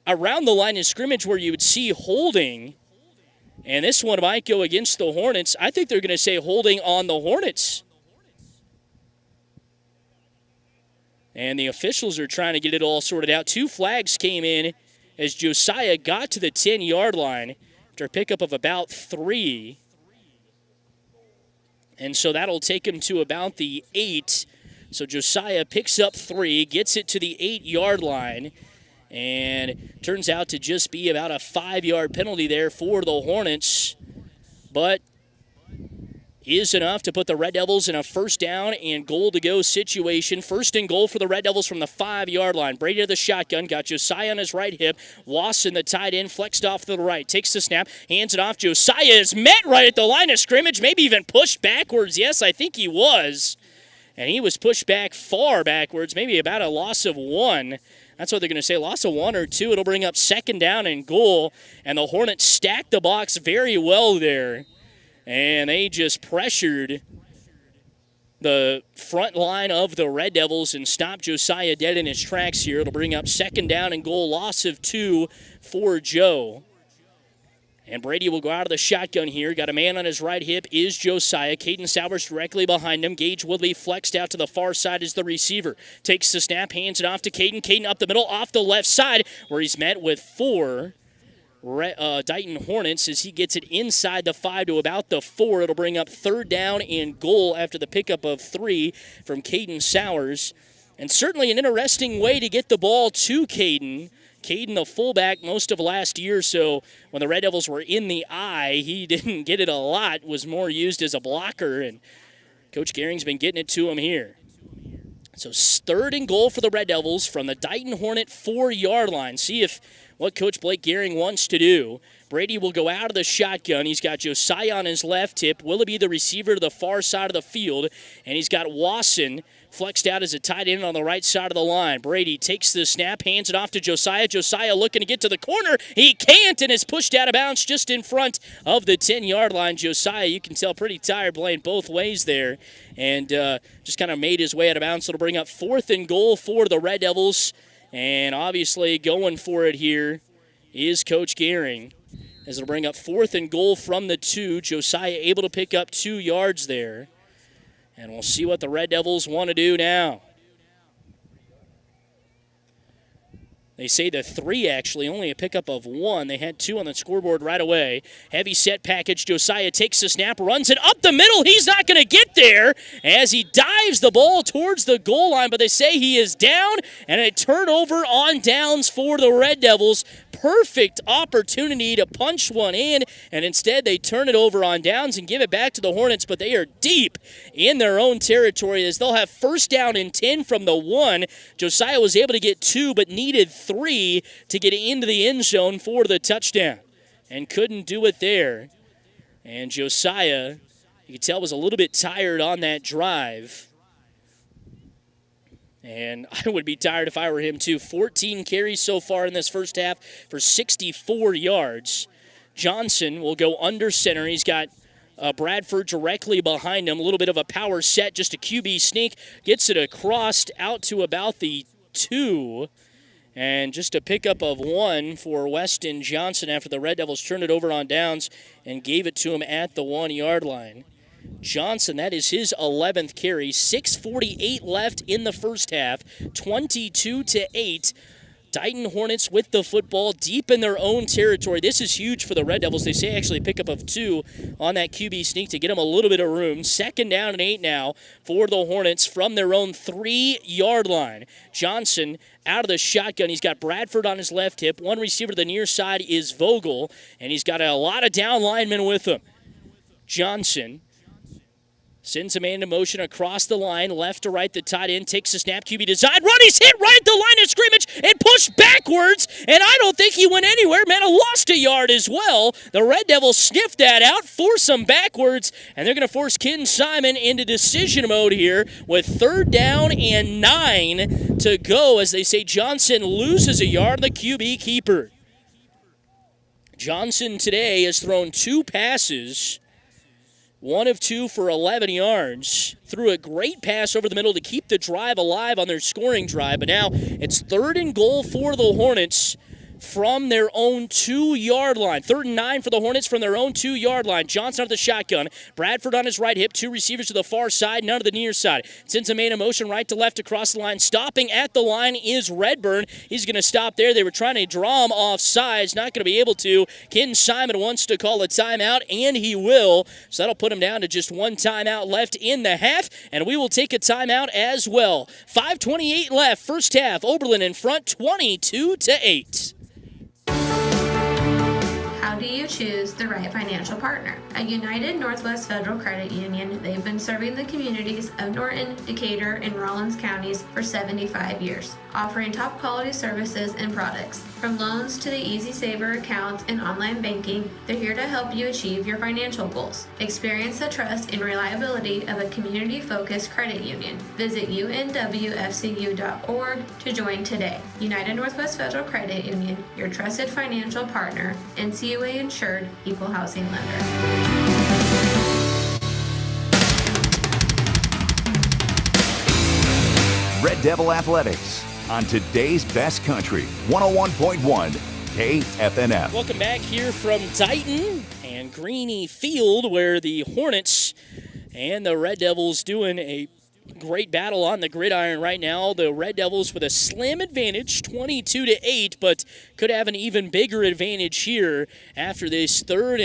around the line of scrimmage where you would see holding. And this one might go against the Hornets. I think they're going to say holding on the Hornets. And the officials are trying to get it all sorted out. 2 flags came in as Josiah got to the 10-yard line after a pickup of about 3. And so that'll take him to about the 8. So Josiah picks up 3, gets it to the 8-yard line, and turns out to just be about a 5-yard penalty there for the Hornets. But is enough to put the Red Devils in a first down and goal to go situation. First and goal for the Red Devils from the 5-yard line. Brady to the shotgun, got Josiah on his right hip. Wasson, the tight end, flexed off to the right. Takes the snap, hands it off. Josiah is met right at the line of scrimmage, maybe even pushed backwards. Yes, I think he was. And he was pushed back far backwards, maybe about a loss of 1. That's what they're going to say, loss of 1 or 2. It'll bring up second down and goal. And the Hornets stacked the box very well there. And they just pressured the front line of the Red Devils and stopped Josiah dead in his tracks here. It'll bring up second down and goal, loss of 2 for Joe. And Brady will go out of the shotgun here. Got a man on his right hip is Josiah. Caden Sowers directly behind him. Gage Woodley flexed out to the far side as the receiver. Takes the snap, hands it off to Caden. Caden up the middle, off the left side, where he's met with 4 Dighton Hornets as he gets it inside the 5 to about the 4. It'll bring up third down and goal after the pickup of 3 from Caden Sowers. And certainly an interesting way to get the ball to Caden. Caden, the fullback, most of last year, so when the Red Devils were in the eye, he didn't get it a lot, was more used as a blocker, and Coach Gehring's been getting it to him here. So third and goal for the Red Devils from the Dighton Hornet 4-yard line. See if what Coach Blake Gehring wants to do. Brady will go out of the shotgun. He's got Josiah on his left hip. Willoughby, the receiver, to the far side of the field. And he's got Wasson flexed out as a tight end on the right side of the line. Brady takes the snap, hands it off to Josiah. Josiah looking to get to the corner. He can't, and is pushed out of bounds just in front of the 10-yard line. Josiah, you can tell, pretty tired playing both ways there. And just kind of made his way out of bounds. So it'll bring up fourth and goal for the Red Devils. And obviously going for it here is Coach Gehring, as it'll bring up fourth and goal from the 2. Josiah able to pick up 2 yards there. And we'll see what the Red Devils want to do now. They say the 3, actually, only a pickup of 1. They had 2 on the scoreboard right away. Heavy set package. Josiah takes the snap, runs it up the middle. He's not going to get there as he dives the ball towards the goal line, but they say he is down, and a turnover on downs for the Red Devils. Perfect opportunity to punch one in, and instead they turn it over on downs and give it back to the Hornets, but they are deep in their own territory as they'll have first down and 10 from the 1. Josiah was able to get 2, but needed 3 to get into the end zone for the touchdown, and couldn't do it there. And Josiah, you could tell, was a little bit tired on that drive. And I would be tired if I were him too. 14 carries so far in this first half for 64 yards. Johnson will go under center. He's got Bradford directly behind him. A little bit of a power set, just a QB sneak. Gets it across out to about the 2. And just a pickup of 1 for Weston Johnson after the Red Devils turned it over on downs and gave it to him at the 1-yard line. Johnson, that is his 11th carry. 6:48 left in the first half. 22-8. Dighton Hornets with the football deep in their own territory. This is huge for the Red Devils. They say actually a pickup of 2 on that QB sneak to get them a little bit of room. 2nd down and 8 now for the Hornets from their own 3-yard line. Johnson out of the shotgun. He's got Bradford on his left hip. One receiver to the near side is Vogel, and he's got a lot of down linemen with him. Johnson sends a man to motion across the line, left to right. The tight end takes the snap. QB design run. He's hit right at the line of scrimmage and pushed backwards. And I don't think he went anywhere. Man, I lost a yard as well. The Red Devils sniffed that out, force him backwards, and they're going to force Ken Simon into decision mode here with 3rd down and 9 to go as they say Johnson loses a yard. The QB keeper. Johnson today has thrown 2 passes. 1 of 2 for 11 yards. Threw a great pass over the middle to keep the drive alive on their scoring drive. But now it's 3rd and goal for the Hornets from their own 2-yard line. 3rd and 9 for the Hornets from their own 2-yard line. Johnson out of the shotgun. Bradford on his right hip. 2 receivers to the far side, none to the near side. Sends a man in motion right to left across the line. Stopping at the line is Redburn. He's going to stop there. They were trying to draw him off sides. Not going to be able to. Ken Simon wants to call a timeout, and he will. So that'll put him down to just 1 timeout left in the half, and we will take a timeout as well. 5:28 left, first half. Oberlin in front, 22-8. How do you choose the right financial partner? At United Northwest Federal Credit Union, they've been serving the communities of Norton, Decatur, and Rawlins counties for 75 years, offering top quality services and products. From loans to the Easy Saver accounts and online banking, they're here to help you achieve your financial goals. Experience the trust and reliability of a community-focused credit union. Visit unwfcu.org to join today. United Northwest Federal Credit Union, your trusted financial partner, NCUA insured, equal housing lender. Red Devil Athletics on today's best country, 101.1 KFNF. Welcome back here from Dighton and Greeny Field, where the Hornets and the Red Devils doing a great battle on the gridiron right now. The Red Devils with a slim advantage, 22-8, but could have an even bigger advantage here after this third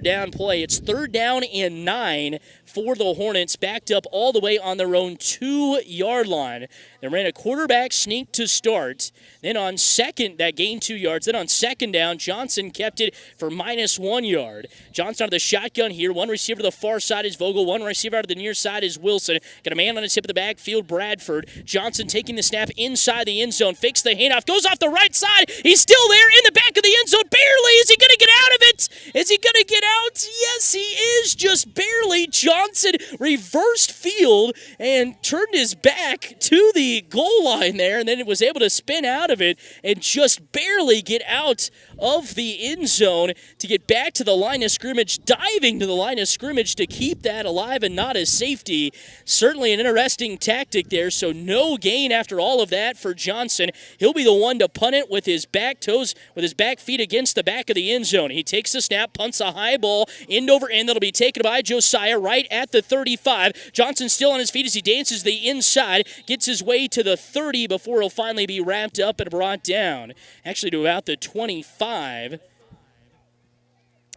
down play. It's 3rd down and 9 for the Hornets, backed up all the way on their own 2-yard line. They ran a quarterback sneak to start. Then on second, that gained 2 yards. Then on 2nd down, Johnson kept it for -1 yard. Johnson out of the shotgun here. 1 receiver to the far side is Vogel. 1 receiver out of the near side is Wilson. Got a man on his hip of the backfield, Bradford. Johnson taking the snap inside the end zone. Fakes the handoff. Goes off the right side. He's still there in the back of the end zone. Barely. Is he going to get out of it? Is he going to get out? Yes, he is. Just barely. Johnson reversed field and turned his back to the goal line there, and then it was able to spin out of it and just barely get out of the end zone to get back to the line of scrimmage, diving to the line of scrimmage to keep that alive and not a safety. Certainly an interesting tactic there, so no gain after all of that for Johnson. He'll be the one to punt it with his back toes, with his back feet against the back of the end zone. He takes the snap, punts a high ball, end over end, that'll be taken by Josiah right at the 35. Johnson still on his feet as he dances the inside, gets his way to the 30 before he'll finally be wrapped up and brought down. Actually to about the 25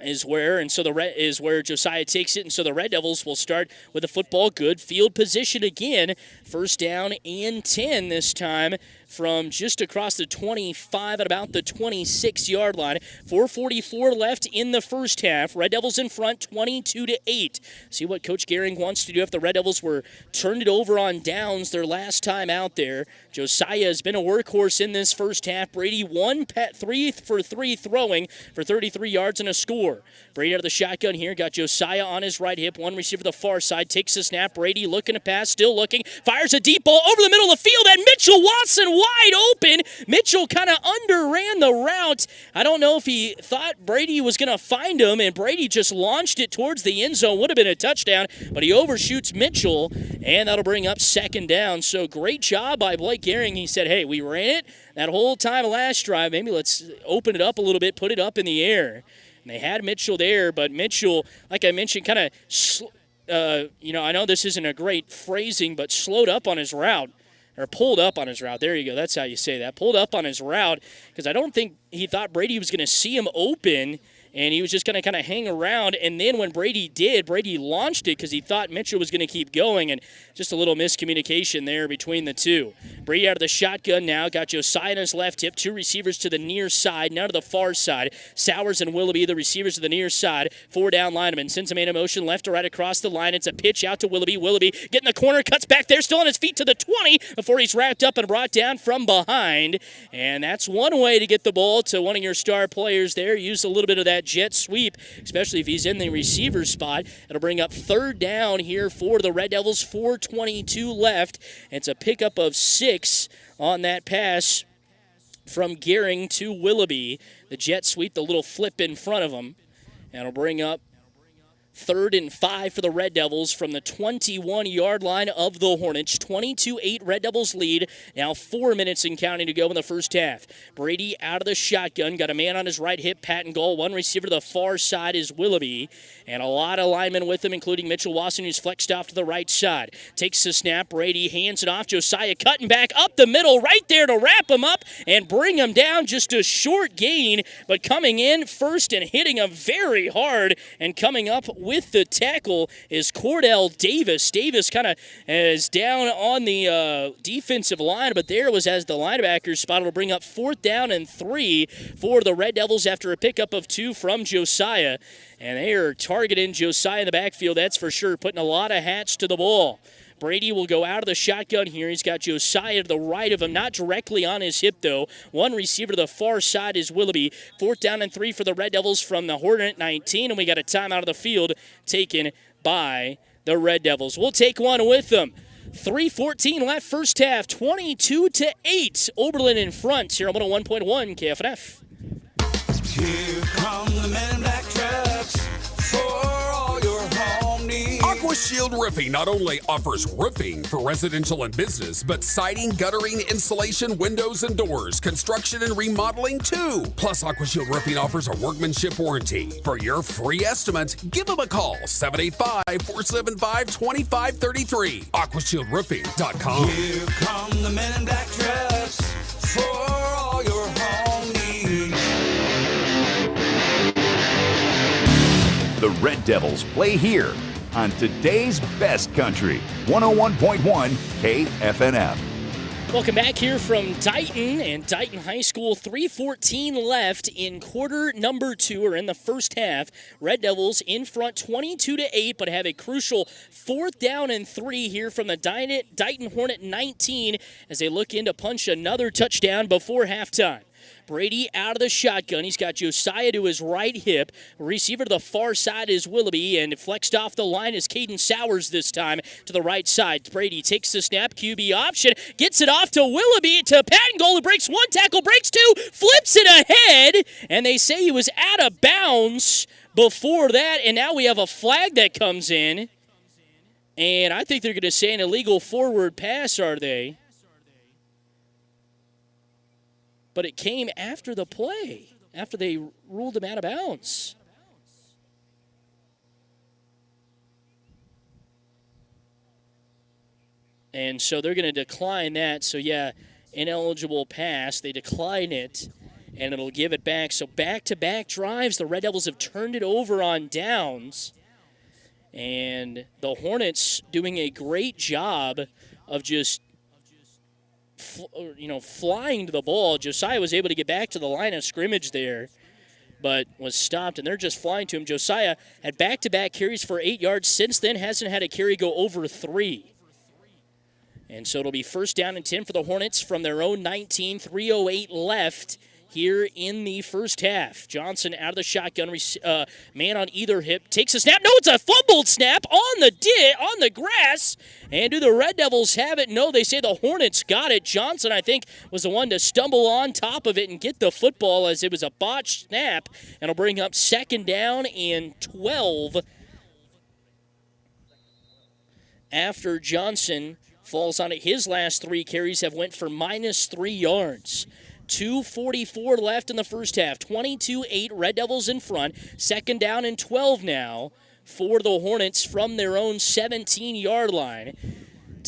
is where Josiah takes it, and so the Red Devils will start with the football. Good field position again. 1st down and 10 this time from just across the 25 at about the 26-yard line. 4:44 left in the first half. Red Devils in front, 22-8. See what Coach Gehring wants to do if the Red Devils were turned it over on downs their last time out there. Josiah has been a workhorse in this first half. Brady 3 for 3 throwing for 33 yards and a score. Brady out of the shotgun here. Got Josiah on his right hip. 1 receiver to the far side. Takes the snap. Brady looking to pass. Still looking. Fires a deep ball over the middle of the field. And Mitchell Watson wide open. Mitchell kind of underran the route. I don't know if he thought Brady was going to find him, and Brady just launched it towards the end zone. Would have been a touchdown, but he overshoots Mitchell, and that'll bring up 2nd down. So great job by Blake Gehring. He said, hey, we ran it that whole time last drive. Maybe let's open it up a little bit, put it up in the air. And they had Mitchell there, but Mitchell, like I mentioned, kind of, I know this isn't a great phrasing, but slowed up on his route. or pulled up on his route. There you go. That's how you say that. Pulled up on his route because I don't think he thought Brady was going to see him open, and he was just going to kind of hang around. And then when Brady did, Brady launched it because he thought Mitchell was going to keep going, and just a little miscommunication there between the two. Brady out of the shotgun now. Got Josiah on his left hip. Two receivers to the near side, now to the far side. Sowers and Willoughby, the receivers to the near side. 4 down linemen. Sends a man in motion left to right across the line. It's a pitch out to Willoughby. Willoughby getting the corner, cuts back there, still on his feet to the 20 before he's wrapped up and brought down from behind. And that's one way to get the ball to one of your star players there. Use a little bit of that jet sweep, especially if he's in the receiver spot. It'll bring up 3rd down here for the Red Devils. 4:22 left. It's a pickup of 6 on that pass from Gehring to Willoughby. The jet sweep, the little flip in front of him. And it'll bring up 3rd and 5 for the Red Devils from the 21-yard line of the Hornets. 22-8 Red Devils lead. Now 4 minutes and counting to go in the first half. Brady out of the shotgun. Got a man on his right hip, Patton Goal. One receiver to the far side is Willoughby. And a lot of linemen with him, including Mitchell Wasson, who's flexed off to the right side. Takes the snap. Brady hands it off. Josiah cutting back up the middle, right there to wrap him up and bring him down. Just a short gain, but coming in first and hitting him very hard and coming up with the tackle is Cordell Davis. Davis kind of is down on the defensive line, but there was as the linebacker spot. Will bring up 4th down and 3 for the Red Devils after a pickup of 2 from Josiah. And they are targeting Josiah in the backfield, that's for sure, putting a lot of hats to the ball. Brady will go out of the shotgun here. He's got Josiah to the right of him, not directly on his hip, though. One receiver to the far side is Willoughby. 4th down and 3 for the Red Devils from the Hornet 19, and we got a timeout of the field taken by the Red Devils. We'll take one with them. 3:14 left first half, 22-8. Oberlin in front here on 101.1 KFNF. Here come the men in black trucks for all your home needs. AquaShield Roofing not only offers roofing for residential and business, but siding, guttering, insulation, windows, and doors, construction and remodeling too. Plus, AquaShield Roofing offers a workmanship warranty. For your free estimate, give them a call, 785-475-2533. AquashieldRoofing.com. Here come the men in black trucks for all your home needs. The Red Devils play here on today's best country, 101.1 KFNF. Welcome back here from Dighton and Dighton High School. 3:14 left in quarter number 2, or in the first half. Red Devils in front 22-8, but have a crucial 4th down and 3 here from the Dighton Hornet 19 as they look in to punch another touchdown before halftime. Brady out of the shotgun. He's got Josiah to his right hip. Receiver to the far side is Willoughby, and flexed off the line is Caden Sowers this time to the right side. Brady takes the snap, QB option, gets it off to Willoughby, to Patton Goal, who breaks 1 tackle, breaks 2, flips it ahead, and they say he was out of bounds before that, and now we have a flag that comes in, and I think they're going to say an illegal forward pass, are they? But it came after the play, after they ruled him out of bounds. And so they're going to decline that. So, yeah, ineligible pass. They decline it, and it'll give it back. So back-to-back drives, the Red Devils have turned it over on downs. And the Hornets doing a great job of just flying to the ball. Josiah was able to get back to the line of scrimmage there, but was stopped, and they're just flying to him. Josiah had back-to-back carries for 8 yards. Since then, hasn't had a carry go over 3. And so it'll be 1st down and 10 for the Hornets from their own 19, 3:08 left here in the first half. Johnson out of the shotgun, man on either hip, takes a snap. No, it's a fumbled snap on the grass. And do the Red Devils have it? No, they say the Hornets got it. Johnson, I think, was the one to stumble on top of it and get the football as it was a botched snap. And it'll bring up 2nd down and 12 after Johnson falls on it. His last 3 carries have went for -3 yards. 2:44 left in the first half. 22-8, Red Devils in front. 2nd down and 12 now for the Hornets from their own 17-yard line.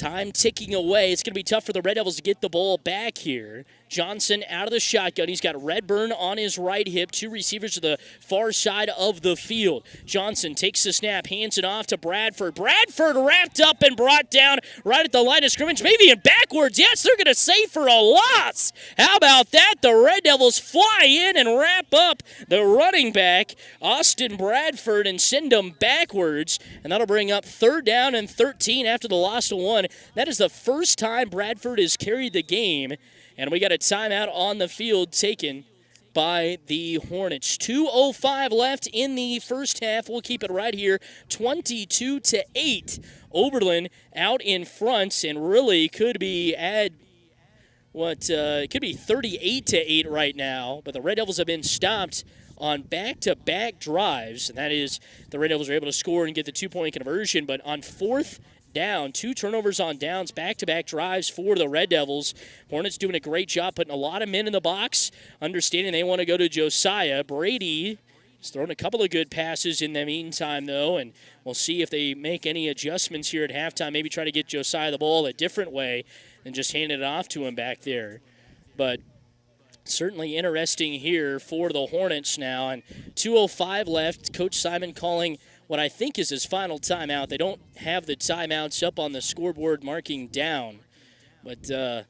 Time ticking away. It's going to be tough for the Red Devils to get the ball back here. Johnson out of the shotgun. He's got Redburn on his right hip. 2 receivers to the far side of the field. Johnson takes the snap, hands it off to Bradford. Bradford wrapped up and brought down right at the line of scrimmage, maybe in backwards. Yes, they're going to say for a loss. How about that? The Red Devils fly in and wrap up the running back, Austin Bradford, and send him backwards. And that'll bring up 3rd down and 13 after the loss of 1. That is the first time Bradford has carried the game. And we got a timeout on the field taken by the Hornets. 2:05 left in the first half. We'll keep it right here, 22-8. Oberlin out in front, and really could be it could be 38-8 right now. But the Red Devils have been stopped on back-to-back drives, and that is the Red Devils are able to score and get the 2-point conversion. But on 4th down, 2 turnovers on downs, back-to-back drives for the Red Devils. Hornets doing a great job putting a lot of men in the box, understanding they want to go to Josiah. Brady has thrown a couple of good passes in the meantime, though, and we'll see if they make any adjustments here at halftime, maybe try to get Josiah the ball a different way than just hand it off to him back there. But certainly interesting here for the Hornets now, and 2:05 left. Coach Simon calling what I think is his final timeout. They don't have the timeouts up on the scoreboard marking down, but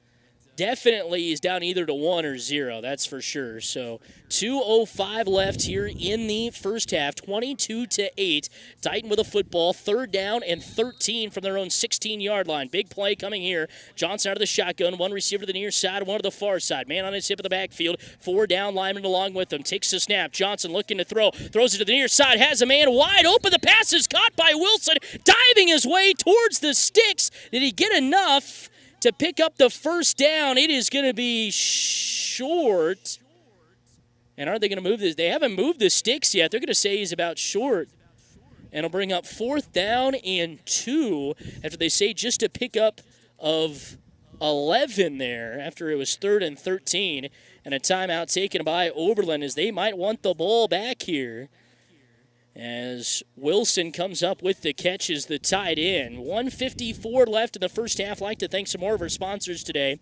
definitely he's down either to 1 or 0, that's for sure. So 2:05 left here in the first half, 22-8. Dighton with a football, 3rd down and 13 from their own 16-yard line. Big play coming here. Johnson out of the shotgun, 1 receiver to the near side, 1 to the far side. Man on his hip of the backfield, 4 down linemen along with him. Takes the snap. Johnson looking to throw, throws it to the near side, has a man wide open. The pass is caught by Wilson, diving his way towards the sticks. Did he get enough to pick up the first down? It is going to be short. And are they going to move this? They haven't moved the sticks yet. They're going to say he's about short. And it'll bring up 4th down and 2 after they say just a pickup of 11 there after it was 3rd and 13. And a timeout taken by Oberlin as they might want the ball back here. As Wilson comes up with the catch as the tight end. 1:54 left in the first half. I'd like to thank some more of our sponsors today.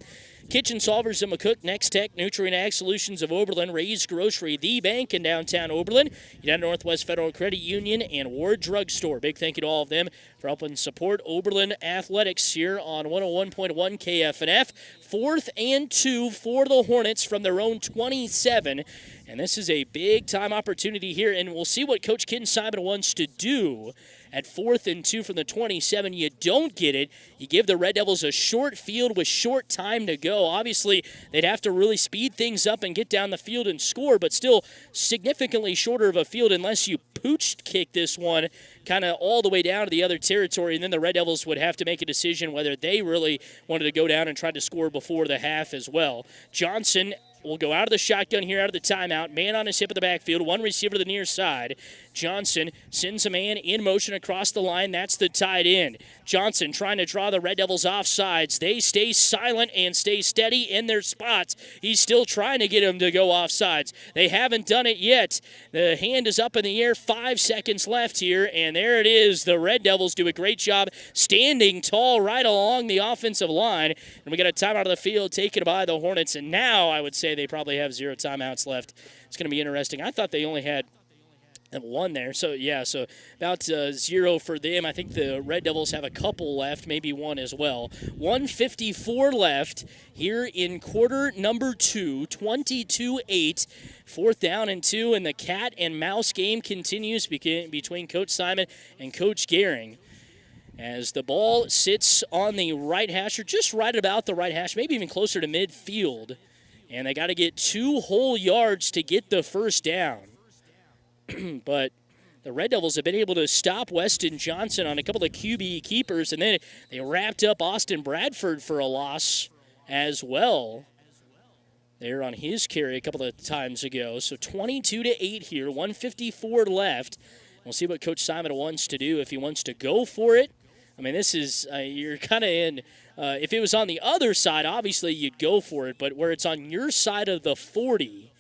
Kitchen Solvers in McCook, Next Tech, Nutrient Ag Solutions of Oberlin, Ray's Grocery, The Bank in downtown Oberlin, United Northwest Federal Credit Union, and Ward Drug Store. Big thank you to all of them for helping support Oberlin Athletics here on 101.1 KFNF. 4th and 2 for the Hornets from their own 27. And this is a big-time opportunity here, and we'll see what Coach Ken Simon wants to do. At 4th and 2 from the 27, you don't get it. You give the Red Devils a short field with short time to go. Obviously, they'd have to really speed things up and get down the field and score, but still significantly shorter of a field unless you pooch kick this one kind of all the way down to the other territory, and then the Red Devils would have to make a decision whether they really wanted to go down and try to score before the half as well. Johnson will go out of the shotgun here, out of the timeout. Man on his hip of the backfield, 1 receiver to the near side. Johnson sends a man in motion across the line. That's the tight end. Johnson trying to draw the Red Devils off sides. They stay silent and stay steady in their spots. He's still trying to get him to go off sides. They haven't done it yet. The hand is up in the air. 5 seconds left here, and there it is. The Red Devils do a great job standing tall right along the offensive line. And we got a timeout of the field taken by the Hornets, and now I would say they probably have 0 timeouts left. It's going to be interesting. I thought they only had 1 there. So, yeah, so about 0 for them. I think the Red Devils have a couple left, maybe 1 as well. 1:54 left here in quarter number 2, 22-8. 4th down and 2, and the cat and mouse game continues between Coach Simon and Coach Gehring. As the ball sits on the right hash, or just right about the right hash, maybe even closer to midfield. And they got to get 2 whole yards to get the first down. But the Red Devils have been able to stop Weston Johnson on a couple of QB keepers, and then they wrapped up Austin Bradford for a loss as well. There on his carry a couple of times ago. So 22-8 here, 1:54 left. We'll see what Coach Simon wants to do, if he wants to go for it. I mean, this is, you're kind of in, if it was on the other side, obviously you'd go for it, but where it's on your side of the 40,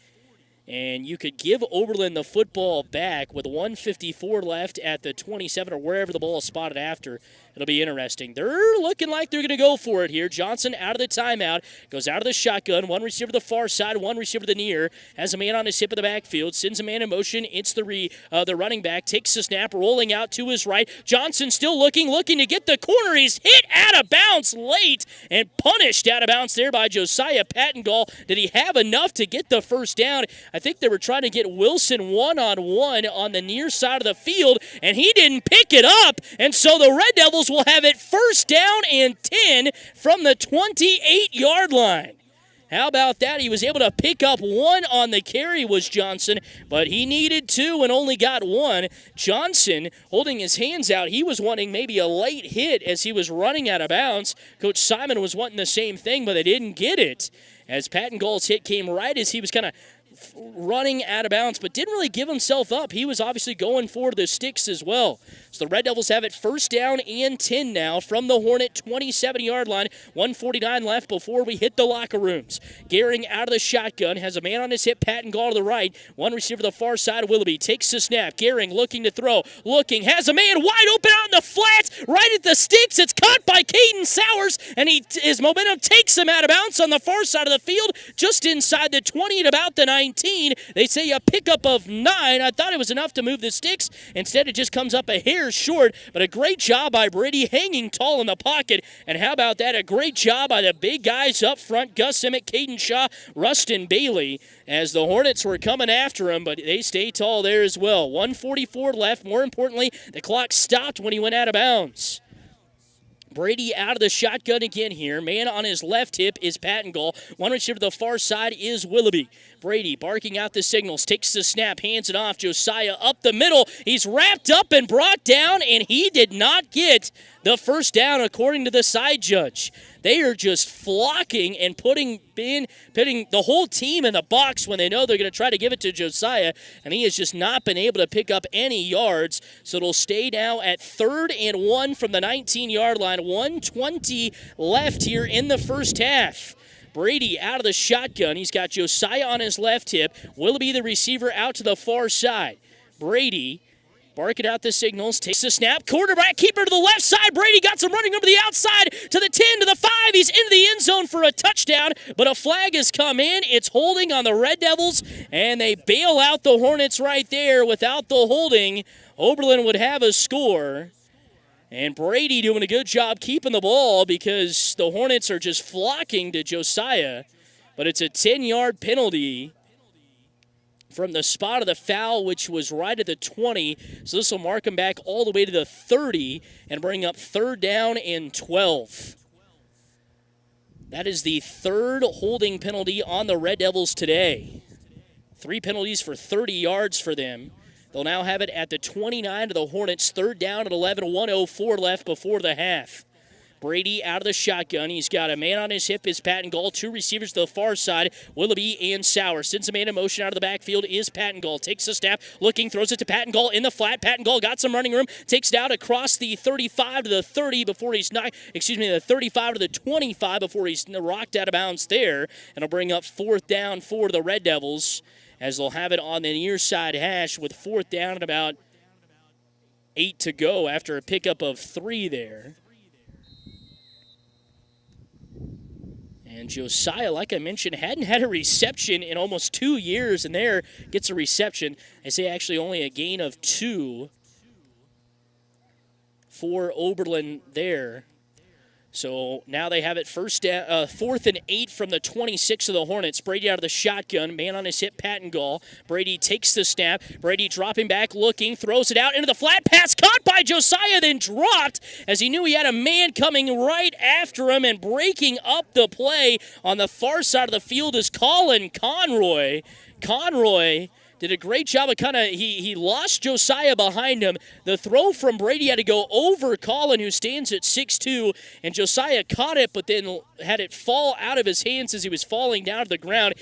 and you could give Oberlin the football back with 1:54 left at the 27 or wherever the ball is spotted after. It'll be interesting. They're looking like they're going to go for it here. Johnson out of the timeout, goes out of the shotgun. One receiver to the far side, one receiver to the near. Has a man on his hip of the backfield, sends a man in motion. It's the running back, takes the snap, rolling out to his right. Johnson still looking to get the corner. He's hit out of bounds late and punished out of bounds there by Josiah Pattengall. Did he have enough to get the first down? I think they were trying to get Wilson one-on-one on the near side of the field, and he didn't pick it up, and so the Red Devils will have it first down and 10 from the 28-yard line. How about that? He was able to pick up one on the carry, was Johnson, but he needed two and only got one. Johnson holding his hands out. He was wanting maybe a late hit as he was running out of bounds. Coach Simon was wanting the same thing, but they didn't get it. As Pattengall's hit came right as he was kind of running out of bounds, but didn't really give himself up. He was obviously going for the sticks as well. So the Red Devils have it first down and 10 now from the Hornet 27-yard line. 1:49 left before we hit the locker rooms. Gehring out of the shotgun, has a man on his hip, Pattengall to the right. One receiver to the far side, Willoughby takes the snap. Gehring looking to throw, has a man wide open out in the flats, right at the sticks. It's caught by Caden Sowers, and his momentum takes him out of bounds on the far side of the field, just inside the 20 at about the 19. They say a pickup of 9. I thought it was enough to move the sticks. Instead, it just comes up a hair short, but a great job by Brady hanging tall in the pocket. And how about that? A great job by the big guys up front, Gus Emmett, Caden Shaw, Rustin Bailey, as the Hornets were coming after him, but they stay tall there as well. 1:44 left. More importantly, the clock stopped when he went out of bounds. Brady out of the shotgun again here. Man on his left hip is Pattengall. One receiver to the far side is Willoughby. Brady barking out the signals, takes the snap, hands it off. Josiah up the middle. He's wrapped up and brought down, and he did not get the first down according to the side judge. They are just flocking and putting the whole team in the box when they know they're going to try to give it to Josiah, and he has just not been able to pick up any yards. So it'll stay now at 3rd and 1 from the 19-yard line. 1:20 left here in the first half. Brady out of the shotgun. He's got Josiah on his left hip. Willoughby, the receiver, out to the far side. Brady barking out the signals, takes the snap, quarterback keeper to the left side. Brady got some running over the outside to the 10, to the 5. He's into the end zone for a touchdown, but a flag has come in. It's holding on the Red Devils, and they bail out the Hornets right there. Without the holding, Oberlin would have a score. And Brady doing a good job keeping the ball because the Hornets are just flocking to Josiah. But it's a 10-yard penalty from the spot of the foul, which was right at the 20. So this will mark him back all the way to the 30 and bring up 3rd down and 12. That is the 3rd holding penalty on the Red Devils today. 3 penalties for 30 yards for them. They'll now have it at the 29 of the Hornets. 3rd down at 11, 1:04 left before the half. Brady out of the shotgun. He's got a man on his hip, is Pattengall. 2 receivers to the far side, Willoughby and Sowers. Sends a man in motion out of the backfield is Pattengall. Takes the snap, throws it to Pattengall in the flat. Pattengall got some running room, takes it out across the 35 to the 30 before he's not, the 35 to the 25 before he's rocked out of bounds there. And it'll bring up 4th down for the Red Devils, as they'll have it on the near side hash with 4th down and about 8 to go after a pickup of 3 there. And Josiah, like I mentioned, hadn't had a reception in almost 2 years, and there gets a reception. I say actually only a gain of 2 for Oberlin there. So now they have it 4th and 8 from the 26 of the Hornets. Brady out of the shotgun, man on his hip, Pattengall. Brady takes the snap. Brady dropping back, throws it out into the flat pass, caught by Josiah, then dropped as he knew he had a man coming right after him, and breaking up the play on the far side of the field is Colin Conroy. Conroy did a great job of he lost Josiah behind him. The throw from Brady had to go over Colin, who stands at 6'2", and Josiah caught it, but then had it fall out of his hands as he was falling down to the ground.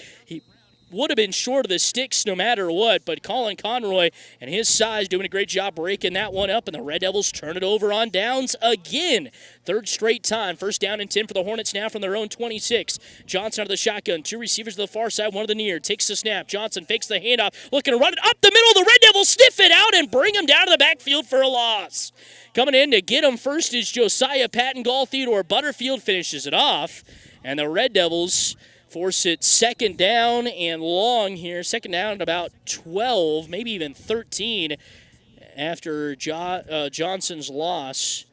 would have been short of the sticks no matter what, but Colin Conroy and his size doing a great job breaking that one up, and the Red Devils turn it over on downs again. Third straight time. First down and 10 for the Hornets now from their own 26. Johnson out of the shotgun. Two receivers to the far side, one to the near. Takes the snap. Johnson fakes the handoff. Looking to run it up the middle. The Red Devils sniff it out and bring him down to the backfield for a loss. Coming in to get him first is Josiah Pattengall. Theodore Butterfield finishes it off. And the Red Devils force it second down and long here. Second down at about 12, maybe even 13 after Johnson's loss.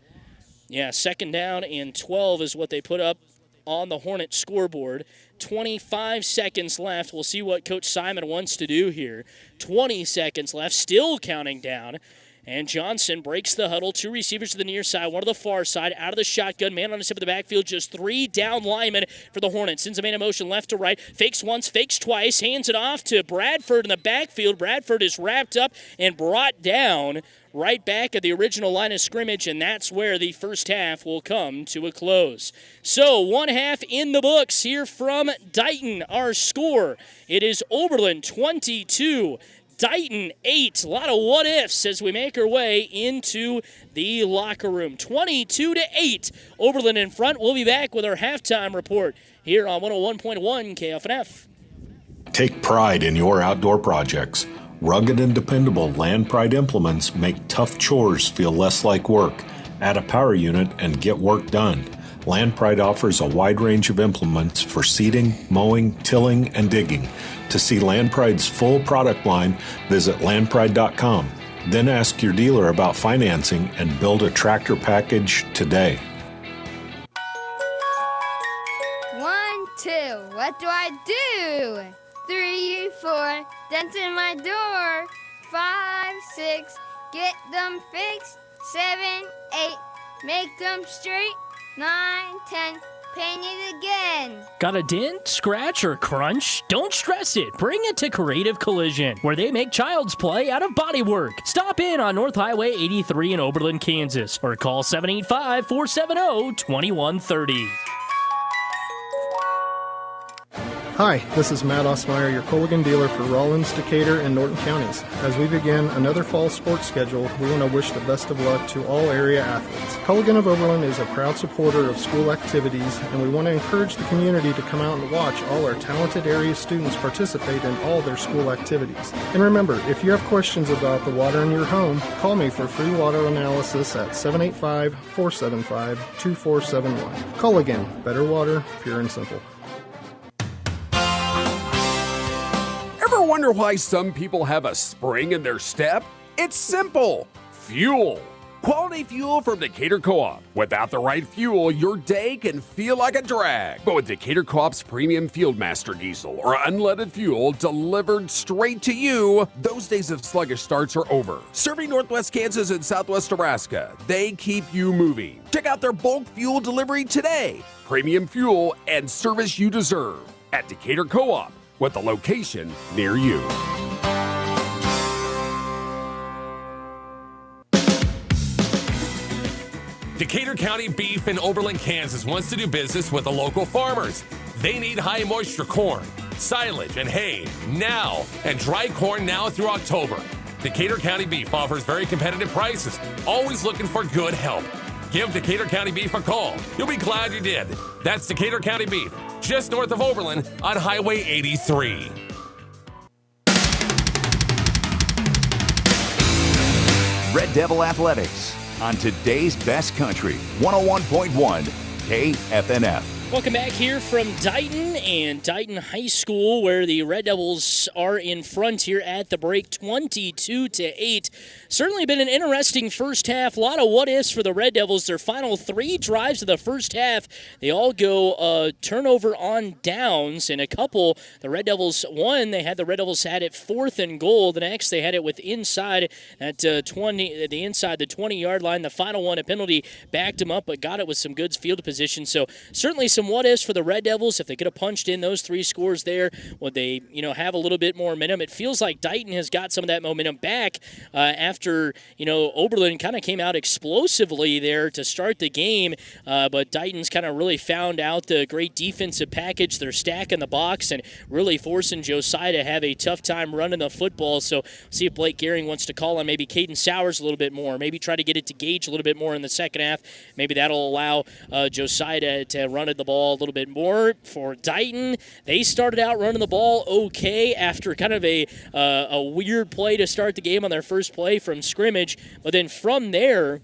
Yeah, second down and 12 is what they put up on the Hornet scoreboard. 25 seconds left. We'll see what Coach Simon wants to do here. 20 seconds left, still counting down. And Johnson breaks the huddle. Two receivers to the near side, one to the far side. Out of the shotgun, man on the tip of the backfield. Just three down linemen for the Hornets. Sends a man in motion left to right. Fakes once, fakes twice. Hands it off to Bradford in the backfield. Bradford is wrapped up and brought down right back at the original line of scrimmage, and that's where the first half will come to a close. So, one half in the books here from Dighton. Our score, it is Oberlin 22, Dighton 8. A lot of what-ifs as we make our way into the locker room. 22-8, Oberlin in front. We'll be back with our halftime report here on 101.1 KFNF. Take pride in your outdoor projects. Rugged and dependable Land Pride implements make tough chores feel less like work. Add a power unit and get work done. Land Pride offers a wide range of implements for seeding, mowing, tilling, and digging. To see Land Pride's full product line, visit landpride.com. Then ask your dealer about financing and build a tractor package today. 1, 2, what do I do? 3, 4, dents in my door. 5, 6, get them fixed. 7, 8, make them straight. 9, 10, paint it again. Got a dent, scratch, or crunch? Don't stress it. Bring it to Creative Collision, where they make child's play out of bodywork. Stop in on North Highway 83 in Oberlin, Kansas, or call 785-470-2130. Hi, this is Matt Osmeyer, your Culligan dealer for Rollins, Decatur, and Norton counties. As we begin another fall sports schedule, we want to wish the best of luck to all area athletes. Culligan of Oberlin is a proud supporter of school activities, and we want to encourage the community to come out and watch all our talented area students participate in all their school activities. And remember, if you have questions about the water in your home, call me for free water analysis at 785-475-2471. Culligan, better water, pure and simple. Ever wonder why some people have a spring in their step? It's simple. Fuel. Quality fuel from Decatur Co-op. Without the right fuel, your day can feel like a drag. But with Decatur Co-op's premium Fieldmaster diesel or unleaded fuel delivered straight to you, those days of sluggish starts are over. Serving Northwest Kansas and Southwest Nebraska, they keep you moving. Check out their bulk fuel delivery today. Premium fuel and service you deserve at Decatur Co-op, with a location near you. Decatur County Beef in Oberlin, Kansas wants to do business with the local farmers. They need high moisture corn, silage, and hay now, and dry corn now through October. Decatur County Beef offers very competitive prices, always looking for good help. Give Decatur County Beef a call. You'll be glad you did. That's Decatur County Beef, just north of Oberlin on Highway 83. Red Devil Athletics on today's best country, 101.1 KFNF. Welcome back here from Dighton and Dighton High School, where the Red Devils are in front here at the break, 22-8. Certainly been an interesting first half. A lot of what-ifs for the Red Devils. Their final three drives of the first half, they all go turnover on downs, and a couple, the Red Devils, one, the Red Devils had it 4th and goal. The next, they had it with inside at the 20-yard line. The final one, a penalty backed them up, but got it with some good field position. So certainly some some what-ifs for the Red Devils. If they could have punched in those 3 scores there, would they, have a little bit more momentum? It feels like Dighton has got some of that momentum back after, Oberlin kind of came out explosively there to start the game, but Dighton's kind of really found out the great defensive package. They're stacking the box and really forcing Josiah to have a tough time running the football. So see if Blake Gehring wants to call on maybe Caden Sowers a little bit more, maybe try to get it to Gage a little bit more in the second half. Maybe that'll allow Josiah to run at the ball a little bit more. For Dighton, they started out running the ball okay after kind of a weird play to start the game on their first play from scrimmage, but then from there,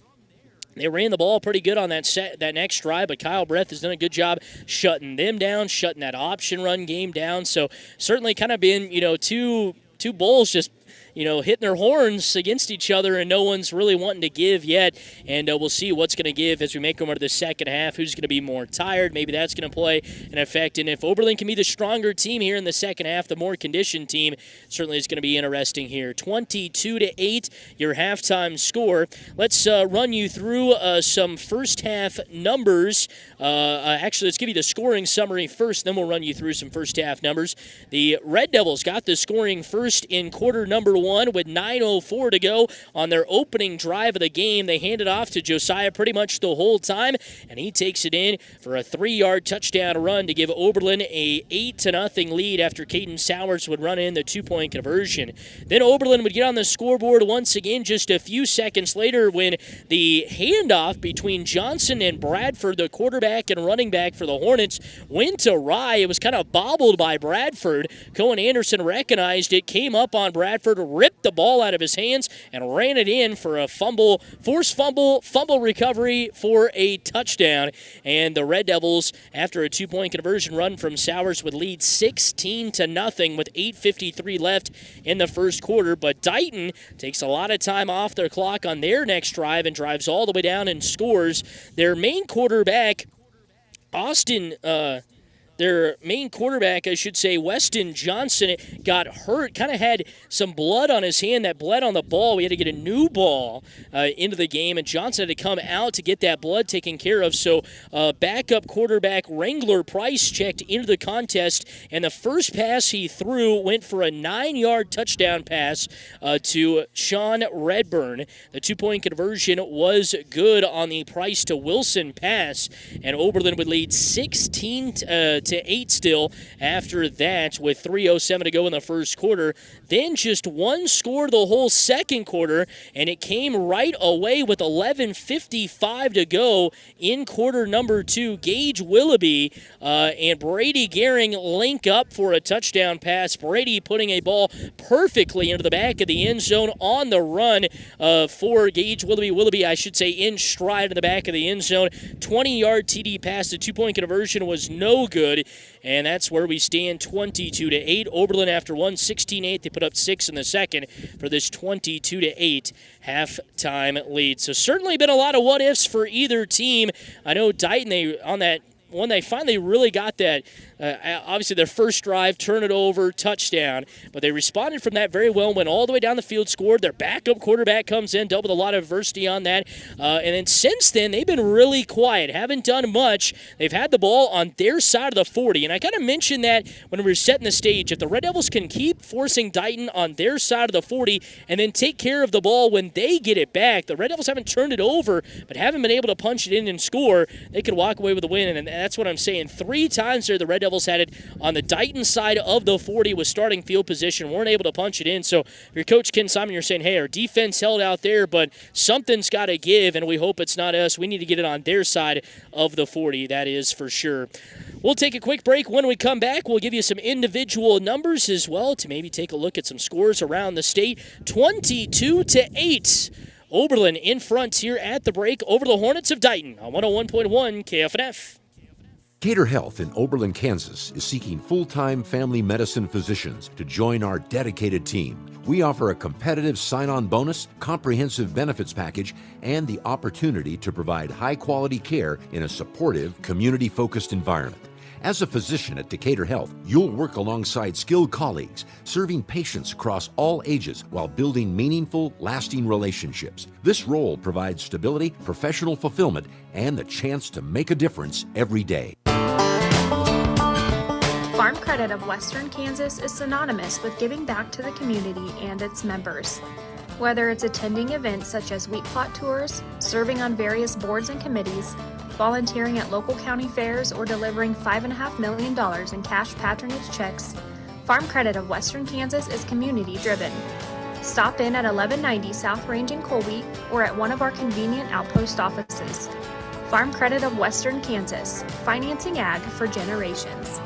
they ran the ball pretty good on that next drive, but Kyle Breath has done a good job shutting them down, shutting that option run game down. So certainly kind of been, two bulls just hitting their horns against each other, and no one's really wanting to give yet. And we'll see what's going to give as we make them over to the second half. Who's going to be more tired? Maybe that's going to play an effect. And if Oberlin can be the stronger team here in the second half, the more conditioned team, certainly is going to be interesting here. 22-8, your halftime score. Let's run you through some first half numbers. Actually, let's give you the scoring summary first, then we'll run you through some first half numbers. The Red Devils got the scoring first in quarter number 1 with 9:04 to go on their opening drive of the game. They hand it off to Josiah pretty much the whole time, and he takes it in for a 3-yard touchdown run to give Oberlin a 8-0 lead after Caden Sowers would run in the 2-point conversion. Then Oberlin would get on the scoreboard once again just a few seconds later when the handoff between Johnson and Bradford, the quarterback and running back for the Hornets, went awry. It was kind of bobbled by Bradford. Cohen Anderson recognized it, came up on Bradford, ripped the ball out of his hands, and ran it in for a forced fumble recovery for a touchdown. And the Red Devils, after a 2-point conversion run from Sowers, would lead 16-0 with 8:53 left in the first quarter. But Dighton takes a lot of time off their clock on their next drive and drives all the way down and scores. Their main quarterback, Weston Johnson, got hurt, kind of had some blood on his hand that bled on the ball. We had to get a new ball into the game, and Johnson had to come out to get that blood taken care of. So backup quarterback Wrangler Price checked into the contest, and the first pass he threw went for a 9-yard touchdown pass to Sean Redburn. The 2-point conversion was good on the Price to Wilson pass, and Oberlin would lead 16-8 still after that with 3:07 to go in the first quarter. Then just one score the whole second quarter, and it came right away with 11:55 to go in quarter number 2. Gage Willoughby and Brady Gehring link up for a touchdown pass. Brady putting a ball perfectly into the back of the end zone on the run for Gage Willoughby. Willoughby, I should say, in stride in the back of the end zone. 20-yard TD pass. The 2-point conversion was no good, and that's where we stand, 22-8. Oberlin, after one 16-8, they put up 6 in the second for this 22-8 halftime lead. So certainly been a lot of what-ifs for either team. I know Dighton, when they finally really got that, obviously their first drive, turn it over, touchdown, but they responded from that very well, went all the way down the field, scored. Their backup quarterback comes in, dealt with a lot of adversity on that, and then since then they've been really quiet, haven't done much. They've had the ball on their side of the 40, and I kind of mentioned that when we were setting the stage. If the Red Devils can keep forcing Dighton on their side of the 40 and then take care of the ball when they get it back, the Red Devils haven't turned it over but haven't been able to punch it in and score, they could walk away with a win, and that's what I'm saying. 3 times there the Red Devils had it on the Dighton side of the 40 with starting field position, weren't able to punch it in. So if you're Coach Ken Simon, you're saying, hey, our defense held out there, but something's got to give, and we hope it's not us. We need to get it on their side of the 40, that is for sure. We'll take a quick break. When we come back, we'll give you some individual numbers as well to maybe take a look at some scores around the state. 22-8. Oberlin in front here at the break over the Hornets of Dighton on 101.1 KFNF. Cater Health in Oberlin, Kansas is seeking full-time family medicine physicians to join our dedicated team. We offer a competitive sign-on bonus, comprehensive benefits package, and the opportunity to provide high-quality care in a supportive, community-focused environment. As a physician at Decatur Health, you'll work alongside skilled colleagues, serving patients across all ages while building meaningful, lasting relationships. This role provides stability, professional fulfillment, and the chance to make a difference every day. Farm Credit of Western Kansas is synonymous with giving back to the community and its members. Whether it's attending events such as wheat plot tours, serving on various boards and committees, volunteering at local county fairs, or delivering $5.5 million in cash patronage checks, Farm Credit of Western Kansas is community-driven. Stop in at 1190 South Range in Colby or at one of our convenient outpost offices. Farm Credit of Western Kansas, financing ag for generations.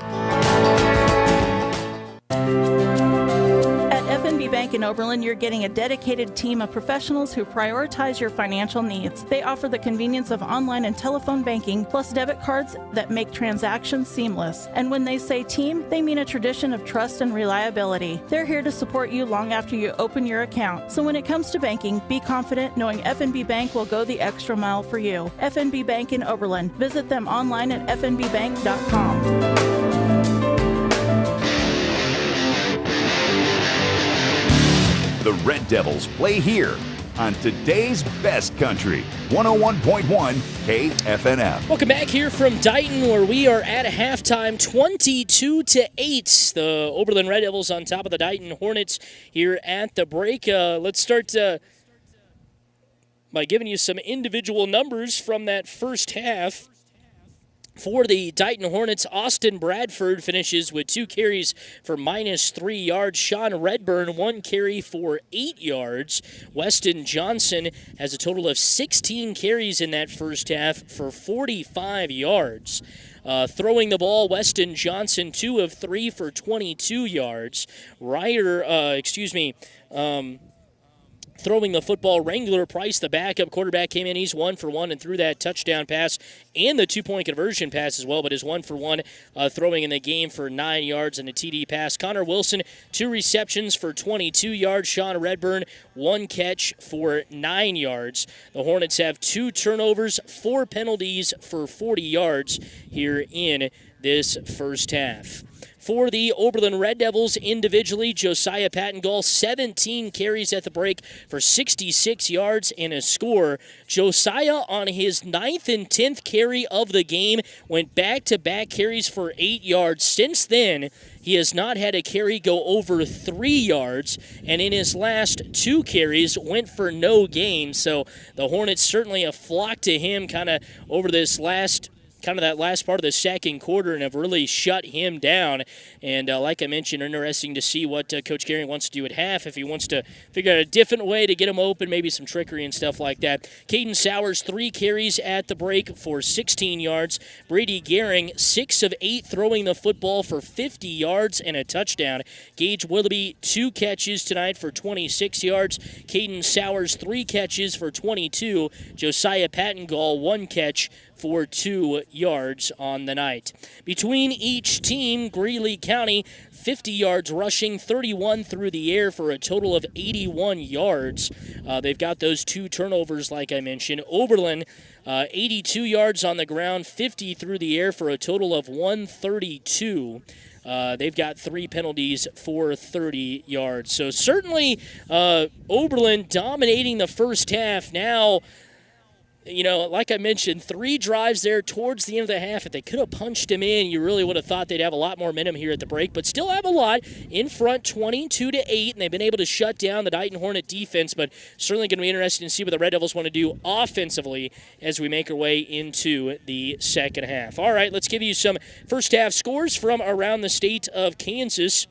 At FNB Bank in Oberlin, you're getting a dedicated team of professionals who prioritize your financial needs. They offer the convenience of online and telephone banking, plus debit cards that make transactions seamless. And when they say team, they mean a tradition of trust and reliability. They're here to support you long after you open your account. So when it comes to banking, be confident knowing FNB Bank will go the extra mile for you. FNB Bank in Oberlin. Visit them online at fnbbank.com. The Red Devils play here on today's best country, 101.1 KFNF. Welcome back here from Dighton, where we are at a halftime, 22-8. The Oberlin Red Devils on top of the Dighton Hornets here at the break. Let's start by giving you some individual numbers from that first half. For the Dighton Hornets, Austin Bradford finishes with 2 carries for -3 yards. Sean Redburn, 1 carry for 8 yards. Weston Johnson has a total of 16 carries in that first half for 45 yards. Throwing the ball, Weston Johnson, 2 of 3 for 22 yards. Throwing the football, Wrangler Price, the backup quarterback, came in. He's 1 for 1 and threw that touchdown pass and the 2-point conversion pass as well, but is 1 for 1 throwing in the game for 9 yards and a TD pass. Connor Wilson, 2 receptions for 22 yards. Sean Redburn, 1 catch for 9 yards. The Hornets have 2 turnovers, 4 penalties for 40 yards here in this first half. For the Oberlin Red Devils individually, Josiah Pattengall, 17 carries at the break for 66 yards and a score. Josiah, on his 9th and 10th carry of the game, went back-to-back carries for 8 yards. Since then, he has not had a carry go over 3 yards, and in his last 2 carries went for no gain. So the Hornets certainly have flocked to him kind of over this last that last part of the second quarter and have really shut him down. And like I mentioned, interesting to see what Coach Gehring wants to do at half, if he wants to figure out a different way to get him open, maybe some trickery and stuff like that. Caden Sowers, 3 carries at the break for 16 yards. Brady Gehring, 6 of 8 throwing the football for 50 yards and a touchdown. Gage Willoughby, 2 catches tonight for 26 yards. Caden Sowers, 3 catches for 22. Josiah Pattengall, 1 catch for 2 yards on the night. Between each team, Greeley County, 50 yards rushing, 31 through the air for a total of 81 yards. They've got those 2 turnovers, like I mentioned. Oberlin, 82 yards on the ground, 50 through the air for a total of 132. They've got 3 penalties for 30 yards. So certainly Oberlin dominating the first half. Now, like I mentioned, 3 drives there towards the end of the half. If they could have punched him in, you really would have thought they'd have a lot more momentum here at the break, but still have a lot in front, 22-8, and they've been able to shut down the Dighton Hornet defense, but certainly going to be interesting to see what the Red Devils want to do offensively as we make our way into the second half. All right, let's give you some first half scores from around the state of Kansas.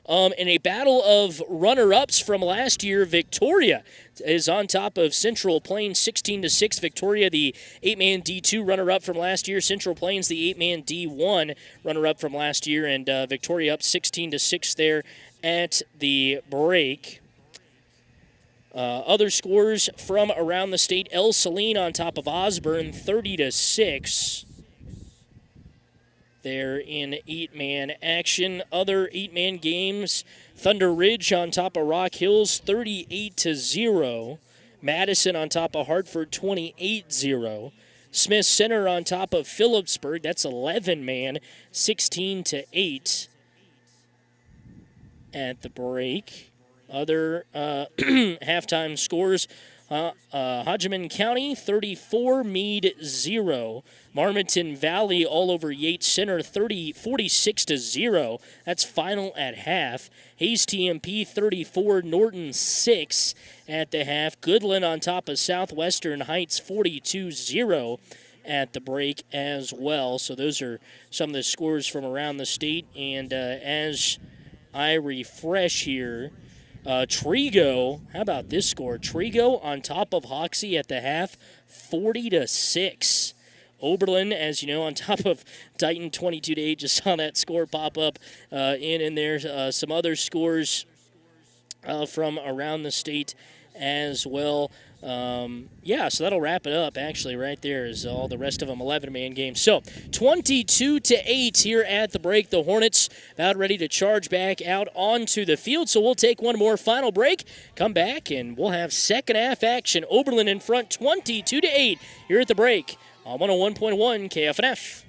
In a battle of runner-ups from last year, Victoria is on top of Central Plains 16-6. Victoria, the 8-man D2 runner-up from last year. Central Plains, the 8-man D1 runner-up from last year. And Victoria up 16-6 there at the break. Other scores from around the state. El Saline on top of Osborne 30-6. There in 8-man action. Other 8-man games, Thunder Ridge on top of Rock Hills 38-0. Madison on top of Hartford 28-0. Smith Center on top of Phillipsburg, that's 11-man, 16-8 at the break. Other halftime scores, Hodgeman County 34, Meade 0. Marmonton Valley all over Yates Center 46-0. That's final at half. Hayes TMP 34, Norton 6 at the half. Goodland on top of Southwestern Heights 42-0 at the break as well. So those are some of the scores from around the state. And as I refresh here, Trigo, how about this score? Trigo on top of Hoxie at the half, 40-6. Oberlin, as you know, on top of Dighton, 22-8. Just saw that score pop up in there. Some other scores from around the state as well. So that'll wrap it up, actually, right there is all the rest of them 11-man games. So 22-8 here at the break. The Hornets about ready to charge back out onto the field. So we'll take one more final break, come back, and we'll have second half action. Oberlin in front 22-8 here at the break on 101.1 KFNF.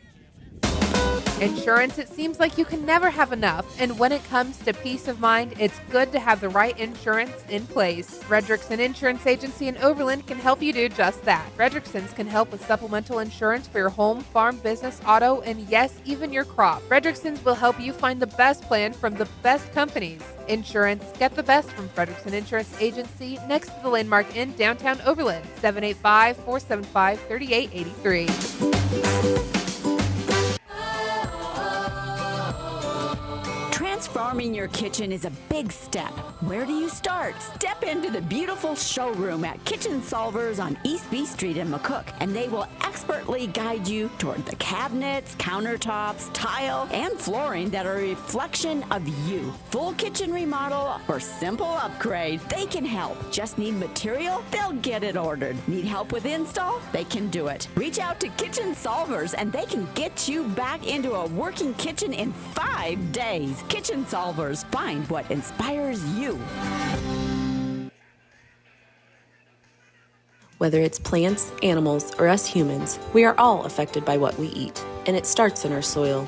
Insurance, it seems like you can never have enough. And when it comes to peace of mind, it's good to have the right insurance in place. Frederickson Insurance Agency in Oberlin can help you do just that. Frederickson's can help with supplemental insurance for your home, farm, business, auto, and yes, even your crop. Frederickson's will help you find the best plan from the best companies. Insurance, get the best from Frederickson Insurance Agency next to the Landmark in downtown Oberlin, 785-475-3883. Transforming your kitchen is a big step. Where do you start? Step into the beautiful showroom at Kitchen Solvers on East B Street in McCook, and they will expertly guide you toward the cabinets, countertops, tile, and flooring that are a reflection of you. Full kitchen remodel or simple upgrade, they can help. Just need material? They'll get it ordered. Need help with install? They can do it. Reach out to Kitchen Solvers, and they can get you back into a working kitchen in 5 days. Kitchen Solvers. Find what inspires you. Whether it's plants, animals, or us humans, we are all affected by what we eat, and it starts in our soil.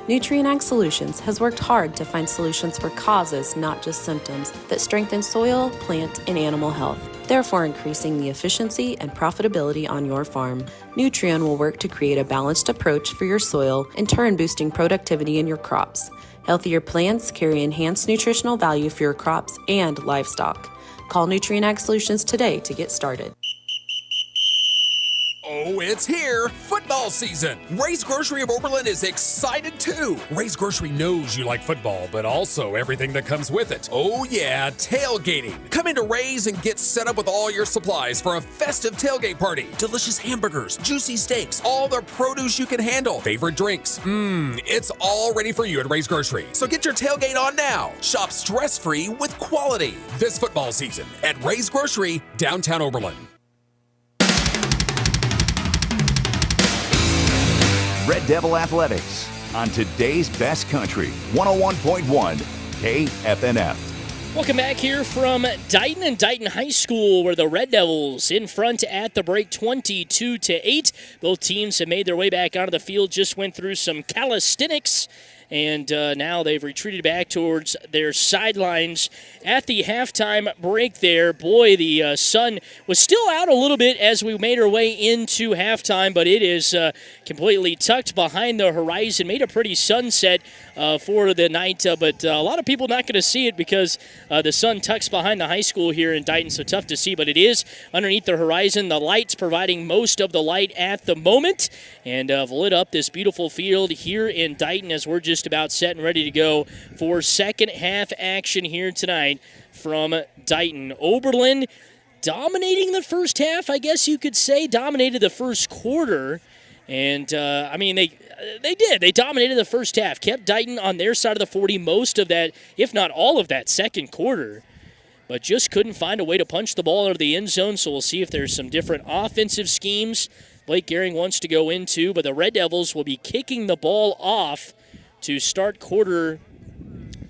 Nutrient Ag Solutions has worked hard to find solutions for causes, not just symptoms, that strengthen soil, plant, and animal health, therefore increasing the efficiency and profitability on your farm. Nutrien will work to create a balanced approach for your soil, in turn boosting productivity in your crops. Healthier plants carry enhanced nutritional value for your crops and livestock. Call Nutrien Ag Solutions today to get started. Oh, it's here! Football season! Ray's Grocery of Oberlin is excited too! Ray's Grocery knows you like football, but also everything that comes with it. Oh yeah, tailgating! Come into Ray's and get set up with all your supplies for a festive tailgate party. Delicious hamburgers, juicy steaks, all the produce you can handle, favorite drinks. It's all ready for you at Ray's Grocery. So get your tailgate on now. Shop stress-free with quality this football season at Ray's Grocery, downtown Oberlin. Red Devil Athletics on today's best country, 101.1 KFNF. Welcome back here from Dighton and Dighton High School, where the Red Devils in front at the break 22-8. Both teams have made their way back onto the field, just went through some calisthenics, and now they've retreated back towards their sidelines at the halftime break there. Boy, the sun was still out a little bit as we made our way into halftime, but it is completely tucked behind the horizon. Made a pretty sunset for the night, but a lot of people not going to see it because the sun tucks behind the high school here in Dighton, so tough to see, but it is underneath the horizon. The lights providing most of the light at the moment, and have lit up this beautiful field here in Dighton as we're just about set and ready to go for second half action here tonight from Dighton. Oberlin dominating the first half, I guess you could say, dominated the first quarter. And, they did. They dominated the first half, kept Dighton on their side of the 40 most of that, if not all of that second quarter, but just couldn't find a way to punch the ball out of the end zone. So we'll see if there's some different offensive schemes Blake Gehring wants to go into, but the Red Devils will be kicking the ball off to start quarter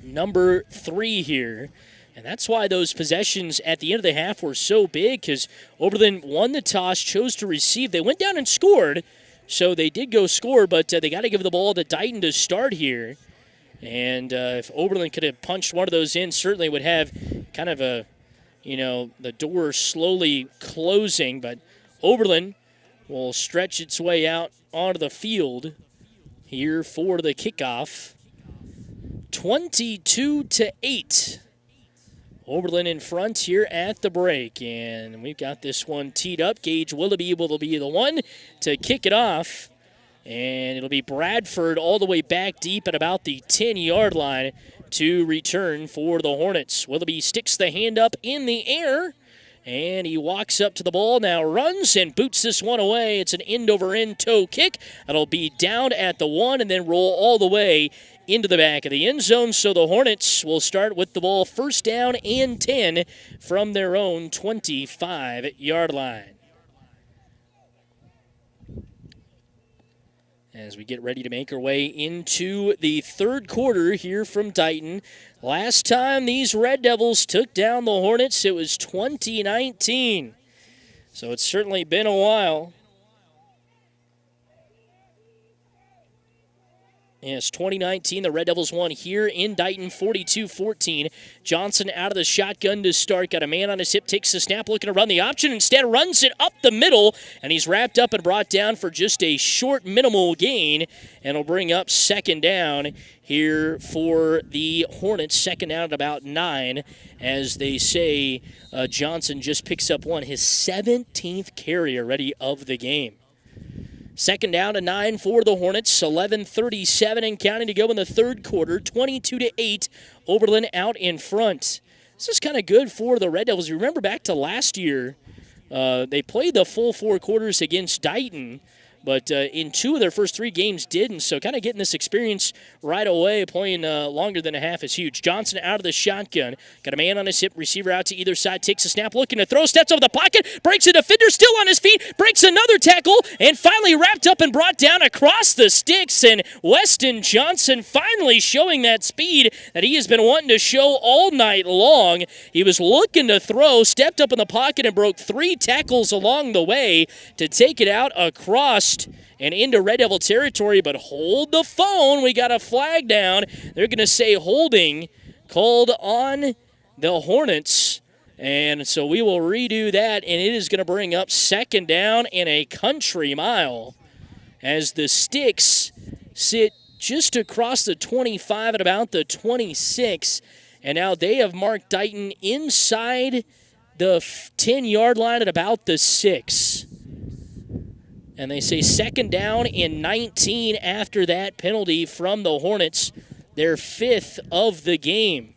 number 3 here. And that's why those possessions at the end of the half were so big, because Oberlin won the toss, chose to receive. They went down and scored, so they did go score, but they got to give the ball to Dighton to start here. And if Oberlin could have punched one of those in, certainly would have kind of a the door slowly closing, but Oberlin will stretch its way out onto the field here for the kickoff. 22-8. Oberlin in front here at the break, and we've got this one teed up. Gage Willoughby will be the one to kick it off, and it'll be Bradford all the way back deep at about the 10-yard line to return for the Hornets. Willoughby sticks the hand up in the air, and he walks up to the ball, now runs and boots this one away. It's an end-over-end toe kick. It'll be down at the 1 and then roll all the way into the back of the end zone. So the Hornets will start with the ball first down and 10 from their own 25-yard line. As we get ready to make our way into the third quarter here from Dighton. Last time these Red Devils took down the Hornets, it was 2019. So it's certainly been a while. Yes, 2019, the Red Devils won here in Dighton, 42-14. Johnson out of the shotgun to start. Got a man on his hip, takes the snap, looking to run the option. Instead, runs it up the middle, and he's wrapped up and brought down for just a short, minimal gain. And will bring up second down here for the Hornets. Second down at about 9, as they say Johnson just picks up his 17th carry already of the game. Second down to 9 for the Hornets. 11:37 and counting to go in the third quarter. 22-8. Oberlin out in front. This is kind of good for the Red Devils. You remember back to last year, they played the full 4 quarters against Dighton, but in 2 of their first 3 games didn't. So kind of getting this experience right away, playing longer than a half is huge. Johnson out of the shotgun. Got a man on his hip, receiver out to either side, takes a snap, looking to throw, steps over the pocket, breaks a defender, still on his feet, breaks another tackle, and finally wrapped up and brought down across the sticks. And Weston Johnson finally showing that speed that he has been wanting to show all night long. He was looking to throw, stepped up in the pocket, and broke 3 tackles along the way to take it out across and into Red Devil territory. But hold the phone. We got a flag down. They're going to say holding called on the Hornets. And so we will redo that, and it is going to bring up second down and a country mile as the Sticks sit just across the 25 at about the 26. And now they have marked Dighton inside the 10-yard line at about the 6. And they say second down and 19 after that penalty from the Hornets, their 5th of the game.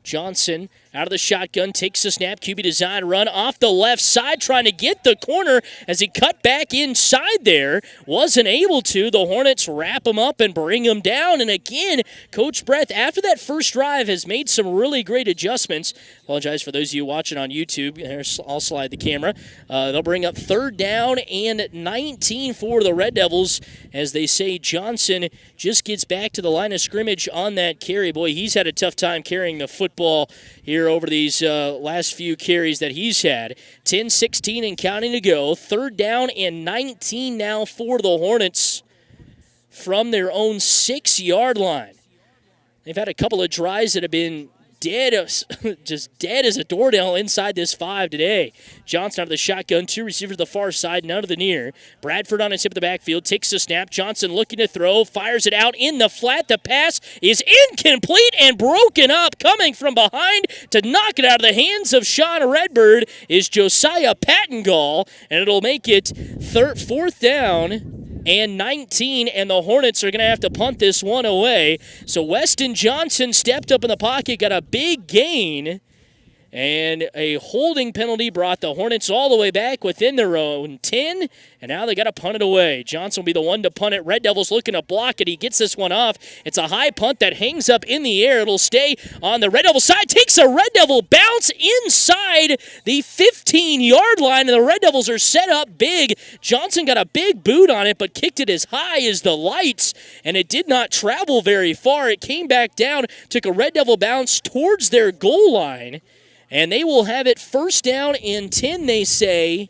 Johnson out of the shotgun, takes the snap, QB design run off the left side, trying to get the corner as he cut back inside there. Wasn't able to. The Hornets wrap him up and bring him down. And again, Coach Brett, after that first drive, has made some really great adjustments. Apologize for those of you watching on YouTube. I'll slide the camera. They'll bring up third down and 19 for the Red Devils, as they say Johnson just gets back to the line of scrimmage on that carry. Boy, he's had a tough time carrying the football here over these last few carries that he's had. 10-16 and counting to go. Third down and 19 now for the Hornets from their own 6-yard line. They've had a couple of drives that have been just dead as a doornail inside this 5 today. Johnson out of the shotgun, 2 receivers to the far side, none to the near. Bradford on his hip of the backfield, takes the snap. Johnson looking to throw, fires it out in the flat. The pass is incomplete and broken up. Coming from behind to knock it out of the hands of Sean Redbird is Josiah Pattengall, and it'll make it 4th down and 19, and the Hornets are going to have to punt this one away. So Weston Johnson stepped up in the pocket, got a big gain, and a holding penalty brought the Hornets all the way back within their own 10, and now they got to punt it away. Johnson will be the one to punt it. Red Devils looking to block it. He gets this one off. It's a high punt that hangs up in the air. It'll stay on the Red Devil side. Takes a Red Devil bounce inside the 15-yard line, and the Red Devils are set up big. Johnson got a big boot on it, but kicked it as high as the lights, and it did not travel very far. It came back down, took a Red Devil bounce towards their goal line, and they will have it first down and 10, they say,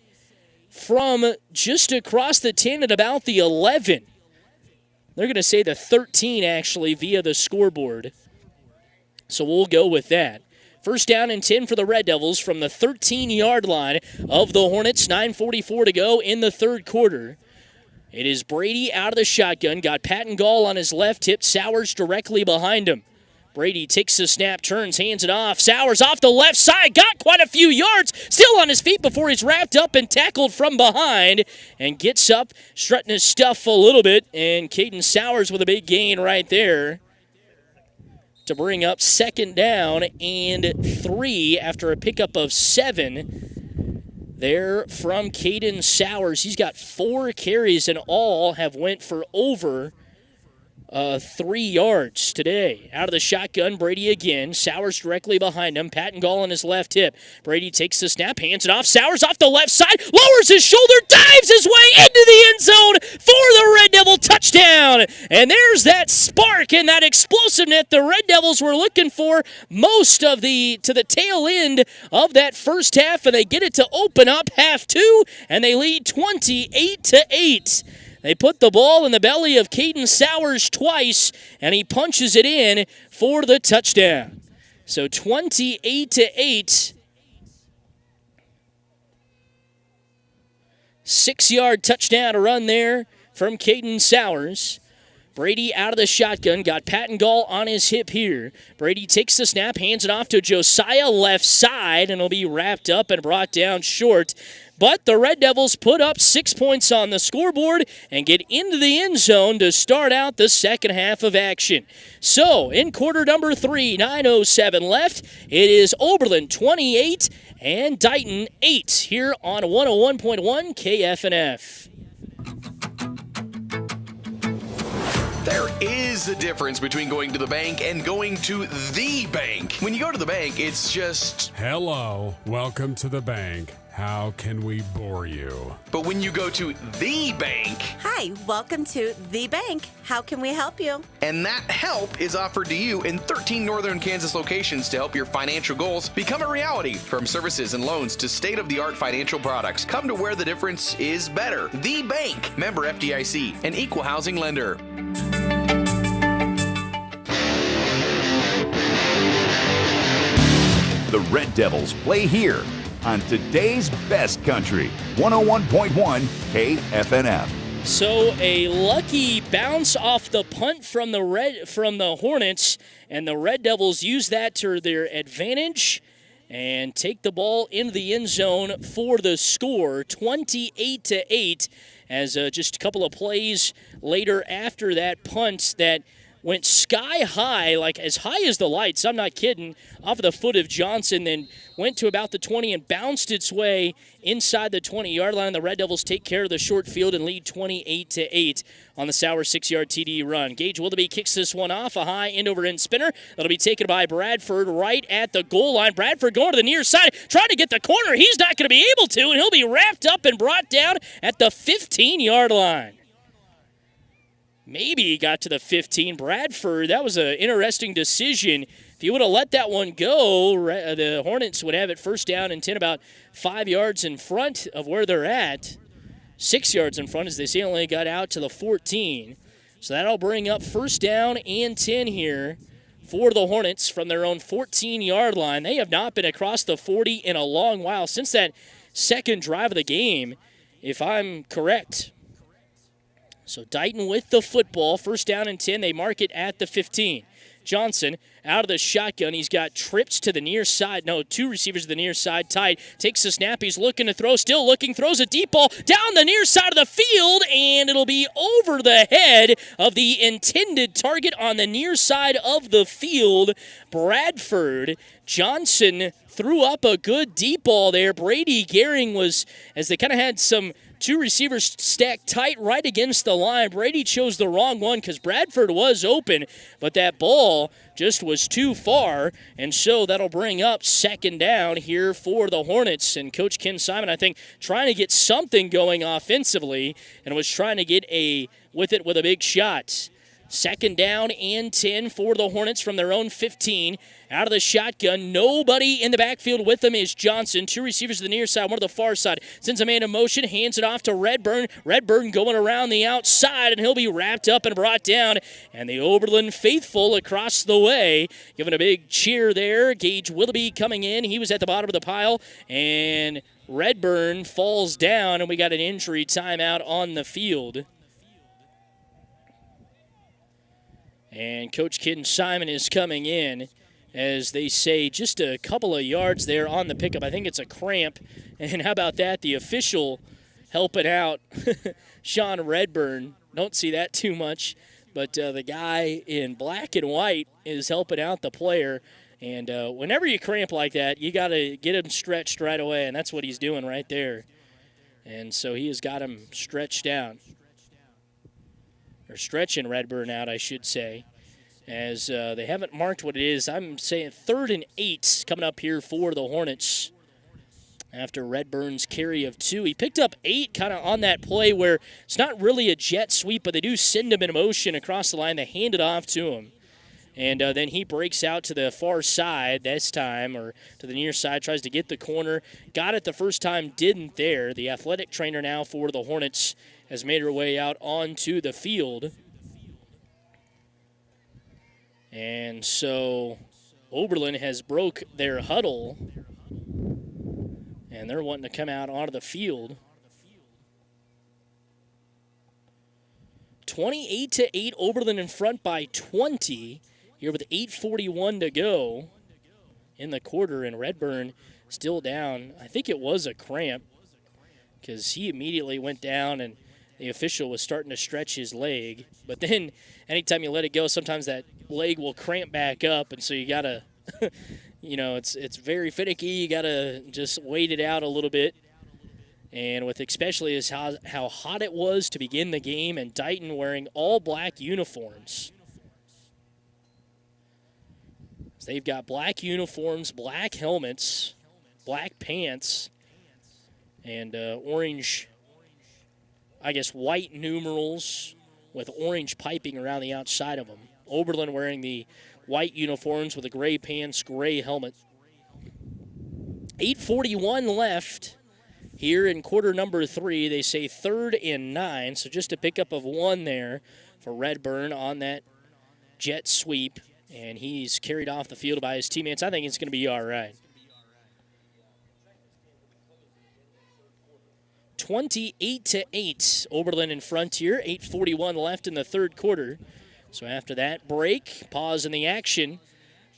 from just across the 10 at about the 11. They're going to say the 13, actually, via the scoreboard. So we'll go with that. First down and 10 for the Red Devils from the 13-yard line of the Hornets. 9:44 to go in the third quarter. It is Brady out of the shotgun. Got Patton Gall on his left hip. Sowers directly behind him. Brady takes the snap, turns, hands it off. Sowers off the left side. Got quite a few yards. Still on his feet before he's wrapped up and tackled from behind. And gets up, strutting his stuff a little bit. And Caden Sowers with a big gain right there to bring up second down and 3 after a pickup of 7 there from Caden Sowers. He's got 4 carries and all have went for over 3 yards today. Out of the shotgun, Brady again. Sowers directly behind him. Patton Gall on his left hip. Brady takes the snap, hands it off. Sowers off the left side, lowers his shoulder, dives his way into the end zone for the Red Devil touchdown. And there's that spark and that explosiveness the Red Devils were looking for most of to the tail end of that first half, and they get it to open up half 2, and they lead 28-8. They put the ball in the belly of Caden Sowers twice, and he punches it in for the touchdown. So 28-8. 6-yard touchdown run there from Caden Sowers. Brady out of the shotgun, got Patton Gall on his hip here. Brady takes the snap, hands it off to Josiah left side, and it'll be wrapped up and brought down short. But the Red Devils put up 6 points on the scoreboard and get into the end zone to start out the second half of action. So, in quarter number 3, 9:07 left, it is Oberlin 28 and Dighton 8 here on 101.1 KFNF. There is a difference between going to the bank and going to the bank. When you go to the bank, it's just... Hello, welcome to the bank. How can we bore you? But when you go to the bank... Hi, welcome to the bank. How can we help you? And that help is offered to you in 13 northern Kansas locations to help your financial goals become a reality. From services and loans to state-of-the-art financial products, come to where the difference is better. The Bank. Member FDIC, an equal housing lender. The Red Devils play here on today's best country, 101.1 KFNF. So a lucky bounce off the punt from the Hornets, and the Red Devils use that to their advantage and take the ball into the end zone for the score, 28-8, as just a couple of plays later after that punt that went sky high, like as high as the lights, I'm not kidding, off of the foot of Johnson, then went to about the 20 and bounced its way inside the 20-yard line. The Red Devils take care of the short field and lead 28-8 on the Sowers 6-yard TD run. Gage Willoughby kicks this one off, a high end-over-end spinner. That'll be taken by Bradford right at the goal line. Bradford going to the near side, trying to get the corner. He's not going to be able to, and he'll be wrapped up and brought down at the 15-yard line. Maybe he got to the 15. Bradford, that was an interesting decision. If you would have let that one go, the Hornets would have it first down and 10, about 5 yards in front of where they're at. 6 yards in front, as they say, only got out to the 14. So that'll bring up first down and 10 here for the Hornets from their own 14-yard line. They have not been across the 40 in a long while, since that second drive of the game, if I'm correct. So Dighton with the football, first down and 10. They mark it at the 15. Johnson out of the shotgun. He's got trips to the near side. No, 2 receivers to the near side. Tight. Takes the snap. He's looking to throw. Still looking. Throws a deep ball down the near side of the field, and it'll be over the head of the intended target on the near side of the field. Bradford. Johnson threw up a good deep ball there. Brady Gehring was, as they kind of had some 2 receivers stacked tight right against the line. Brady chose the wrong one because Bradford was open, but that ball just was too far, and so that'll bring up second down here for the Hornets. And Coach Ken Simon, I think, trying to get something going offensively and was trying to get with a big shot. Second down and 10 for the Hornets from their own 15. Out of the shotgun, nobody in the backfield with them is Johnson. Two receivers to the near side, one to the far side. Sends a man in motion, hands it off to Redburn. Redburn going around the outside, and he'll be wrapped up and brought down. And the Oberlin faithful across the way, giving a big cheer there. Gage Willoughby coming in. He was at the bottom of the pile, and Redburn falls down, and we got an injury timeout on the field. And Coach Kidden Simon is coming in, as they say, just a couple of yards there on the pickup. I think it's a cramp. And how about that? The official helping out Sean Redburn. Don't see that too much. But the guy in black and white is helping out the player. And whenever you cramp like that, you got to get him stretched right away. And that's what he's doing right there. And so he has got him stretched out. Or stretching Redburn out, I should say, as they haven't marked what it is. I'm saying 3rd and 8 coming up here for the Hornets after Redburn's carry of 2. He picked up 8 kind of on that play where it's not really a jet sweep, but they do send him in motion across the line. They hand it off to him. And then he breaks out to the far side this time, or to the near side, tries to get the corner. Got it the first time, didn't there. The athletic trainer now for the Hornets has made her way out onto the field. And so Oberlin has broke their huddle, and they're wanting to come out onto the field. 28-8, Oberlin in front by 20 here with 8:41 to go in the quarter, and Redburn still down. I think it was a cramp because he immediately went down, and the official was starting to stretch his leg. But then anytime you let it go, sometimes that leg will cramp back up, and so you got to, it's very finicky. You got to just wait it out a little bit. And with especially as how hot it was to begin the game, and Dighton wearing all black uniforms. So they've got black uniforms, black helmets, black pants, and orange, white numerals with orange piping around the outside of them. Oberlin wearing the white uniforms with the gray pants, gray helmet. 8:41 left here in quarter number 3. They say 3rd and 9, so just a pickup of 1 there for Redburn on that jet sweep, and he's carried off the field by his teammates. I think it's going to be all right. 28-8, Oberlin in front here. 8:41 left in the third quarter. So after that break, pause in the action.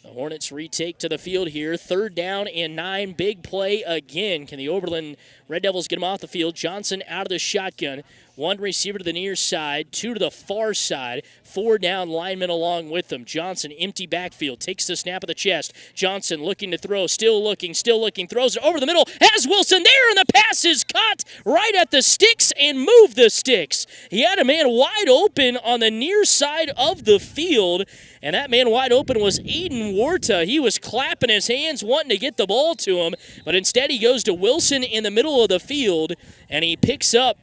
The Hornets retake to the field here. 3rd down and 9. Big play again. Can the Oberlin Red Devils get him off the field? Johnson out of the shotgun. 1 receiver to the near side, 2 to the far side. 4 down linemen along with them. Johnson, empty backfield, takes the snap of the chest. Johnson looking to throw, still looking, throws it over the middle. Has Wilson there, and the pass is caught right at the sticks and moved the sticks. He had a man wide open on the near side of the field, and that man wide open was Aiden Warta. He was clapping his hands, wanting to get the ball to him, but instead he goes to Wilson in the middle of the field, and he picks up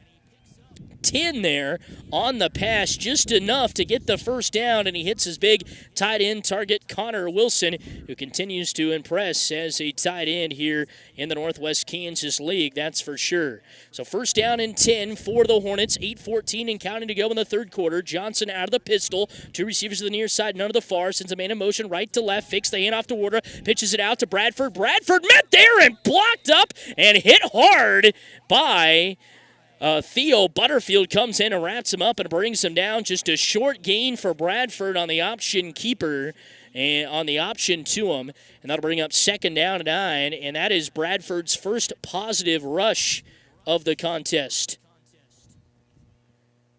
10 there on the pass, just enough to get the first down, and he hits his big tight end target, Connor Wilson, who continues to impress as a tight end here in the Northwest Kansas League, that's for sure. So 1st down and 10 for the Hornets, 8:14 and counting to go in the third quarter. Johnson out of the pistol, 2 receivers to the near side, none to the far, sends a man in motion right to left, fakes the handoff to Warder, pitches it out to Bradford. Bradford met there and blocked up and hit hard by Theo Butterfield. Comes in and wraps him up and brings him down. Just a short gain for Bradford on the option keeper and on the option to him. And that'll bring up 2nd down and 9. And that is Bradford's first positive rush of the contest.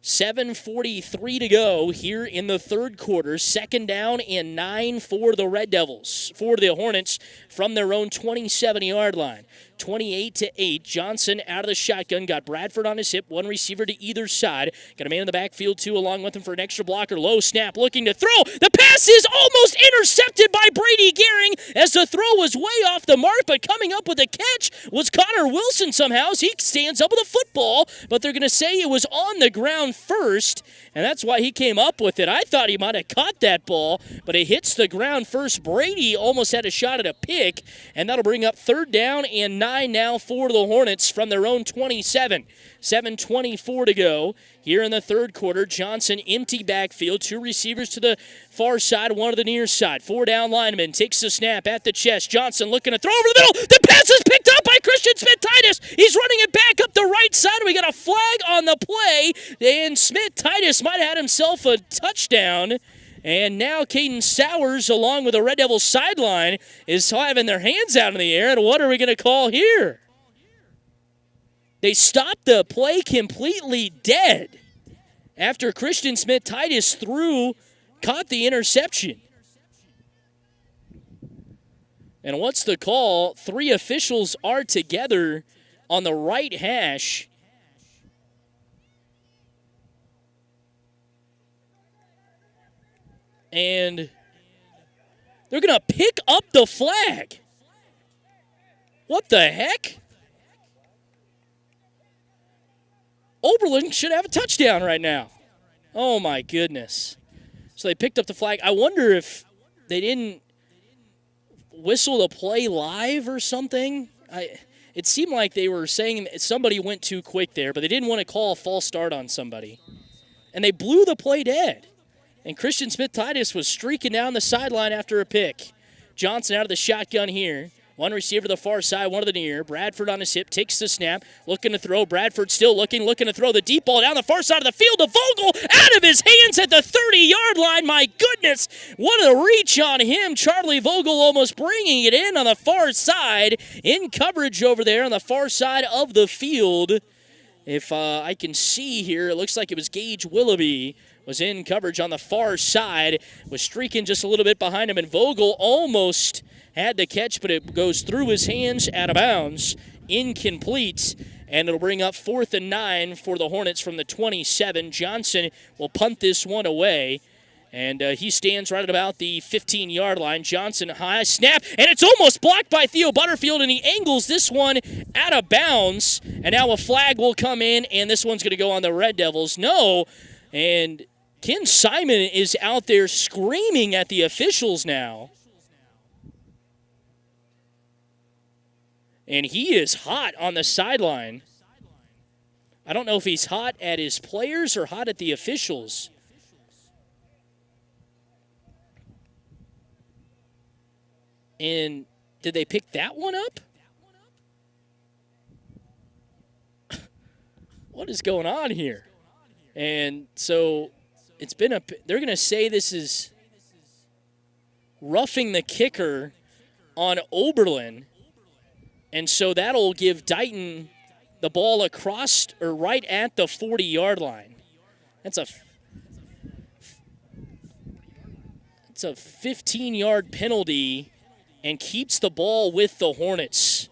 7:43 to go here in the third quarter. 2nd down and 9 for the Red Devils, for the Hornets from their own 27-yard line. 28-8. Johnson out of the shotgun. Got Bradford on his hip. 1 receiver to either side. Got a man in the backfield, 2 along with him for an extra blocker. Low snap, looking to throw. The pass is almost intercepted by Brady Gehring as the throw was way off the mark, but coming up with a catch was Connor Wilson somehow as he stands up with a football, but they're going to say it was on the ground first, and that's why he came up with it. I thought he might have caught that ball, but it hits the ground first. Brady almost had a shot at a pick, and that'll bring up 3rd down and 9 now for the Hornets from their own 27. 7:24 to go here in the third quarter. Johnson, empty backfield, 2 receivers to the far side, 1 to the near side. 4-down lineman takes the snap at the chest. Johnson looking to throw over the middle. The pass is picked up by Christian Smith-Titus. He's running it back up the right side. We got a flag on the play, and Smith-Titus might have had himself a touchdown. And now Caden Sowers, along with the Red Devils sideline, is having their hands out in the air. And what are we going to call here? They stopped the play completely dead after Christian Smith-Titus caught the interception. And what's the call? 3 officials are together on the right hash. And they're going to pick up the flag. What the heck? Oberlin should have a touchdown right now. Oh, my goodness. So they picked up the flag. I wonder if they didn't whistle the play live or something. It seemed like they were saying somebody went too quick there, but they didn't want to call a false start on somebody. And they blew the play dead. And Christian Smith-Titus was streaking down the sideline after a pick. Johnson out of the shotgun here. 1 receiver to the far side, 1 to the near. Bradford on his hip, takes the snap, looking to throw. Bradford still looking to throw the deep ball down the far side of the field to Vogel, out of his hands at the 30-yard line. My goodness, what a reach on him. Charlie Vogel almost bringing it in on the far side, in coverage over there on the far side of the field. If I can see here, it looks like it was Gage Willoughby was in coverage on the far side, was streaking just a little bit behind him, and Vogel almost had the catch, but it goes through his hands, out of bounds, incomplete, and it'll bring up 4th and 9 for the Hornets from the 27. Johnson will punt this one away, and he stands right at about the 15-yard line. Johnson, high snap, and it's almost blocked by Theo Butterfield, and he angles this one out of bounds, and now a flag will come in, and this one's going to go on the Red Devils. No, and Ken Simon is out there screaming at the officials now. And he is hot on the sideline. I don't know if he's hot at his players or hot at the officials. And did they pick that one up? What is going on here? And so it's been they're going to say this is roughing the kicker on Oberlin. And so that'll give Dighton the ball across or right at the 40-yard line. It's a 15-yard penalty and keeps the ball with the Hornets.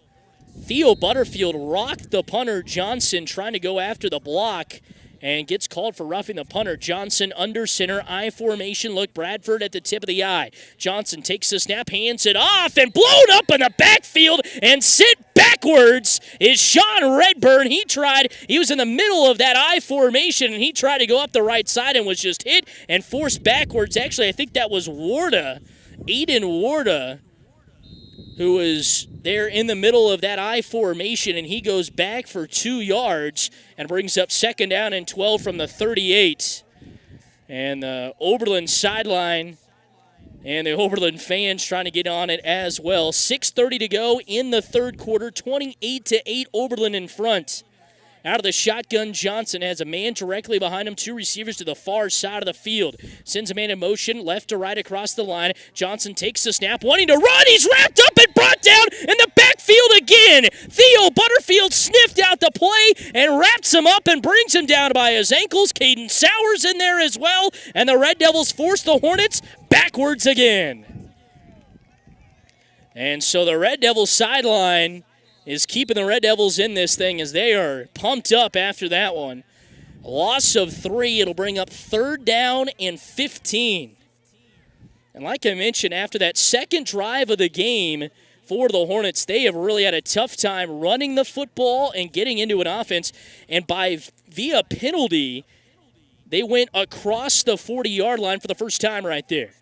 Theo Butterfield rocked the punter Johnson trying to go after the block and gets called for roughing the punter. Johnson under center, I formation look. Bradford at the tip of the eye. Johnson takes the snap, hands it off, and blown up in the backfield and sit backwards is Sean Redburn. He was in the middle of that I formation, and he tried to go up the right side and was just hit and forced backwards. Actually, I think that was Aiden Warda, who was there in the middle of that I formation, and he goes back for 2 yards and brings up 2nd down and 12 from the 38. And the Oberlin sideline and the Oberlin fans trying to get on it as well. 6:30 to go in the third quarter, 28-8 Oberlin in front. Out of the shotgun, Johnson has a man directly behind him, 2 receivers to the far side of the field. Sends a man in motion, left to right across the line. Johnson takes the snap, wanting to run. He's wrapped up and brought down in the backfield again. Theo Butterfield sniffed out the play and wraps him up and brings him down by his ankles. Caden Sowers in there as well, and the Red Devils force the Hornets backwards again. And so the Red Devils sideline is keeping the Red Devils in this thing as they are pumped up after that one. A loss of 3. It'll bring up 3rd down and 15. And like I mentioned, after that second drive of the game for the Hornets, they have really had a tough time running the football and getting into an offense. And via penalty, They went across the 40-yard line for the first time right there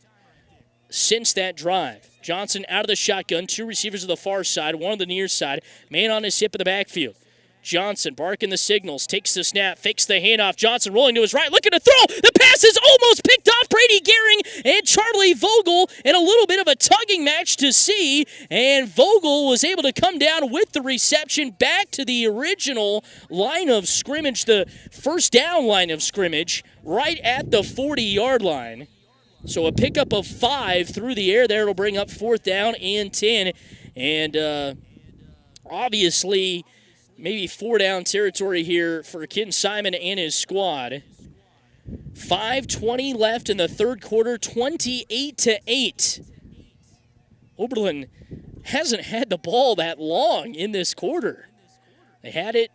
since that drive. Johnson out of the shotgun, 2 receivers to the far side, 1 on the near side, man on his hip in the backfield. Johnson barking the signals, takes the snap, fakes the handoff. Johnson rolling to his right, looking to throw. The pass is almost picked off. Brady Gehring and Charlie Vogel in a little bit of a tugging match to see. And Vogel was able to come down with the reception back to the original line of scrimmage, the first down line of scrimmage, right at the 40-yard line. So a pickup of 5 through the air there. It'll bring up 4th down and 10. And obviously, maybe 4-down territory here for Ken Simon and his squad. 5:20 left in the third quarter, 28-8. Oberlin hasn't had the ball that long in this quarter. They had it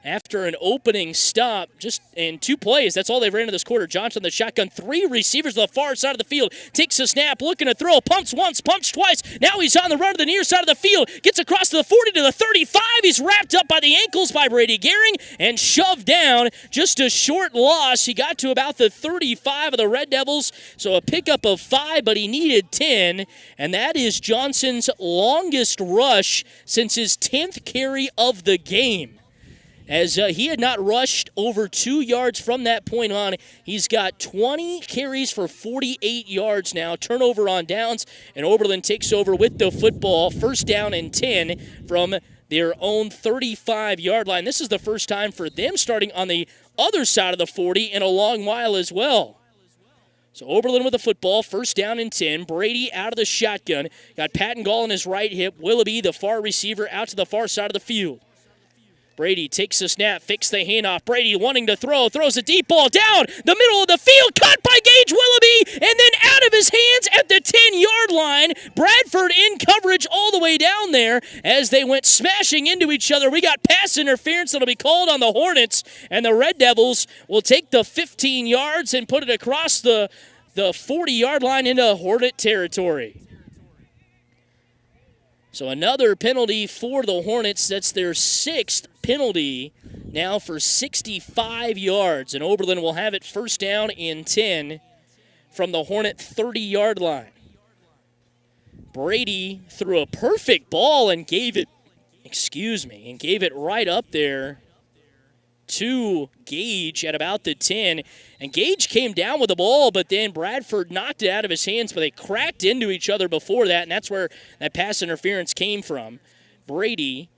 after an opening stop, just in 2 plays. That's all they ran in this quarter. Johnson, the shotgun, 3 receivers to the far side of the field. Takes a snap, looking to throw. Pumps once, pumps twice. Now he's on the run to the near side of the field. Gets across to the 40 to the 35. He's wrapped up by the ankles by Brady Gehring and shoved down. Just a short loss. He got to about the 35 of the Red Devils. So a pickup of 5, but he needed 10. And that is Johnson's longest rush since his 10th carry of the game. As he had not rushed over 2 yards from that point on. He's got 20 carries for 48 yards now. Turnover on downs, and Oberlin takes over with the football. 1st down and 10 from their own 35-yard line. This is the first time for them starting on the other side of the 40 in a long while as well. So Oberlin with the football, 1st down and 10. Brady out of the shotgun. Got Patton Gall on his right hip. Willoughby, the far receiver, out to the far side of the field. Brady takes the snap, fakes the handoff. Brady wanting to throw, throws a deep ball down the middle of the field, caught by Gage Willoughby, and then out of his hands at the 10-yard line. Bradford in coverage all the way down there as they went smashing into each other. We got pass interference that'll be called on the Hornets, and the Red Devils will take the 15 yards and put it across the 40-yard line into Hornet territory. So another penalty for the Hornets. That's their 6th penalty now for 65 yards. And Oberlin will have it 1st down and 10 from the Hornet 30-yard line. Brady threw a perfect ball and gave it right up there to Gage at about the 10. And Gage came down with the ball, but then Bradford knocked it out of his hands, but they cracked into each other before that, and that's where that pass interference came from. Brady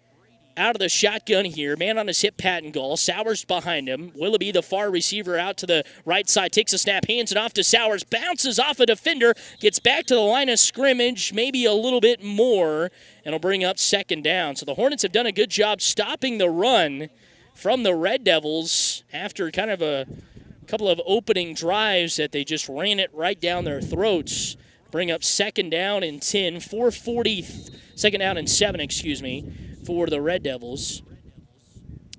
out of the shotgun here. Man on his hip, Patton Gall. Sowers behind him. Willoughby, the far receiver, out to the right side. Takes a snap, hands it off to Sowers. Bounces off a defender. Gets back to the line of scrimmage, maybe a little bit more, and will bring up 2nd down. So the Hornets have done a good job stopping the run from the Red Devils after kind of a couple of opening drives that they just ran it right down their throats. Bring up 2nd down and 10, 2nd down and 7, for the Red Devils.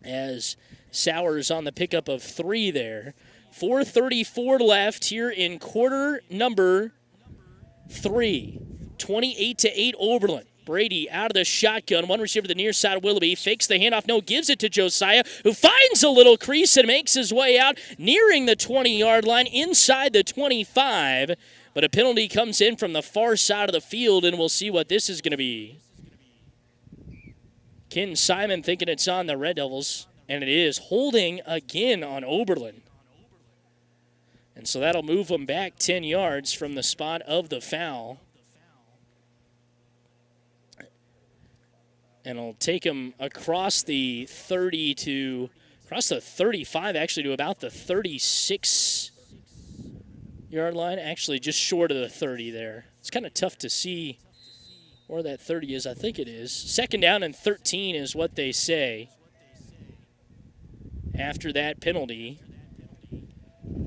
As Sowers on the pickup of 3 there. 4:34 left here in quarter number 3. 28-8 Oberlin. Brady out of the shotgun. 1 receiver to the near side, Willoughby. Fakes the handoff. No, gives it to Josiah, who finds a little crease and makes his way out, nearing the 20-yard line, inside the 25. But a penalty comes in from the far side of the field, and we'll see what this is going to be. Ken Simon thinking it's on the Red Devils, and it is. Holding again on Oberlin. And so that'll move them back 10 yards from the spot of the foul. And it'll take him across the 35, actually, to about the 36-yard line. Actually, just short of the 30 there. It's kind of tough to see where that 30 is. I think it is. 2nd down and 13 is what they say after that penalty.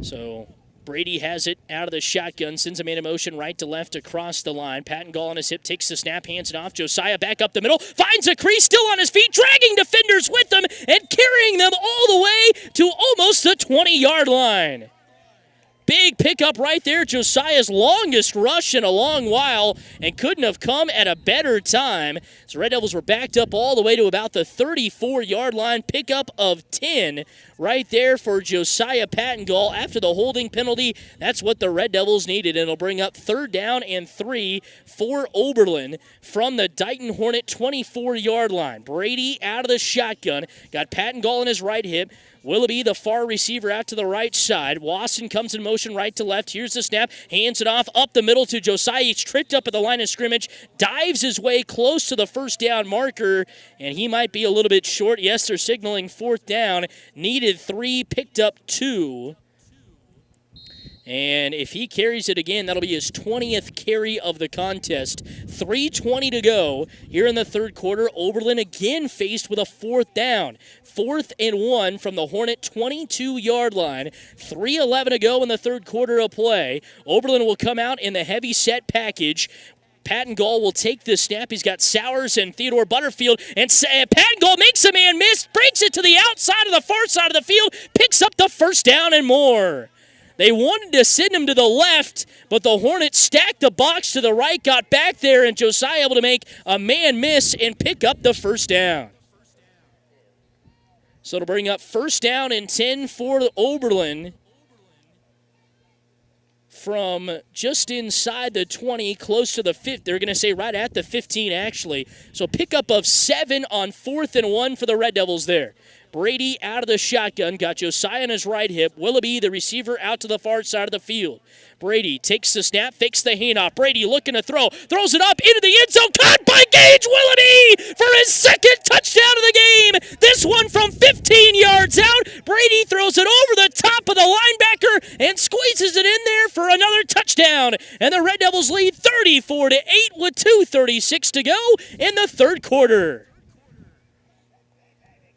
So Brady has it out of the shotgun, sends a man in motion right to left across the line. Patton Gall on his hip, takes the snap, hands it off. Josiah back up the middle, finds a crease, still on his feet, dragging defenders with them and carrying them all the way to almost the 20-yard line. big pickup right there. Josiah's longest rush in a long while and couldn't have come at a better time. So Red Devils were backed up all the way to about the 34-yard line. Pickup of 10 right there for Josiah Pattengall after the holding penalty. That's what the Red Devils needed. And it'll bring up 3rd down and 3 for Oberlin from the Dighton Hornet 24-yard line. Brady out of the shotgun. Got Pattengall in his right hip. Willoughby, the far receiver, out to the right side. Wasson comes in motion right to left. Here's the snap. Hands it off up the middle to Josiah. He's tricked up at the line of scrimmage. Dives his way close to the first down marker, and he might be a little bit short. Yes, they're signaling 4th down. Needed 3, picked up 2. And if he carries it again, that'll be his 20th carry of the contest. 3:20 to go here in the 3rd quarter. Oberlin again faced with a 4th down. 4th and 1 from the Hornet 22-yard line. 3:11 to go in the 3rd quarter of play. Oberlin will come out in the heavy set package. Pattengall will take the snap. He's got Sowers and Theodore Butterfield. And Pattengall makes a man miss, breaks it to the outside of the far side of the field, picks up the 1st down and more. They wanted to send him to the left, but the Hornets stacked the box to the right, got back there, and Josiah able to make a man miss and pick up the 1st down. So it'll bring up 1st down and 10 for Oberlin from just inside the 20, close to the 5th. They're going to say right at the 15, actually. So pickup of 7 on 4th and 1 for the Red Devils there. Brady out of the shotgun, got Josiah on his right hip. Willoughby, the receiver, out to the far side of the field. Brady takes the snap, fakes the handoff. Brady looking to throw, throws it up into the end zone, caught by Gage Willoughby for his 2nd touchdown of the game. This one from 15 yards out. Brady throws it over the top of the linebacker and squeezes it in there for another touchdown. And the Red Devils lead 34-8 with 2:36 to go in the 3rd quarter.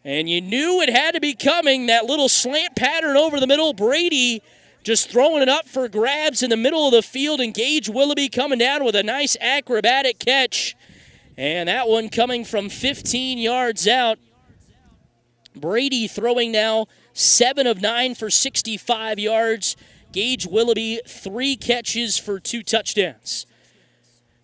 And you knew it had to be coming, that little slant pattern over the middle. Brady just throwing it up for grabs in the middle of the field, and Gage Willoughby coming down with a nice acrobatic catch. And that one coming from 15 yards out. Brady throwing now 7 of 9 for 65 yards. Gage Willoughby, 3 catches for 2 touchdowns.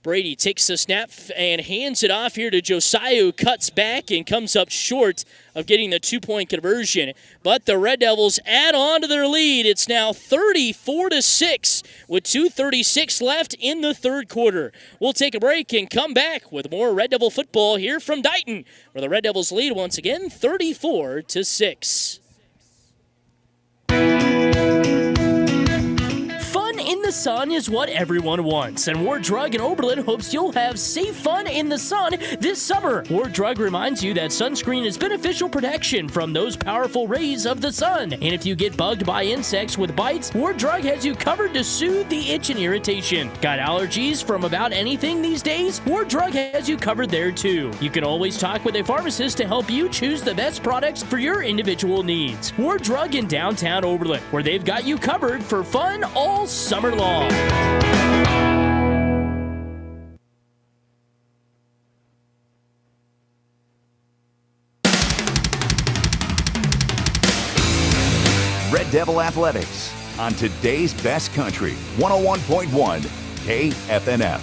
Brady takes the snap and hands it off here to Josiah, who cuts back and comes up short of getting the 2-point conversion. But the Red Devils add on to their lead. It's now 34-6 with 2:36 left in the 3rd quarter. We'll take a break and come back with more Red Devil football here from Dighton, where the Red Devils lead once again 34-6. In the sun is what everyone wants, and Ward Drug in Oberlin hopes you'll have safe fun in the sun this summer. Ward Drug reminds you that sunscreen is beneficial protection from those powerful rays of the sun. And if you get bugged by insects with bites, Ward Drug has you covered to soothe the itch and irritation. Got allergies from about anything these days? Ward Drug has you covered there too. You can always talk with a pharmacist to help you choose the best products for your individual needs. Ward Drug in downtown Oberlin, where they've got you covered for fun all summer long. Red Devil Athletics on today's best country, 101.1 KFNF.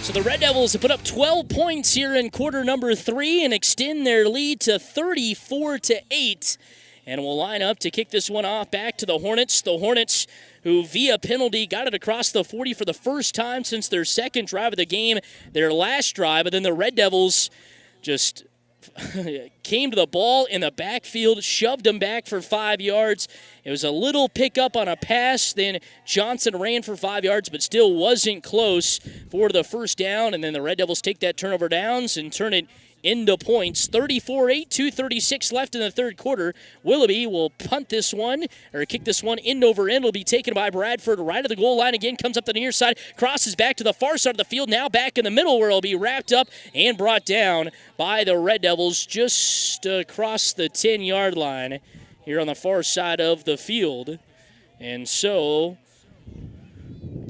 So the Red Devils have put up 12 points here in quarter number 3 and extend their lead to 34-8. And we'll line up to kick this one off back to the Hornets. The Hornets, who via penalty got it across the 40 for the first time since their 2nd drive of the game, their last drive. But then the Red Devils just came to the ball in the backfield, shoved them back for 5 yards. It was a little pickup on a pass. Then Johnson ran for 5 yards, but still wasn't close for the 1st down. And then the Red Devils take that turnover downs and turn it into points. 34-8, 2:36 left in the 3rd quarter. Willoughby will punt this one, or kick this one end over end. It'll be taken by Bradford right at the goal line again. Comes up the near side, crosses back to the far side of the field. Now back in the middle, where it'll be wrapped up and brought down by the Red Devils just across the 10-yard line here on the far side of the field. And so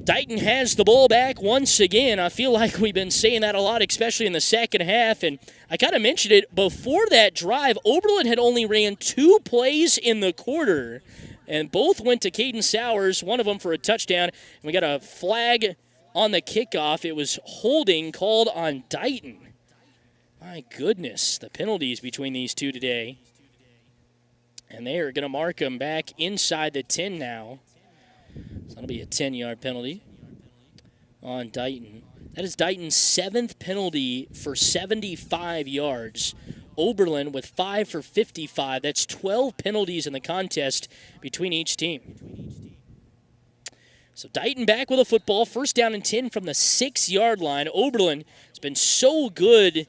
Dighton has the ball back once again. I feel like we've been saying that a lot, especially in the second half. And I kind of mentioned it before that drive. Oberlin had only ran 2 plays in the quarter. and both went to Caden Sowers, one of them for a touchdown. And we got a flag on the kickoff. It was holding called on Dighton. My goodness, the penalties between these two today. And they are going to mark them back inside the 10 now. So that'll be a 10-yard penalty on Dighton. That is Dighton's 7th penalty for 75 yards. Oberlin with 5 for 55. That's 12 penalties in the contest between each team. So Dighton back with a football. First down and 10 from the 6-yard line. Oberlin has been so good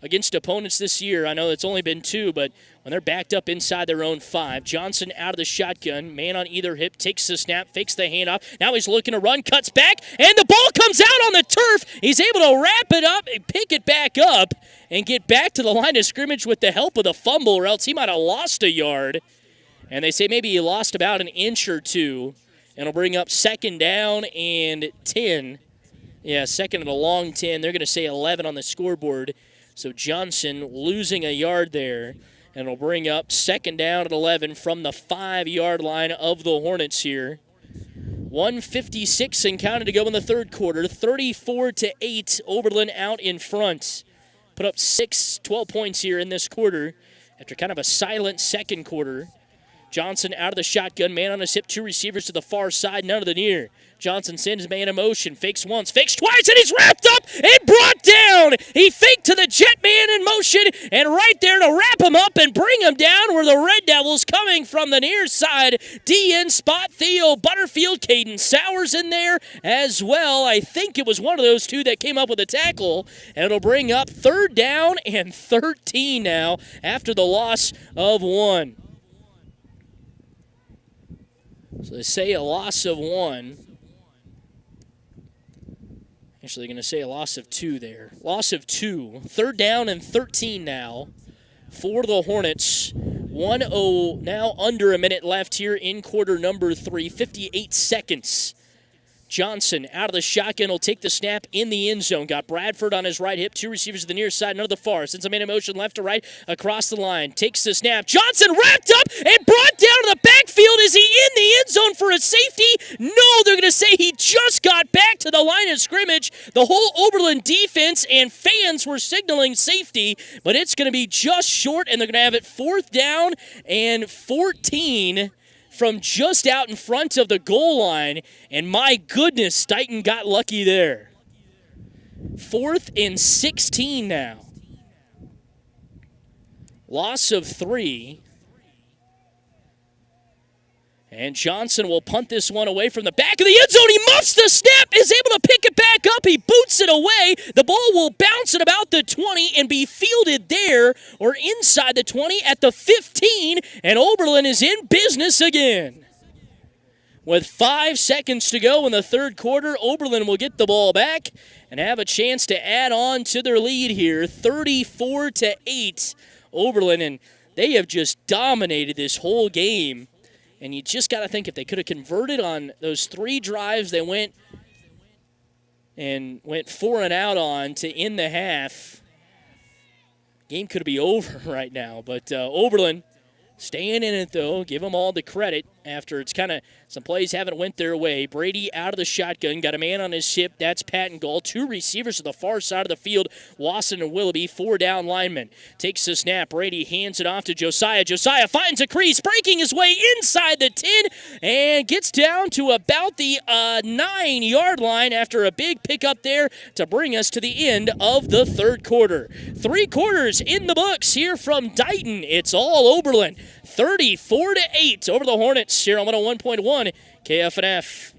against opponents this year. I know it's only been 2, but when they're backed up inside their own 5, Johnson out of the shotgun, man on either hip, takes the snap, fakes the handoff. Now he's looking to run, cuts back, and the ball comes out on the turf. He's able to wrap it up and pick it back up and get back to the line of scrimmage with the help of the fumble, or else he might have lost a yard. And they say maybe he lost about an inch or 2, and it'll bring up 2nd down and 10. Yeah, 2nd and a long 10. They're going to say 11 on the scoreboard. So Johnson losing a yard there, and it'll bring up 2nd down at 11 from the 5-yard line of the Hornets here. 1:56 and counted to go in the third quarter. 34-8, Oberlin out in front. Put up 12 points here in this quarter after kind of a silent second quarter. Johnson out of the shotgun, man on his hip, 2 receivers to the far side, none of the near. Johnson sends man in motion, fakes once, fakes twice, and he's wrapped up and brought down. He faked to the jet man in motion, and right there to wrap him up and bring him down were the Red Devils coming from the near side. DN spot Theo Butterfield, Caden Sowers in there as well. I think it was one of those 2 that came up with a tackle, and it'll bring up 3rd down and 13 now after the loss of 1. So they say a loss of 1. Actually, they're going to say a loss of 2 there. Loss of 2. 3rd down and 13 now for the Hornets. 1-0, now under a minute left here in quarter number 3. 58 seconds. Johnson out of the shotgun will take the snap in the end zone. Got Bradford on his right hip, 2 receivers to the near side, none to the far. Sends a man in motion left to right across the line. Takes the snap. Johnson wrapped up and brought down to the backfield. Is he in the end zone for a safety? No, they're going to say he just got back to the line of scrimmage. The whole Oberlin defense and fans were signaling safety, but it's going to be just short, and they're going to have it 4th down and 14 from just out in front of the goal line, and my goodness, Dighton got lucky there. 4th and 16 now. Loss of 3. And Johnson will punt this one away from the back of the end zone. He muffs the snap, is able to pick it back up. He boots it away. The ball will bounce at about the 20 and be fielded there or inside the 20 at the 15. And Oberlin is in business again. With 5 seconds to go in the third quarter, Oberlin will get the ball back and have a chance to add on to their lead here. 34-8, Oberlin, and they have just dominated this whole game. And you just got to think if they could have converted on those 3 drives they went 4 and out on to end the half, game could be over right now. But Oberlin staying in it, though. Give them all the credit after it's kind of some plays haven't went their way. Brady out of the shotgun, got a man on his hip. That's Patton Gall. 2 receivers to the far side of the field, Wasson and Willoughby, 4 down linemen. Takes the snap. Brady hands it off to Josiah. Josiah finds a crease, breaking his way inside the 10 and gets down to about the 9-yard line after a big pickup there to bring us to the end of the third quarter. 3 quarters in the books here from Dighton. It's all Oberlin. 34-8 over the Hornets here on 101.1 KFNF.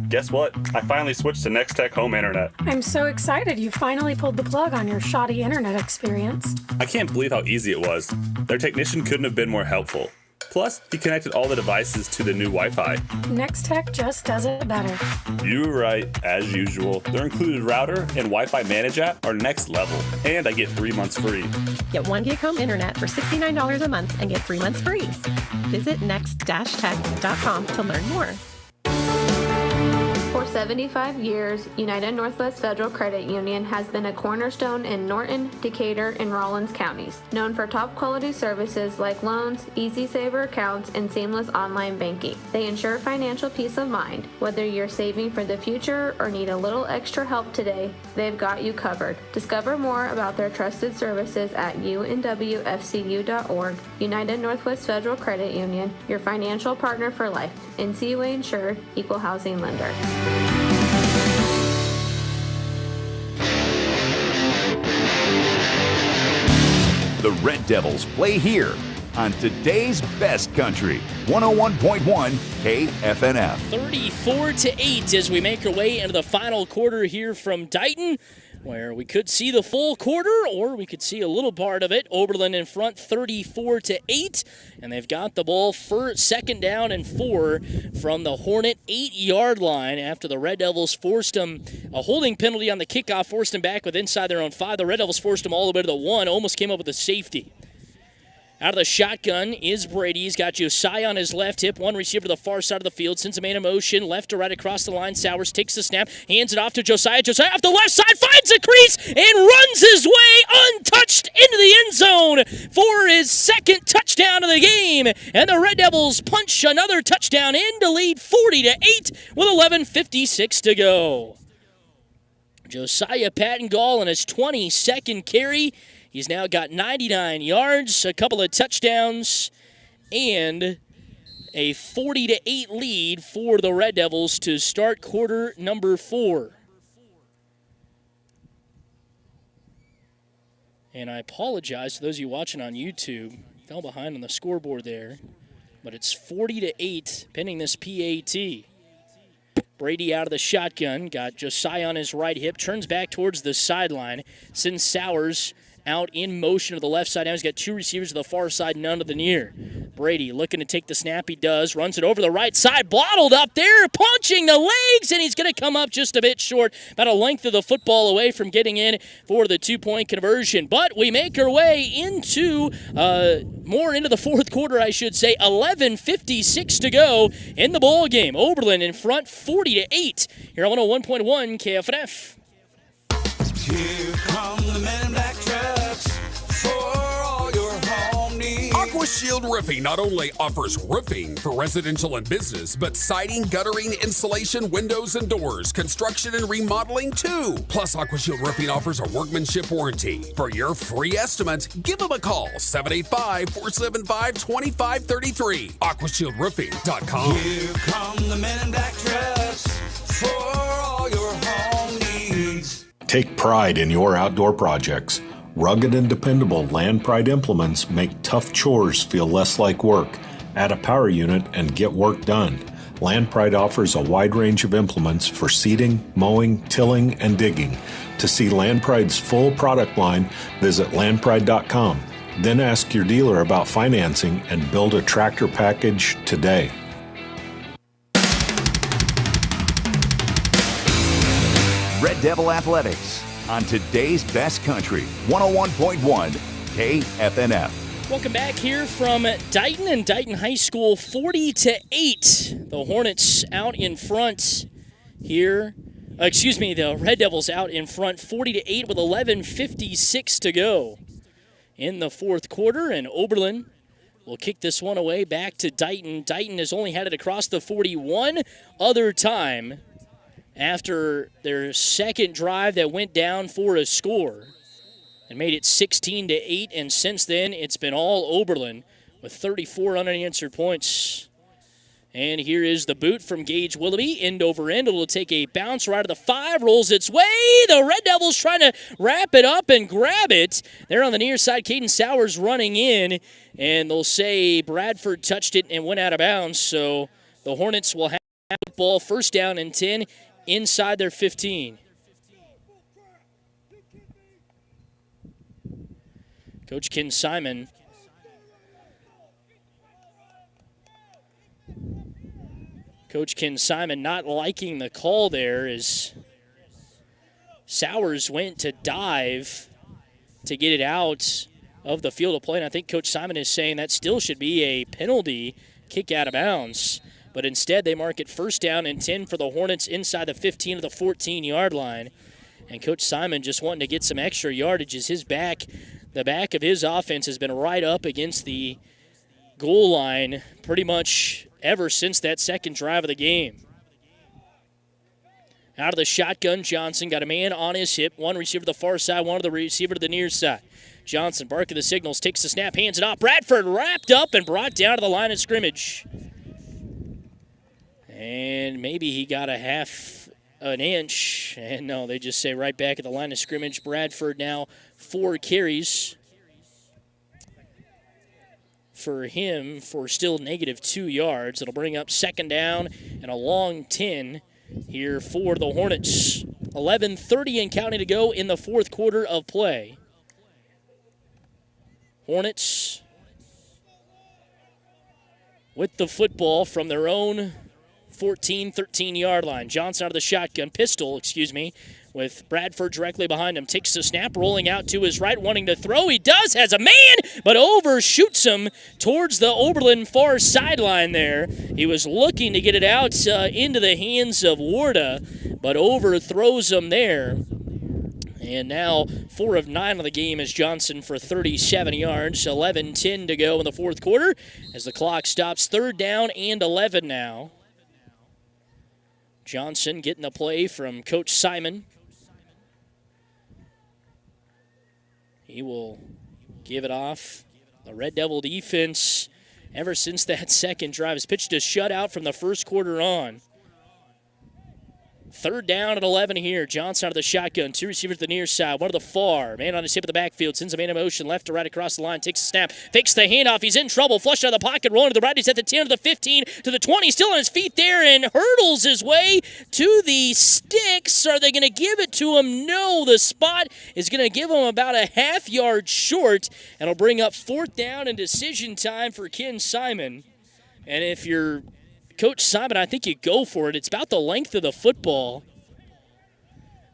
Guess what? I finally switched to Next Tech Home Internet. I'm so excited you finally pulled the plug on your shoddy internet experience. I can't believe how easy it was. Their technician couldn't have been more helpful. Plus, he connected all the devices to the new Wi-Fi. Next Tech just does it better. You were right, as usual. Their included router and Wi-Fi Manage app are next level. And I get 3 months free. Get 1 gig home internet for $69 a month and get 3 months free. Visit next-tech.com to learn more. For 75 years, United Northwest Federal Credit Union has been a cornerstone in Norton, Decatur, and Rawlins counties, known for top quality services like loans, easy saver accounts, and seamless online banking. They ensure financial peace of mind. Whether you're saving for the future or need a little extra help today, they've got you covered. Discover more about their trusted services at unwfcu.org. United Northwest Federal Credit Union, your financial partner for life. NCUA insured, equal housing lender. The Red Devils play here on today's best country, 101.1 KFNF. 34-8 as we make our way into the final quarter here from Dighton, where we could see the full quarter or we could see a little part of it. Oberlin in front 34-8, and they've got the ball for second down and 4 from the Hornet 8-yard line after the Red Devils forced them a holding penalty on the kickoff, forced them back with inside their own 5. The Red Devils forced them all the way to the 1, almost came up with a safety. Out of the shotgun is Brady. He's got Josiah on his left hip. One receiver to the far side of the field. Sends a man in motion. Left to right across the line. Sowers takes the snap. Hands it off to Josiah. Josiah off the left side. Finds a crease and runs his way untouched into the end zone for his second touchdown of the game. And the Red Devils punch another touchdown in to lead 40-8 with 11:56 to go. Josiah Pattengall in his 22nd carry. He's now got 99 yards, a couple of touchdowns, and a 40-8 lead for the Red Devils to start quarter number 4. And I apologize to those of you watching on YouTube. Fell behind on the scoreboard there, but it's 40-8 pending this PAT. Brady out of the shotgun, got Josiah on his right hip, turns back towards the sideline, sends Sowers out in motion to the left side. Now he's got 2 receivers to the far side, none to the near. Brady looking to take the snap. He does. Runs it over the right side. Bottled up there. Punching the legs. And he's going to come up just a bit short. About a length of the football away from getting in for the 2-point conversion. But we make our way into more into the fourth quarter, I should say. 11:56 to go in the ball game. Oberlin in front 40-8. Here on 101.1 KFNF. Here come the men in black trucks for all your home needs. AquaShield Roofing not only offers roofing for residential and business, but siding, guttering, insulation, windows, and doors, construction and remodeling too. Plus, AquaShield Roofing offers a workmanship warranty. For your free estimate, give them a call, 785-475-2533. AquashieldRoofing.com. Here come the men in black trucks for all your home needs. Take pride in your outdoor projects. Rugged and dependable Land Pride implements make tough chores feel less like work. Add a power unit and get work done. Land Pride offers a wide range of implements for seeding, mowing, tilling, and digging. To see Land Pride's full product line, visit landpride.com. Then ask your dealer about financing and build a tractor package today. Red Devil Athletics on today's best country, 101.1 KFNF. Welcome back here from Dighton and Dighton High School, 40-8. The Hornets out in front here. The Red Devils out in front, 40-8 with 11:56 to go in the fourth quarter, and Oberlin will kick this one away back to Dighton. Dighton has only had it across the 41 other time after their second drive that went down for a score and made it 16-8, and since then it's been all Oberlin with 34 unanswered points. And here is the boot from Gage Willoughby, end over end. It'll take a bounce right of the 5, rolls its way. The Red Devils trying to wrap it up and grab it. They're on the near side. Caden Sowers running in, and they'll say Bradford touched it and went out of bounds. So the Hornets will have the ball first down and 10 inside their 15. Coach Ken Simon not liking the call there as Sowers went to dive to get it out of the field of play. And I think Coach Simon is saying that still should be a penalty, kick out of bounds. but instead they mark it first down and 10 for the Hornets inside the 15 of the 14-yard line. And Coach Simon just wanting to get some extra yardage as the back of his offense has been right up against the goal line pretty much ever since that second drive of the game. Out of the shotgun, Johnson got a man on his hip. One receiver to the far side, one to the receiver to the near side. Johnson barking the signals, takes the snap, hands it off. Bradford wrapped up and brought down to the line of scrimmage. And maybe he got a half an inch. And no, they just say right back at the line of scrimmage. Bradford now 4 carries for him for still negative 2 yards. It'll bring up second down and a long 10 here for the Hornets. 11:30 and counting to go in the fourth quarter of play. Hornets with the football from their own 14, 13-yard line. Johnson out of the shotgun, with Bradford directly behind him. Takes the snap, rolling out to his right, wanting to throw. He does, has a man, but overshoots him towards the Oberlin far sideline there. He was looking to get it out into the hands of Warda, but overthrows him there. And now 4 of 9 of the game is Johnson for 37 yards. 11:10 to go in the fourth quarter as the clock stops. Third down and 11 now. Johnson getting the play from Coach Simon. He will give it off. The Red Devil defense, ever since that second drive, has pitched a shutout from the first quarter on. Third down at 11 here. Johnson out of the shotgun. 2 receivers to the near side. One to the far. Man on his hip of the backfield. Sends a man in motion. Left to right across the line. Takes a snap. Fakes the handoff. He's in trouble. Flushed out of the pocket. Rolling to the right. He's at the 10 to the 15 to the 20. Still on his feet there and hurdles his way to the sticks. Are they going to give it to him? No. The spot is going to give him about a half yard short. And it'll bring up fourth down and decision time for Ken Simon. And if you're Coach Simon, I think you go for it. It's about the length of the football.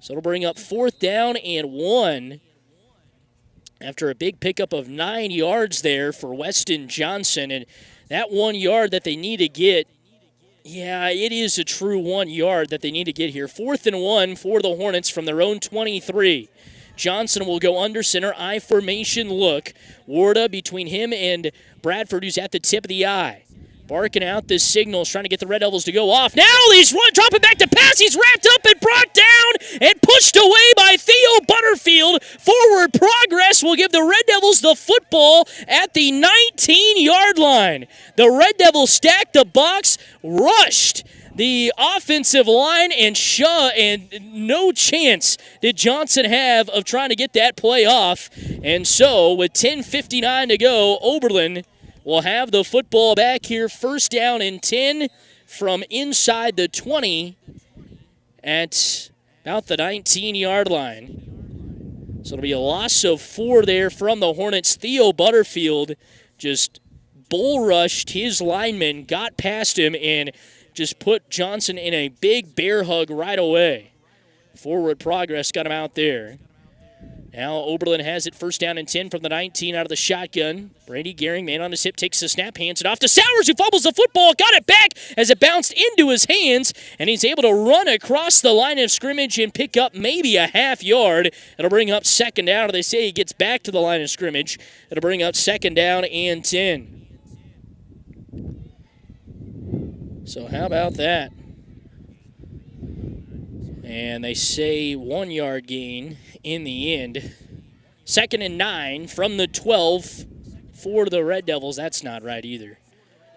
So it'll bring up fourth down and 1 after a big pickup of 9 yards there for Weston Johnson. And that 1 yard that they need to get, yeah, it is a true 1 yard that they need to get here. 4th and 1 for the Hornets from their own 23. Johnson will go under center, I formation look. Warda between him and Bradford, who's at the tip of the eye. Barking out this signal, trying to get the Red Devils to go off. Now he's dropping back to pass. He's wrapped up and brought down and pushed away by Theo Butterfield. Forward progress will give the Red Devils the football at the 19-yard line. The Red Devils stacked the box, rushed the offensive line, and no chance did Johnson have of trying to get that play off. And so with 10:59 to go, Oberlin will have the football back here, first down and 10 from inside the 20 at about the 19-yard line. So it'll be a loss of 4 there from the Hornets. Theo Butterfield just bull rushed his lineman, got past him, and just put Johnson in a big bear hug right away. Forward progress got him out there. Now Oberlin has it first down and 10 from the 19 out of the shotgun. Brady Gehring, man on his hip, takes the snap, hands it off to Sowers, who fumbles the football, got it back as it bounced into his hands, and he's able to run across the line of scrimmage and pick up maybe a half yard. It'll bring up second down, or they say he gets back to the line of scrimmage. It'll bring up second down and 10. So how about that? And they say 1 yard gain in the end. 2nd and 9 from the 12 for the Red Devils. That's not right either.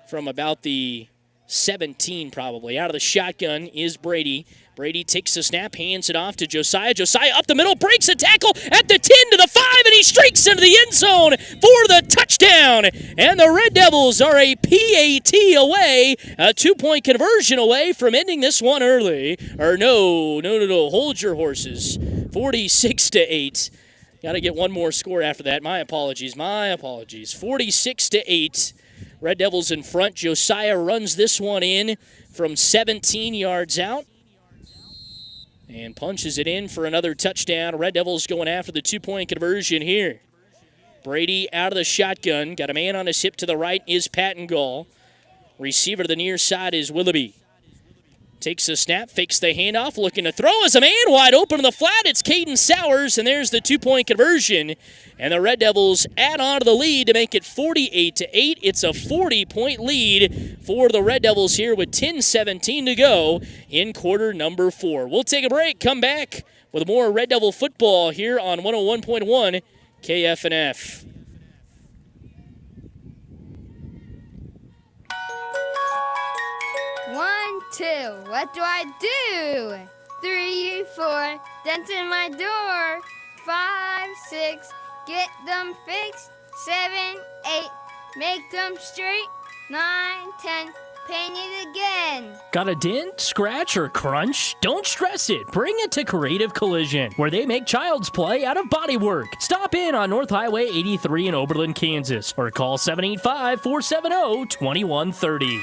From about the 17 probably. Out of the shotgun is Brady. Brady takes the snap, hands it off to Josiah. Josiah up the middle, breaks a tackle at the 10 to the 5, and he streaks into the end zone for the touchdown. And the Red Devils are a PAT away, a 2-point conversion away from ending this one early. Or no, hold your horses. 46-8. Got to get one more score after that. My apologies. 46-8. Red Devils in front. Josiah runs this one in from 17 yards out and punches it in for another touchdown. Red Devils going after the 2-point conversion here. Brady out of the shotgun. Got a man on his hip to the right is Patton Gall. Receiver to the near side is Willoughby. Takes a snap, fakes the handoff, looking to throw as a man wide open in the flat. It's Caden Sowers, and there's the 2-point conversion. And the Red Devils add on to the lead to make it 48-8. It's a 40-point lead for the Red Devils here with 10:17 to go in quarter number 4. We'll take a break, come back with more Red Devil football here on 101.1 KFNF. One, two, what do I do? 3, 4, dent in my door. 5, 6, get them fixed. 7, 8, make them straight. 9, 10, paint it again. Got a dent, scratch, or crunch? Don't stress it. Bring it to Creative Collision, where they make child's play out of bodywork. Stop in on North Highway 83 in Oberlin, Kansas, or call 785-470-2130.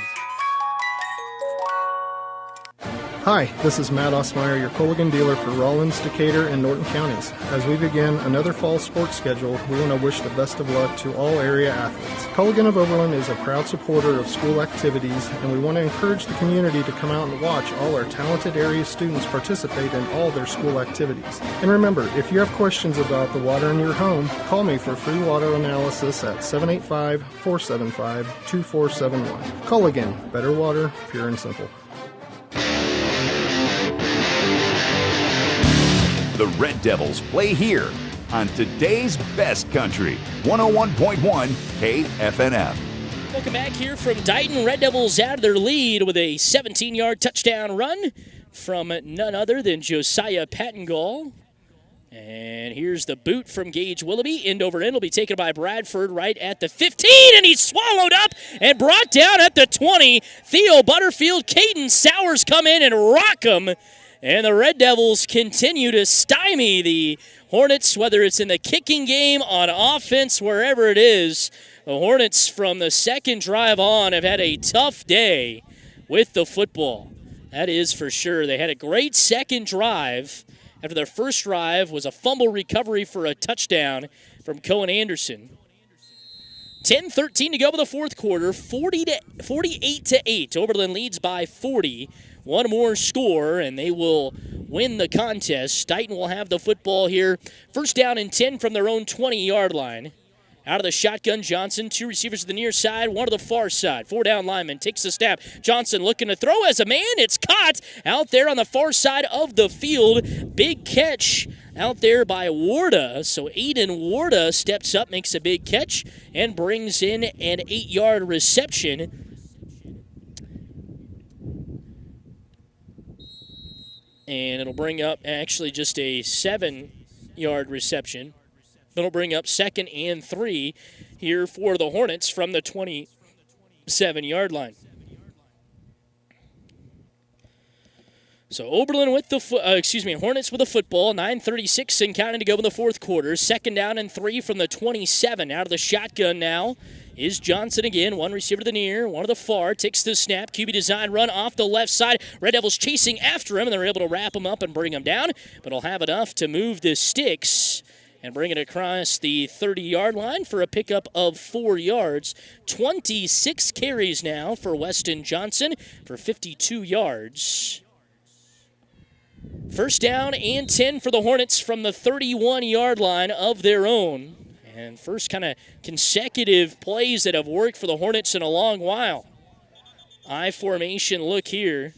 Hi, this is Matt Osmeyer, your Culligan dealer for Rollins, Decatur, and Norton counties. As we begin another fall sports schedule, we want to wish the best of luck to all area athletes. Culligan of Oberlin is a proud supporter of school activities, and we want to encourage the community to come out and watch all our talented area students participate in all their school activities. And remember, if you have questions about the water in your home, call me for free water analysis at 785-475-2471. Culligan, better water, pure and simple. The Red Devils play here on today's best country, 101.1 KFNF. Welcome back here from Dighton. Red Devils out of their lead with a 17-yard touchdown run from none other than Josiah Pattengall. And here's the boot from Gage Willoughby. End over end will be taken by Bradford right at the 15, and he's swallowed up and brought down at the 20. Theo Butterfield, Caden Sowers come in and rock him. And the Red Devils continue to stymie the Hornets, whether it's in the kicking game, on offense, wherever it is. The Hornets from the second drive on have had a tough day with the football. That is for sure. They had a great second drive after their first drive was a fumble recovery for a touchdown from Cohen Anderson. 10:13 to go in the fourth quarter, 48-8. Oberlin leads by 40. One more score, and they will win the contest. Dighton will have the football here. First down and 10 from their own 20-yard line. Out of the shotgun, Johnson. 2 receivers to the near side, 1 to the far side. 4 down lineman takes the snap. Johnson looking to throw as a man. It's caught out there on the far side of the field. Big catch out there by Warda. So Aiden Warda steps up, makes a big catch, and brings in an 8-yard reception. And it'll bring up actually just a 7-yard reception. It'll bring up 2nd and 3 here for the Hornets from the 27-yard line. So Oberlin with the Hornets with the football. 9:36 and counting to go in the fourth quarter. 2nd down and 3 from the 27. Out of the shotgun now is Johnson again. 1 receiver to the near, 1 to the far. Takes the snap. QB design run off the left side. Red Devils chasing after him, and they're able to wrap him up and bring him down. But he'll have enough to move the sticks and bring it across the 30-yard line for a pickup of 4 yards. 26 carries now for Weston Johnson for 52 yards. First down and 10 for the Hornets from the 31-yard line of their own. And first kind of consecutive plays that have worked for the Hornets in a long while. I formation look here.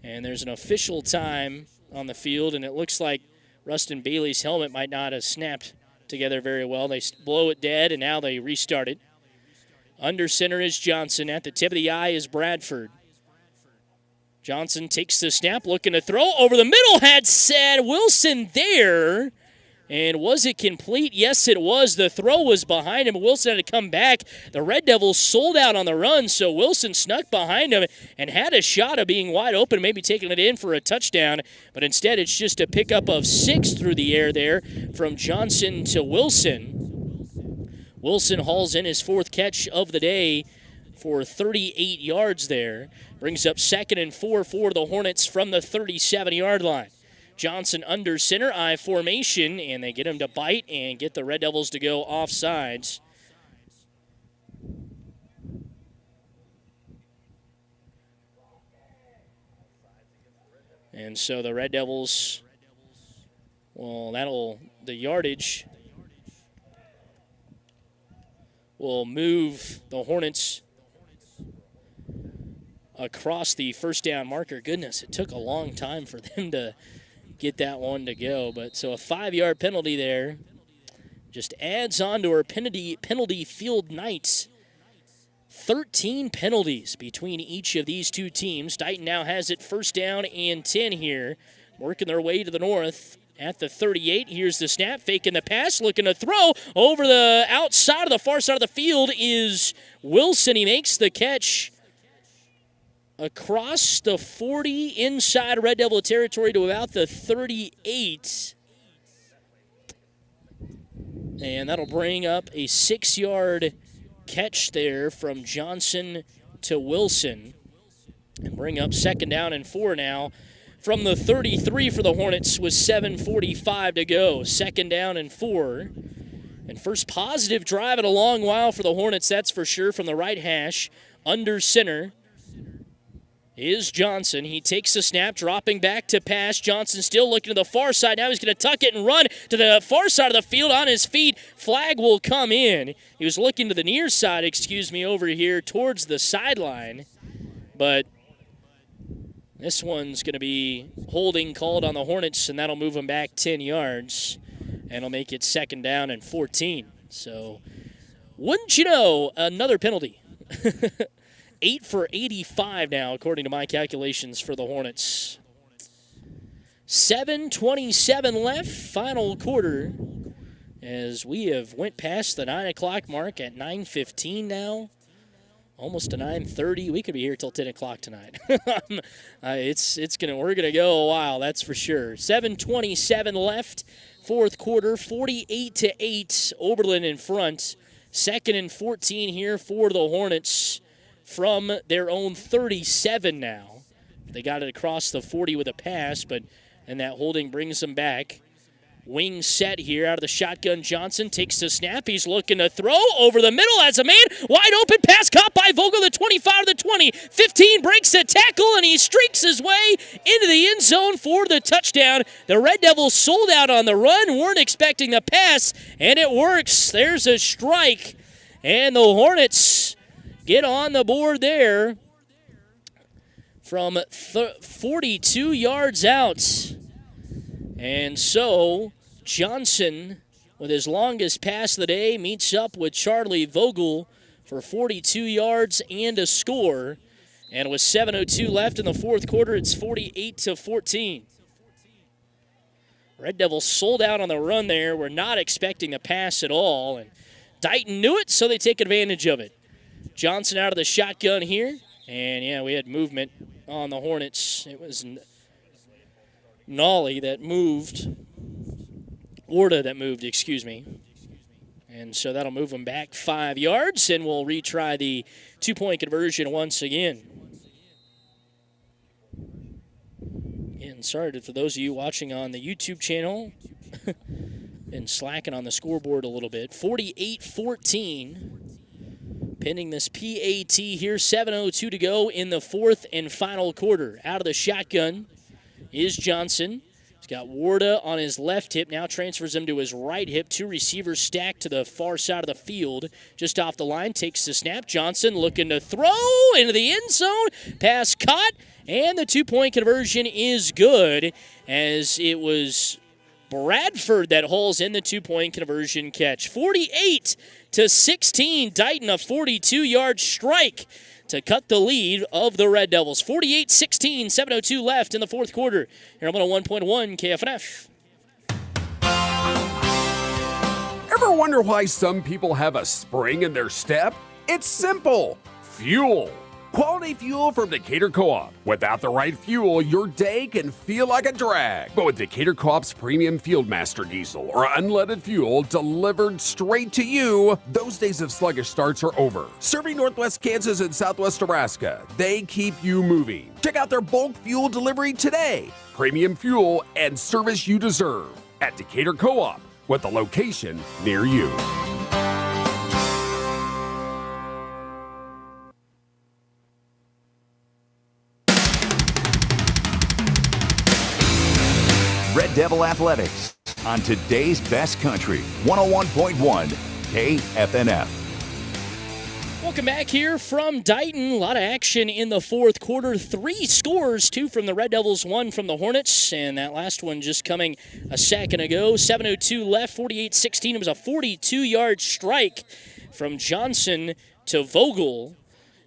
And there's an official time on the field, and it looks like Rustin Bailey's helmet might not have snapped together very well. They blow it dead, and now they restart it. Under center is Johnson. At the tip of the eye is Bradford. Johnson takes the snap, looking to throw over the middle. Had Sad Wilson there. And was it complete? Yes, it was. The throw was behind him. Wilson had to come back. The Red Devils sold out on the run, so Wilson snuck behind him and had a shot of being wide open, maybe taking it in for a touchdown. But instead, it's just a pickup of 6 through the air there from Johnson to Wilson. Wilson hauls in his 4th catch of the day for 38 yards there. Brings up 2nd and 4 for the Hornets from the 37-yard line. Johnson under center, I formation, and they get him to bite and get the Red Devils to go offsides. And so the Red Devils, well, the yardage will move the Hornets across the first down marker. Goodness, it took a long time for them to get that one to go. But so a 5-yard penalty there just adds on to our penalty field nights. 13 penalties between each of these two teams. Dighton now has it first down and 10 here, working their way to the north at the 38. Here's the snap, faking the pass, looking to throw over the outside of the far side of the field is Wilson. He makes the catch across the 40 inside Red Devil territory to about the 38. And that'll bring up a 6-yard catch there from Johnson to Wilson. And bring up second down and 4 now from the 33 for the Hornets with 7:45 to go. Second down and 4. And first positive drive in a long while for the Hornets, that's for sure, from the right hash. Under center is Johnson. He takes the snap, dropping back to pass. Johnson still looking to the far side. Now he's going to tuck it and run to the far side of the field on his feet. Flag will come in. He was looking to the near side, over here towards the sideline. But this one's going to be holding called on the Hornets, and that'll move them back 10 yards. And it'll make it second down and 14. So, wouldn't you know, another penalty. 8 for 85 now, according to my calculations for the Hornets. 7:27 left, final quarter, as we have went past the 9 o'clock mark at 9:15 now. Almost to 9:30. We could be here till 10 o'clock tonight. We're gonna go a while, that's for sure. 7:27 left, fourth quarter, 48-8. Oberlin in front. Second and 14 here for the Hornets from their own 37 now. They got it across the 40 with a pass, and that holding brings them back. Wing set here out of the shotgun. Johnson takes the snap. He's looking to throw over the middle as a man. Wide open pass caught by Vogel, the 25 to the 20. 15 breaks the tackle, and he streaks his way into the end zone for the touchdown. The Red Devils sold out on the run, weren't expecting the pass, and it works. There's a strike, and the Hornets get on the board there from 42 yards out. And so Johnson, with his longest pass of the day, meets up with Charlie Vogel for 42 yards and a score. And with 7:02 left in the fourth quarter, it's 48-14. Red Devils sold out on the run there. We're not expecting the pass at all. And Dighton knew it, so they take advantage of it. Johnson out of the shotgun here. And, yeah, we had movement on the Hornets. It was Nolly that moved. Orta that moved, And so that'll move them back 5 yards, and we'll retry the two-point conversion once again. And sorry for those of you watching on the YouTube channel. Been slacking on the scoreboard a little bit. 48-14. Pending this PAT here, 7:02 to go in the fourth and final quarter. Out of the shotgun is Johnson. He's got Warda on his left hip, now transfers him to his right hip. Two receivers stacked to the far side of the field. Just off the line, takes the snap. Johnson looking to throw into the end zone. Pass caught, and the two-point conversion is good, as it was Bradford that hauls in the two-point conversion catch. 48-16, Dighton, a 42-yard strike to cut the lead of the Red Devils. 48-16, 7:02 left in the fourth quarter. Here on 101.1 KFNF. Ever wonder why some people have a spring in their step? It's simple. Fuel. Quality fuel from Decatur Co-op. Without the right fuel, your day can feel like a drag. But with Decatur Co-op's premium Fieldmaster diesel or unleaded fuel delivered straight to you, those days of sluggish starts are over. Serving Northwest Kansas and Southwest Nebraska, they keep you moving. Check out their bulk fuel delivery today. Premium fuel and service you deserve at Decatur Co-op, with a location near you. Red Devil Athletics on today's best country, 101.1 KFNF. Welcome back here from Dighton. A lot of action in the fourth quarter. 3 scores, 2 from the Red Devils, 1 from the Hornets. And that last one just coming a second ago. 7:02 left, 48-16. It was a 42-yard strike from Johnson to Vogel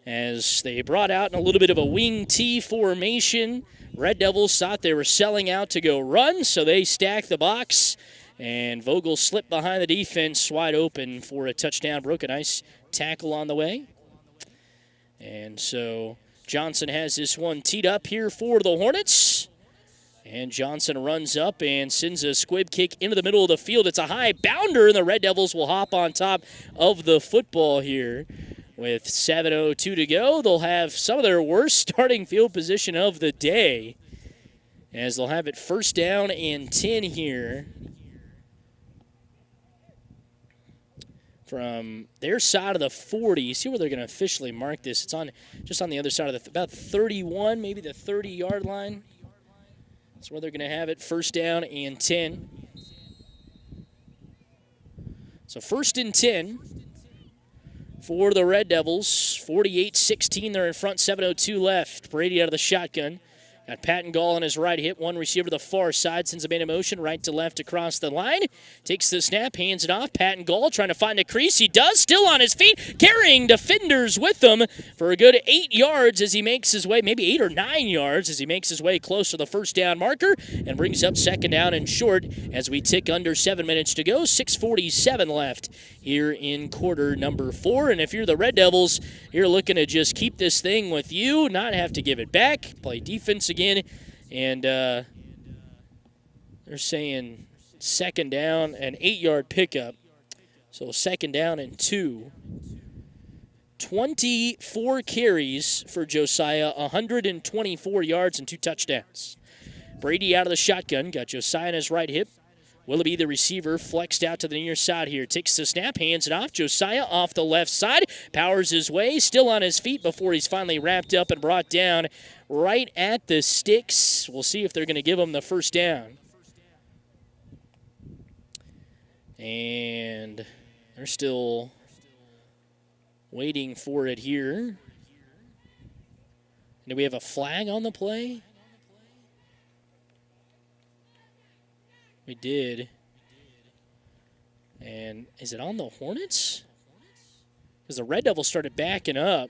as they brought out in a little bit of a wing T formation. Red Devils thought they were selling out to go run, so they stacked the box. And Vogel slipped behind the defense wide open for a touchdown. Broke a nice tackle on the way. And so Johnson has this one teed up here for the Hornets. And Johnson runs up and sends a squib kick into the middle of the field. It's a high bounder, and the Red Devils will hop on top of the football here. With 7:02 to go, they'll have some of their worst starting field position of the day, as they'll have it first down and 10 here from their side of the 40. See where they're going to officially mark this. It's on just on the other side of about the 31, maybe the 30-yard line. That's where they're going to have it, first down and 10. So first and 10 for the Red Devils. 48-16, they're in front, 7:02 left. Brady out of the shotgun. Got Patton Gall on his right hip. One receiver to the far side. Sends a man in motion right to left across the line. Takes the snap, hands it off. Patton Gall trying to find a crease. He does. Still on his feet. Carrying defenders with him for a good 8 yards as he makes his way, maybe 8 or 9 yards as he makes his way close to the first down marker and brings up second down and short as we tick under 7 minutes to go. 6:47 left here in quarter number 4. And if you're the Red Devils, you're looking to just keep this thing with you, not have to give it back, play defense again, and they're saying second down, an 8-yard pickup. So second down and 2. 24 carries for Josiah, 124 yards and 2 touchdowns. Brady out of the shotgun, got Josiah on his right hip. Willoughby, the receiver, flexed out to the near side here. Takes the snap, hands it off. Josiah off the left side. Powers his way, still on his feet before he's finally wrapped up and brought down right at the sticks. We'll see if they're going to give him the first down. And they're still waiting for it here. Do we have a flag on the play? We did. And is it on the Hornets? Because the Red Devils started backing up.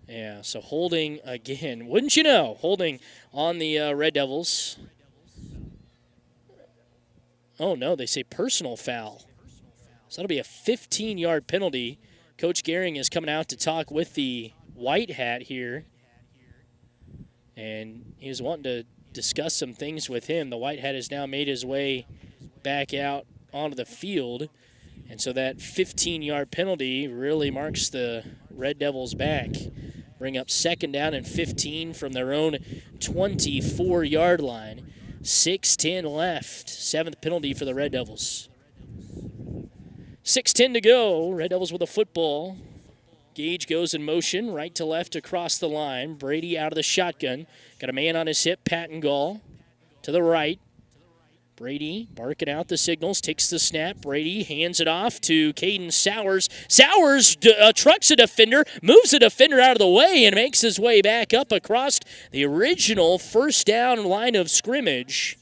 Yeah, so holding again. Wouldn't you know? Holding on the Red Devils. Oh, no, they say personal foul. So that'll be a 15-yard penalty. Coach Gehring is coming out to talk with the white hat here. And he was wanting to discuss some things with him. The white hat has now made his way back out onto the field. And so that 15-yard penalty really marks the Red Devils back. Bring up second down and 15 from their own 24-yard line. 6:10 left. 7th penalty for the Red Devils. 6:10 to go. Red Devils with a football. Gage goes in motion, right to left across the line. Brady out of the shotgun. Got a man on his hip, Patton Gall. To the right. Brady barking out the signals, takes the snap. Brady hands it off to Caden Sowers. Sowers trucks a defender, moves a defender out of the way, and makes his way back up across the original first down line of scrimmage.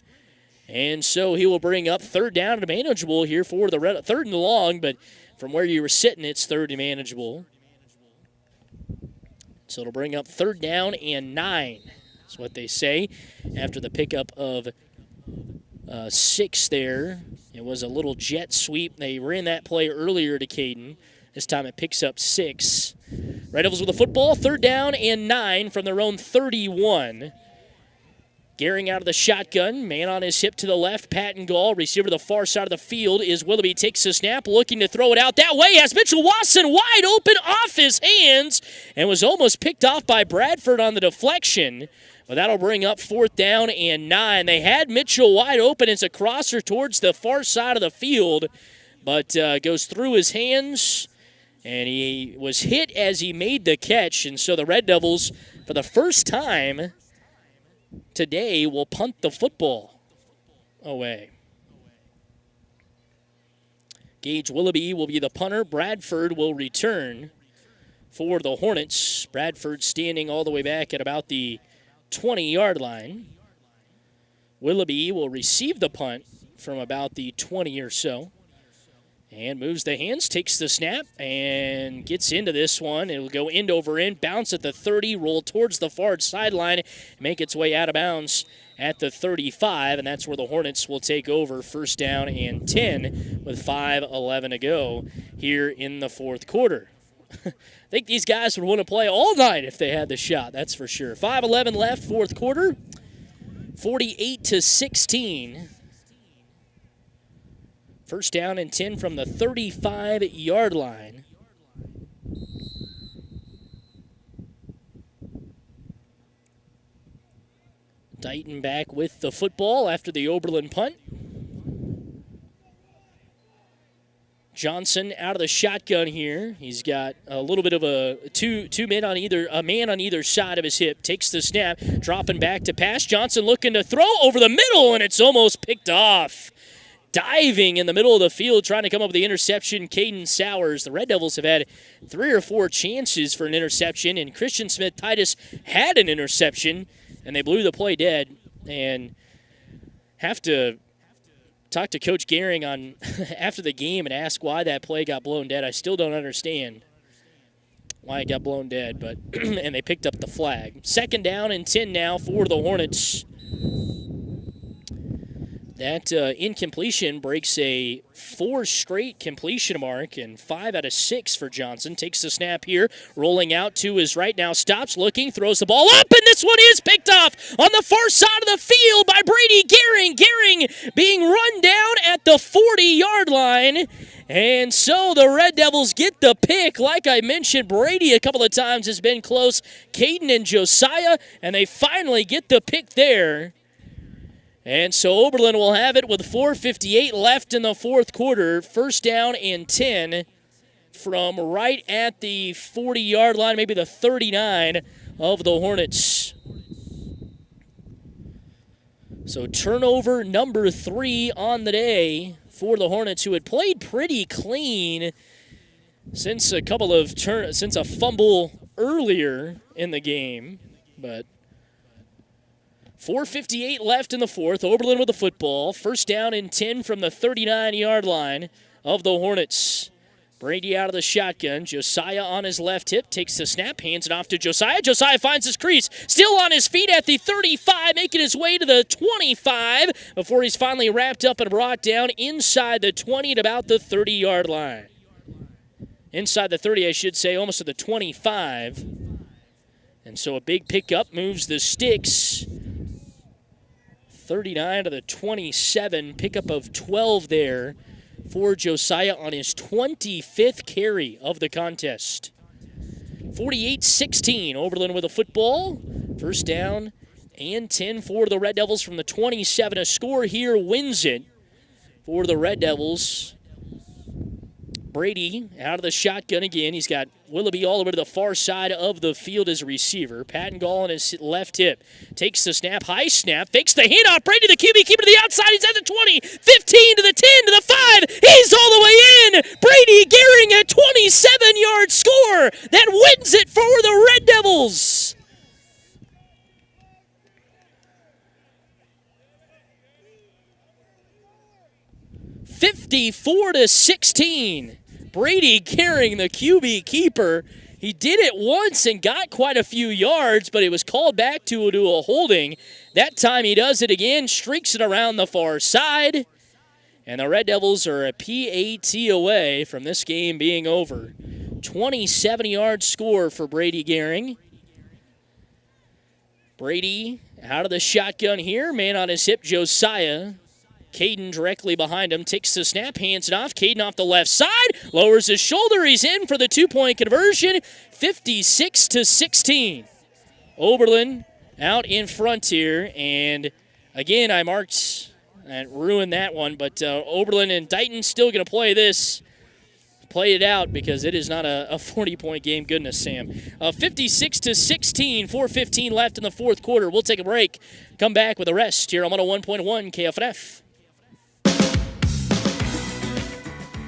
And so he will bring up third down and manageable here for the Red. Third and long, but from where you were sitting, it's third and manageable. So it'll bring up third down and 9, is what they say, after the pickup of 6 there. It was a little jet sweep. They ran that play earlier to Caden. This time it picks up 6. Red Devils with the football, third down and 9 from their own 31. Gehring out of the shotgun, man on his hip to the left, Patton Gall, receiver to the far side of the field is Willoughby, takes the snap, looking to throw it out that way, has Mitchell Watson wide open off his hands, and was almost picked off by Bradford on the deflection, but that'll bring up fourth down and 9. They had Mitchell wide open as a crosser towards the far side of the field, but goes through his hands, and he was hit as he made the catch, and so the Red Devils, for the first time today will punt the football away. Gage Willoughby will be the punter. Bradford will return for the Hornets. Bradford standing all the way back at about the 20-yard line. Willoughby will receive the punt from about the 20 or so. And moves the hands, takes the snap, and gets into this one. It'll go end over end, bounce at the 30, roll towards the far sideline, make its way out of bounds at the 35, and that's where the Hornets will take over. First down and 10 with 5:11 to go here in the fourth quarter. I think these guys would want to play all night if they had the shot, that's for sure. 5:11 left, fourth quarter, 48-16. First down and 10 from the 35-yard line. Dighton back with the football after the Oberlin punt. Johnson out of the shotgun here. He's got a little bit of a man on either side of his hip. Takes the snap, dropping back to pass. Johnson looking to throw over the middle, and it's almost picked off. Diving in the middle of the field, trying to come up with the interception, Caden Sowers. The Red Devils have had 3 or 4 chances for an interception, and Christian Smith-Titus had an interception, and they blew the play dead. And have to talk to Coach Gehring on after the game and ask why that play got blown dead. I still don't understand why it got blown dead, but and they picked up the flag. Second down and 10 now for the Hornets. That incompletion breaks a 4 straight completion mark, and 5 out of 6 for Johnson. Takes the snap here, rolling out to his right now, stops, looking, throws the ball up, and this one is picked off on the far side of the field by Brady Gehring. Gehring being run down at the 40-yard line. And so the Red Devils get the pick. Like I mentioned, Brady a couple of times has been close. Caden and Josiah, and they finally get the pick there. And so Oberlin will have it with 4:58 left in the fourth quarter. First down and 10 from right at the 40-yard line, maybe the 39 of the Hornets. So turnover number 3 on the day for the Hornets, who had played pretty clean since a fumble earlier in the game, but 4:58 left in the fourth. Oberlin with the football. First down and 10 from the 39-yard line of the Hornets. Brady out of the shotgun. Josiah on his left hip. Takes the snap. Hands it off to Josiah. Josiah finds his crease. Still on his feet at the 35. Making his way to the 25 before he's finally wrapped up and brought down inside the 20 at about the 30-yard line. Inside the 30, I should say, almost to the 25. And so a big pickup moves the sticks. 39 to the 27, pickup of 12 there for Josiah on his 25th carry of the contest. 48-16, Oberlin with a football. First down and 10 for the Red Devils from the 27. A score here wins it for the Red Devils. Brady out of the shotgun again. He's got Willoughby all the way to the far side of the field as a receiver. Pattengall on his left hip. Takes the snap, high snap, fakes the handoff. Brady, the QB keeper to the outside. He's at the 20, 15 to the 10 to the 5. He's all the way in. Brady Gehring, a 27-yard score that wins it for the Red Devils. (54-16). Brady Gehring, the QB keeper. He did it once and got quite a few yards, but it was called back to a holding. That time he does it again, streaks it around the far side. And the Red Devils are a PAT away from this game being over. 27-yard score for Brady Gehring. Brady out of the shotgun here. Man on his hip, Josiah. Caden directly behind him, takes the snap, hands it off. Caden off the left side, lowers his shoulder. He's in for the 2-point conversion, 56-16. Oberlin out in front here, and again, I marked and ruined that one, but Oberlin and Dighton still going to play this. play it out because it is not a 40-point game. Goodness, Sam. 56-16, 4:15 left in the fourth quarter. We'll take a break. Come back with the rest here on 101.1 KFNF.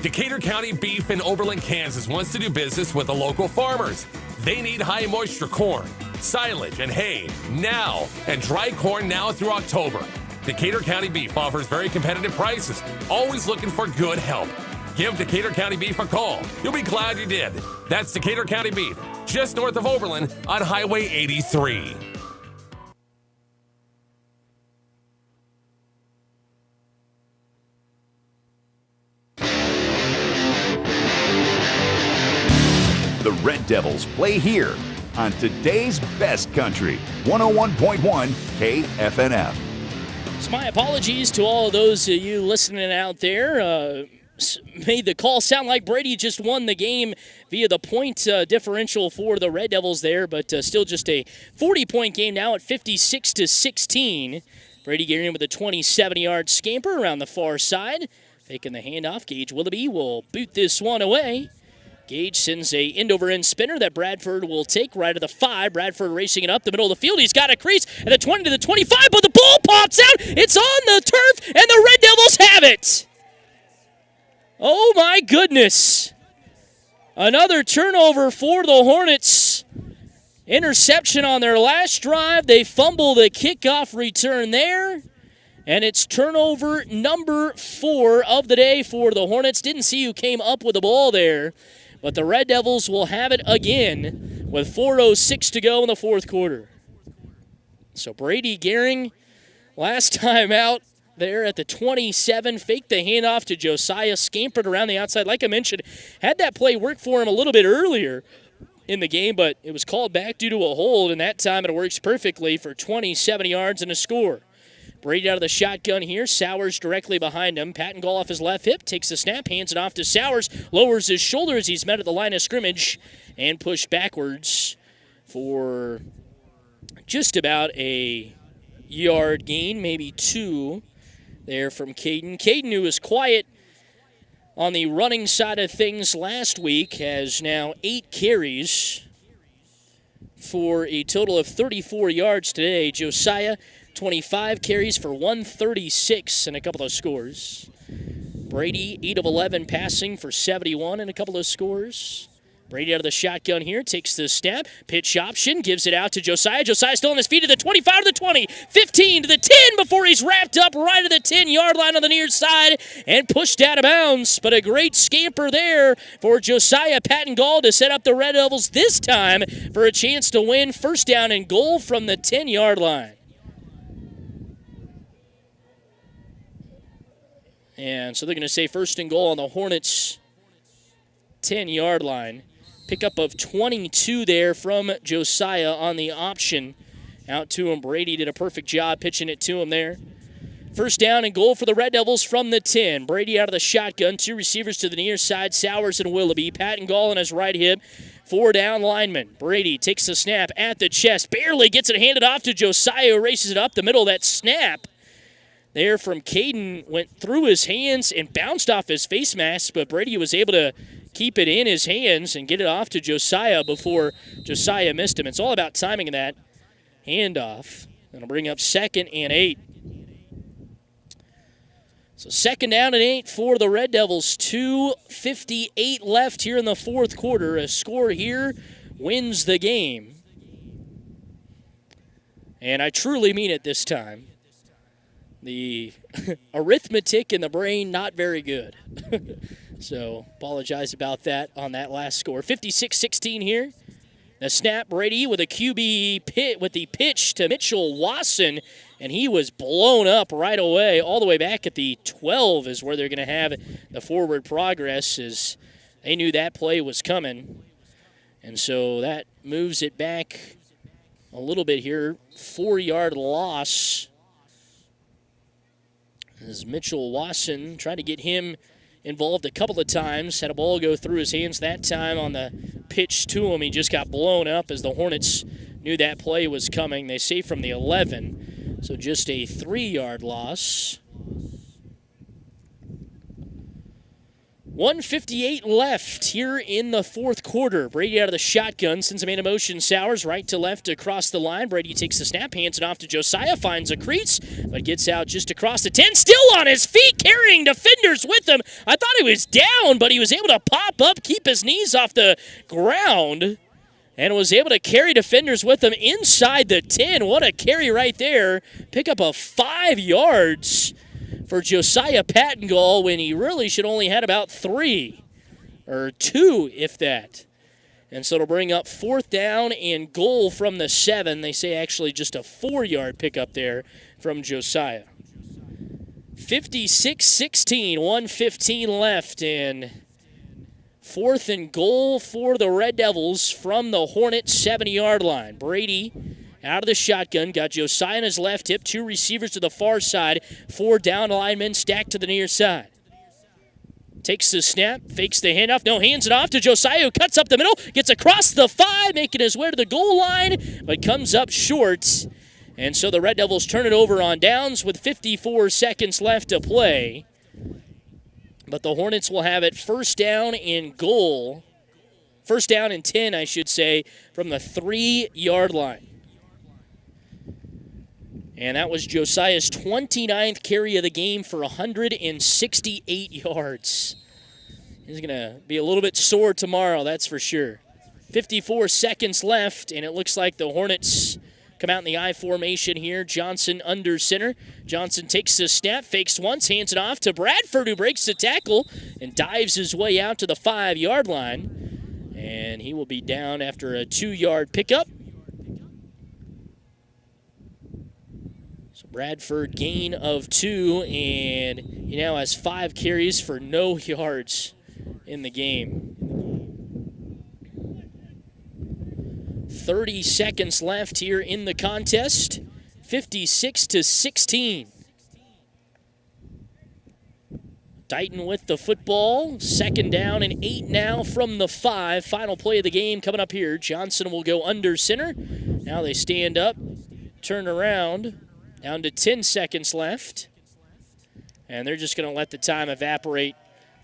Decatur County Beef in Oberlin, Kansas wants to do business with the local farmers. They need high moisture corn, silage, and hay now, and dry corn now through October. Decatur County Beef offers very competitive prices, always looking for good help. Give Decatur County Beef a call. You'll be glad you did. That's Decatur County Beef, just north of Oberlin on Highway 83. The Red Devils play here on today's best country, 101.1 KFNF. So my apologies to all of those of you listening out there. Made the call sound like Brady just won the game via the point differential for the Red Devils there, but still just a 40-point game now at 56-16. Brady Garion with a 27-yard scamper around the far side. Faking the handoff. Gage Willoughby will boot this one away. Gage sends a end-over-end spinner that Bradford will take right at the 5. Bradford racing it up the middle of the field. He's got a crease at the 20 to the 25, but the ball pops out. It's on the turf, and the Red Devils have it. Oh, my goodness. Another turnover for the Hornets. Interception on their last drive. They fumble the kickoff return there. And it's turnover number 4 of the day for the Hornets. Didn't see who came up with the ball there. But the Red Devils will have it again with 4:06 to go in the fourth quarter. So Brady Gehring, last time out there at the 27, faked the handoff to Josiah, scampered around the outside. Like I mentioned, had that play work for him a little bit earlier in the game, but it was called back due to a hold, and that time it works perfectly for 27 yards and a score. Brady out of the shotgun here. Sowers directly behind him. Pattengall off his left hip. Takes the snap. Hands it off to Sowers. Lowers his shoulder as he's met at the line of scrimmage. And pushed backwards for just about a yard gain. Maybe 2 there from Caden. Caden, who was quiet on the running side of things last week, has now 8 carries for a total of 34 yards today. Josiah, 25 carries for 136 and a couple of scores. Brady, 8 of 11 passing for 71 and a couple of scores. Brady out of the shotgun here, takes the snap, pitch option, gives it out to Josiah. Josiah still on his feet to the 25 to the 20, 15 to the 10 before he's wrapped up right at the 10-yard line on the near side and pushed out of bounds. But a great scamper there for Josiah Pattengall to set up the Red Devils this time for a chance to win. First down and goal from the 10-yard line. And so they're going to say first and goal on the Hornets' 10-yard line. Pickup of 22 there from Josiah on the option. Out to him. Brady did a perfect job pitching it to him there. First down and goal for the Red Devils from the 10. Brady out of the shotgun. 2 receivers to the near side. Sowers and Willoughby. Pattengall on his right hip. 4 down linemen. Brady takes the snap at the chest. Barely gets it handed off to Josiah, who races it up the middle of that snap. There from Caden, went through his hands and bounced off his face mask, but Brady was able to keep it in his hands and get it off to Josiah before Josiah missed him. It's all about timing of that handoff. That'll bring up 2nd and 8. So 2nd down and 8 for the Red Devils. 2:58 left here in the fourth quarter. A score here wins the game. And I truly mean it this time. The arithmetic in the brain, not very good. So apologize about that on that last score. 56-16 here. The snap, Brady with a QB pit with the pitch to Mitchell Wasson, and he was blown up right away. All the way back at the 12 is where they're going to have the forward progress, as they knew that play was coming. And so that moves it back a little bit here. 4-yard loss. As Mitchell Wasson tried to get him involved a couple of times. Had a ball go through his hands that time on the pitch to him. He just got blown up as the Hornets knew that play was coming. They say from the 11, so just a 3-yard loss. 1:58 left here in the fourth quarter. Brady out of the shotgun, sends a man in motion, Sowers right to left across the line. Brady takes the snap, hands it off to Josiah, finds a crease, but gets out just across the 10. Still on his feet, carrying defenders with him. I thought he was down, but he was able to pop up, keep his knees off the ground, and was able to carry defenders with him inside the 10. What a carry right there. Pick up a 5 yards for Josiah Pattingall when he really should only had about 3 or 2, if that. And so it'll bring up 4th down and goal from the 7. They say actually just a 4-yard pickup there from Josiah. 56-16, 1:15 left, and 4th and goal for the Red Devils from the Hornets 70-yard line. Brady out of the shotgun, got Josiah on his left hip, 2 receivers to the far side, 4 down linemen stacked to the near side. Takes the snap, fakes the handoff, no, hands it off to Josiah, who cuts up the middle, gets across the 5, making his way to the goal line, but comes up short. And so the Red Devils turn it over on downs with 54 seconds left to play. But the Hornets will have it 1st down and goal. 1st down and 10, I should say, from the 3-yard line. And that was Josiah's 29th carry of the game for 168 yards. He's going to be a little bit sore tomorrow, that's for sure. 54 seconds left, and it looks like the Hornets come out in the I formation here. Johnson under center. Johnson takes the snap, fakes once, hands it off to Bradford, who breaks the tackle and dives his way out to the 5-yard line. And he will be down after a 2-yard pickup. So Bradford gain of 2, and he now has 5 carries for no yards in the game. 30 seconds left here in the contest. 56-16. Dighton with the football. 2nd down and 8 now from the 5. Final play of the game coming up here. Johnson will go under center. Now they stand up, turn around. Down to 10 seconds left. And they're just going to let the time evaporate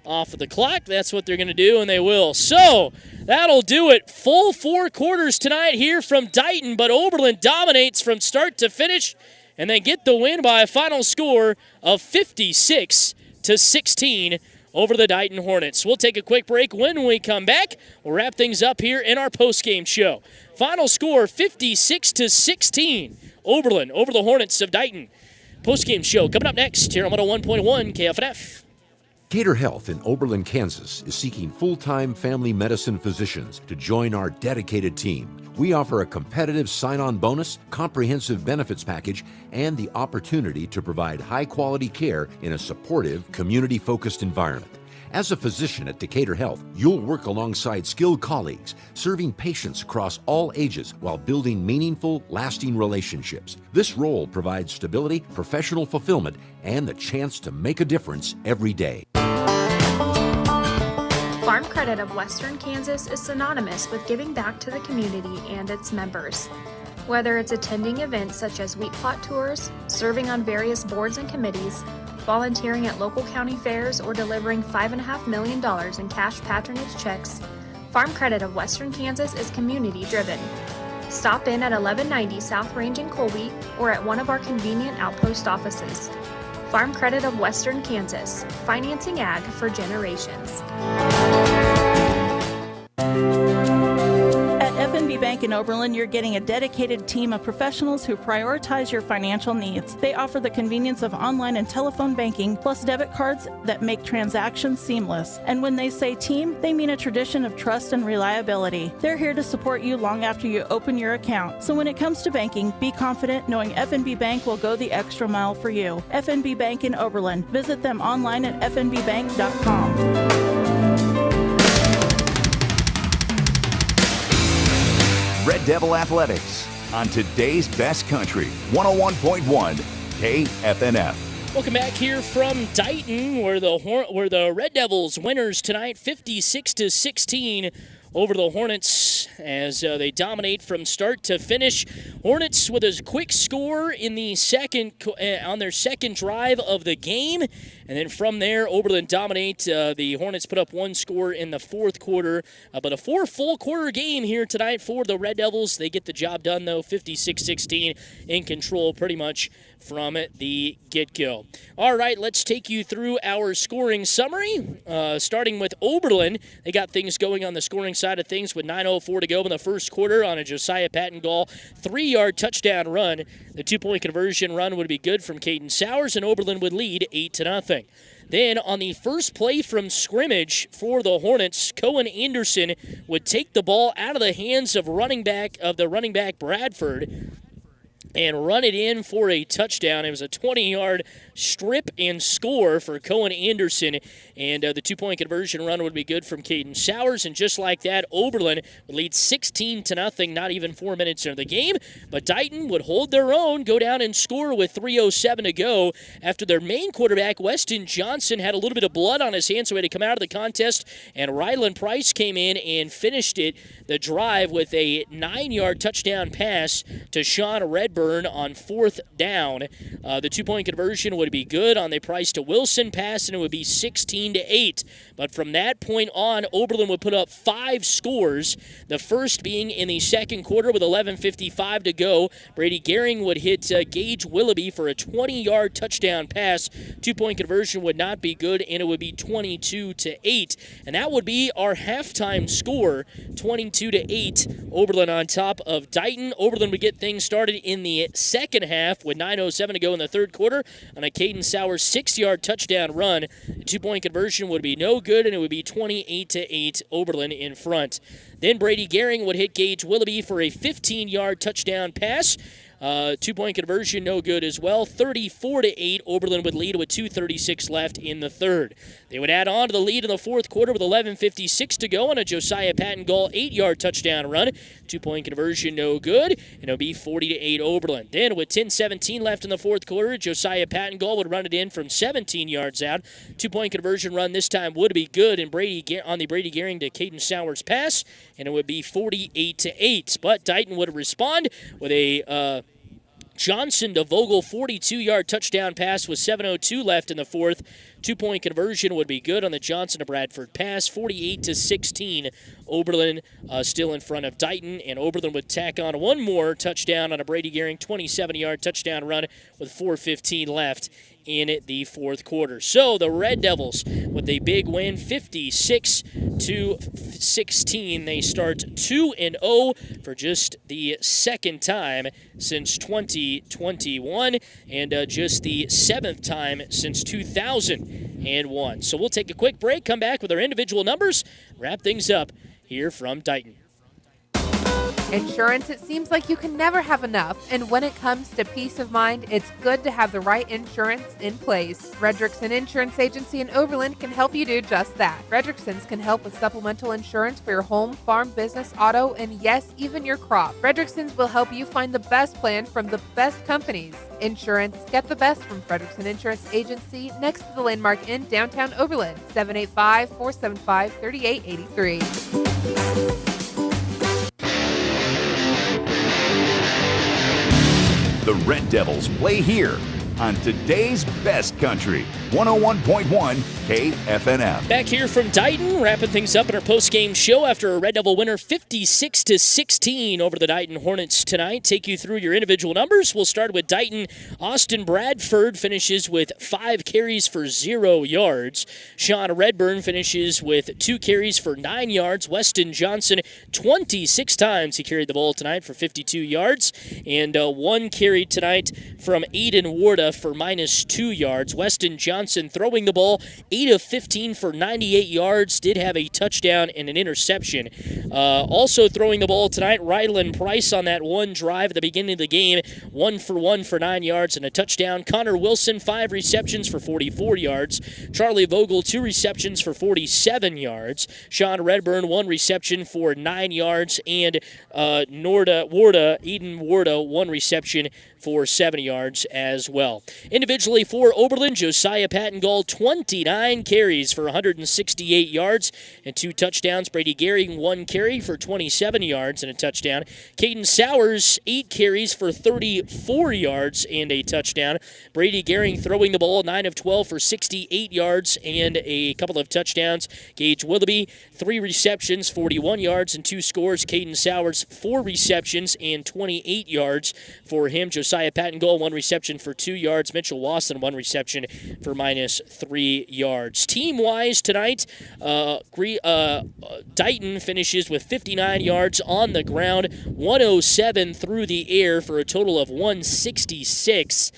off of the clock. That's what they're going to do, and they will. So that'll do it. Full 4 quarters tonight here from Dighton, but Oberlin dominates from start to finish, and they get the win by a final score of 56-16 over the Dighton Hornets. We'll take a quick break. When we come back, we'll wrap things up here in our postgame show. Final score, 56-16. Oberlin over the Hornets of Dighton. Postgame show coming up next here on 101.1 KFNF. Cater Health in Oberlin, Kansas is seeking full-time family medicine physicians to join our dedicated team. We offer a competitive sign-on bonus, comprehensive benefits package, and the opportunity to provide high-quality care in a supportive, community-focused environment. As a physician at Decatur Health, you'll work alongside skilled colleagues, serving patients across all ages while building meaningful, lasting relationships. This role provides stability, professional fulfillment, and the chance to make a difference every day. Farm Credit of Western Kansas is synonymous with giving back to the community and its members. Whether it's attending events such as wheat plot tours, serving on various boards and committees, volunteering at local county fairs, or delivering $5.5 million in cash patronage checks, Farm Credit of Western Kansas is community-driven. Stop in at 1190 South Range in Colby or at one of our convenient outpost offices. Farm Credit of Western Kansas, financing ag for generations. At FNB Bank in Oberlin, you're getting a dedicated team of professionals who prioritize your financial needs. They offer the convenience of online and telephone banking, plus debit cards that make transactions seamless. And when they say team, they mean a tradition of trust and reliability. They're here to support you long after you open your account. So when it comes to banking, be confident knowing FNB Bank will go the extra mile for you. FNB Bank in Oberlin. Visit them online at fnbbank.com. Red Devil Athletics on today's best country, 101.1 KFNF. Welcome back here from Dighton, where the Red Devils winners tonight, 56-16 over the Hornets as they dominate from start to finish. Hornets with a quick score in the on their second drive of the game. And then from there, Oberlin dominate. The Hornets put up one score in the fourth quarter. But a 4 full quarter game here tonight for the Red Devils. They get the job done, though, 56-16, in control pretty much from the get-go. All right, let's take you through our scoring summary. Starting with Oberlin, they got things going on the scoring side of things with 9:04 to go in the first quarter on a Josiah Pattengall 3-yard touchdown run. The 2-point conversion run would be good from Caden Sowers, and Oberlin would lead 8-0. Then on the first play from scrimmage for the Hornets, Cohen Anderson would take the ball out of the hands of the running back Bradford and run it in for a touchdown. It was a 20-yard strip and score for Cohen Anderson, and the 2-point conversion run would be good from Caden Sowers, and just like that, Oberlin would lead 16-0, not even 4 minutes into the game, but Dighton would hold their own, go down and score with 3:07 to go after their main quarterback, Weston Johnson, had a little bit of blood on his hands, so he had to come out of the contest, and Rylan Price came in and finished the drive with a 9-yard touchdown pass to Sean Redburn on 4th down. The 2-point conversion would be good on the Price to Wilson pass, and it would be 16-8. But from that point on, Oberlin would put up 5 scores, the first being in the second quarter with 11:55 to go. Brady Gehring would hit Gage Willoughby for a 20-yard touchdown pass. 2-point conversion would not be good, and it would be 22-8. And that would be our halftime score, 22-8. Oberlin on top of Dighton. Oberlin would get things started in the second half with 9:07 to go in the third quarter on a Caden Sowers 6-yard touchdown run. The 2-point conversion would be no good, and it would be 28-8, Oberlin in front. Then Brady Gehring would hit Gage Willoughby for a 15-yard touchdown pass. 2-point conversion, no good as well. 34-8, Oberlin would lead with 2:36 left in the third. They would add on to the lead in the fourth quarter with 11:56 to go on a Josiah Pattengall 8-yard touchdown run. 2-point conversion, no good, and it'll be 40-8 Oberlin. Then with 10:17 left in the fourth quarter, Josiah Pattengall would run it in from 17 yards out. 2-point conversion run this time would be good, and on the Brady Gehring to Caden Sowers pass, and it would be 48-8. But Dighton would respond with a Johnson to Vogel 42-yard touchdown pass with 7:02 left in the fourth. 2-point conversion would be good on the Johnson to Bradford pass, 48-16. Oberlin still in front of Dighton, and Oberlin would tack on one more touchdown on a Brady Gehring 27-yard touchdown run with 4:15 left in the fourth quarter. So the Red Devils with a big win, 56-16. They start 2-0 for just the second time since 2021 and just the 7th time since 2001. So we'll take a quick break, come back with our individual numbers, wrap things up here from Dighton. Insurance, it seems like you can never have enough. And when it comes to peace of mind, it's good to have the right insurance in place. Redrickson Insurance Agency in Oberlin can help you do just that. Redricksons can help with supplemental insurance for your home, farm, business, auto, and yes, even your crop. Redricksons will help you find the best plan from the best companies. Insurance, get the best from Frederickson Insurance Agency next to the Landmark in downtown Oberlin, 785-475-3883. The Red Devils play here on today's best country, 101.1 KFNF. Back here from Dighton, wrapping things up in our post-game show after a Red Devil winner 56-16 over the Dighton Hornets tonight. Take you through your individual numbers. We'll start with Dighton. Austin Bradford finishes with 5 carries for 0 yards. Sean Redburn finishes with 2 carries for 9 yards. Weston Johnson, 26 times he carried the ball tonight for 52 yards. And 1 carry tonight from Aiden Warda for -2 yards. Weston Johnson throwing the ball 8 of 15 for 98 yards, did have a touchdown and an interception. Also throwing the ball tonight, Rylan Price on that one drive at the beginning of the game, 1 for 1 for 9 yards and a touchdown. Connor Wilson, 5 receptions for 44 yards. Charlie Vogel, 2 receptions for 47 yards. Sean Redburn, 1 reception for 9 yards, and Eden Warda, 1 reception for 70 yards as well. Individually for Oberlin, Josiah Pattengall, 29 9 carries for 168 yards and 2 touchdowns. Brady Gehring, 1 carry for 27 yards and a touchdown. Caden Sowers, 8 carries for 34 yards and a touchdown. Brady Gehring throwing the ball 9 of 12 for 68 yards and a couple of touchdowns. Gage Willoughby, 3 receptions, 41 yards and 2 scores. Caden Sowers, 4 receptions and 28 yards for him. Josiah Pattengold, 1 reception for 2 yards. Mitchell Wasson, 1 reception for -3 yards. Team-wise tonight, Dighton finishes with 59 yards on the ground, 107 through the air for a total of 166.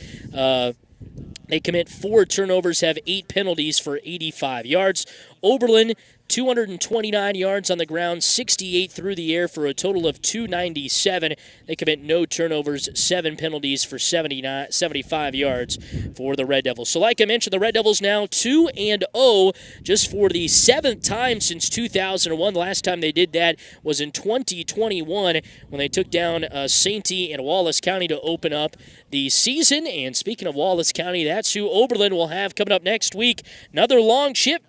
They commit 4 turnovers, have 8 penalties for 85 yards. Oberlin, 229 yards on the ground, 68 through the air for a total of 297. They commit no turnovers, 7 penalties for 75 yards for the Red Devils. So like I mentioned, the Red Devils now 2-0 just for the 7th time since 2001. The last time they did that was in 2021 when they took down Sainte and Wallace County to open up the season. And speaking of Wallace County, that's who Oberlin will have coming up next week. Another long trip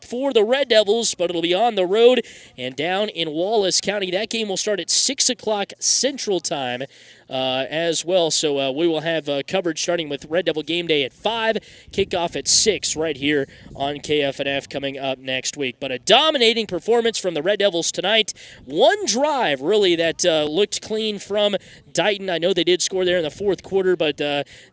for the Red Devils, but it'll be on the road and down in Wallace County. That game will start at 6 o'clock Central Time as well. So we will have coverage starting with Red Devil Game Day at 5, kickoff at 6 right here on KFNF coming up next week. But a dominating performance from the Red Devils tonight. One drive, really, that looked clean from Dighton. I know they did score there in the 4th quarter, but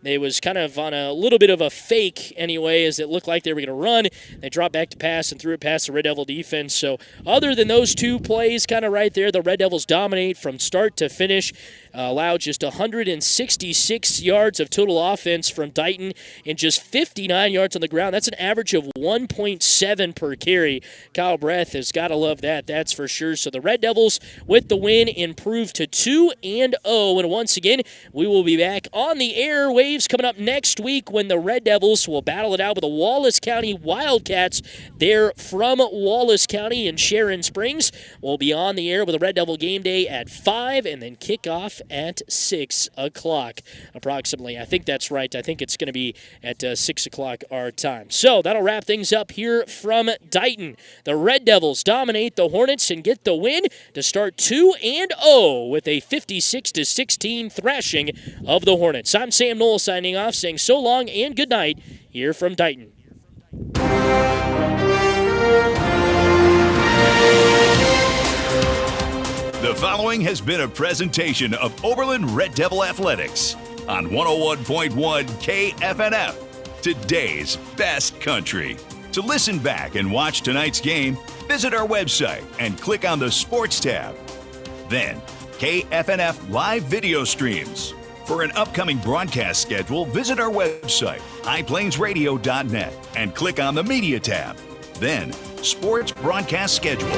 they was kind of on a little bit of a fake anyway, as it looked like they were going to run. They dropped back to pass and threw it past the Red Devil defense. So other than those 2 plays kind of right there, the Red Devils dominate from start to finish. Allowed just 166 yards of total offense from Dighton and just 59 yards on the ground. That's an average of 1.7 per carry. Kyle Breath has got to love that, that's for sure. So the Red Devils, with the win, improved to 2-0. And once again, we will be back on the airwaves coming up next week when the Red Devils will battle it out with the Wallace County Wildcats. They're from Wallace County in Sharon Springs. We'll be on the air with a Red Devil Game Day at 5 and then kick off at 6 o'clock approximately. I think that's right. I think it's going to be at 6 o'clock our time. So that'll wrap things up here from Dighton. The Red Devils dominate the Hornets and get the win to start 2-0 with a 56-16 thrashing of the Hornets. I'm Sam Knoll signing off, saying so long and good night here from Dighton. The following has been a presentation of Oberlin Red Devil Athletics on 101.1 KFNF, today's best country. To listen back and watch tonight's game, visit our website and click on the Sports tab. Then, KFNF live video streams. For an upcoming broadcast schedule, visit our website, highplainsradio.net, and click on the Media tab. Then, Sports Broadcast Schedule.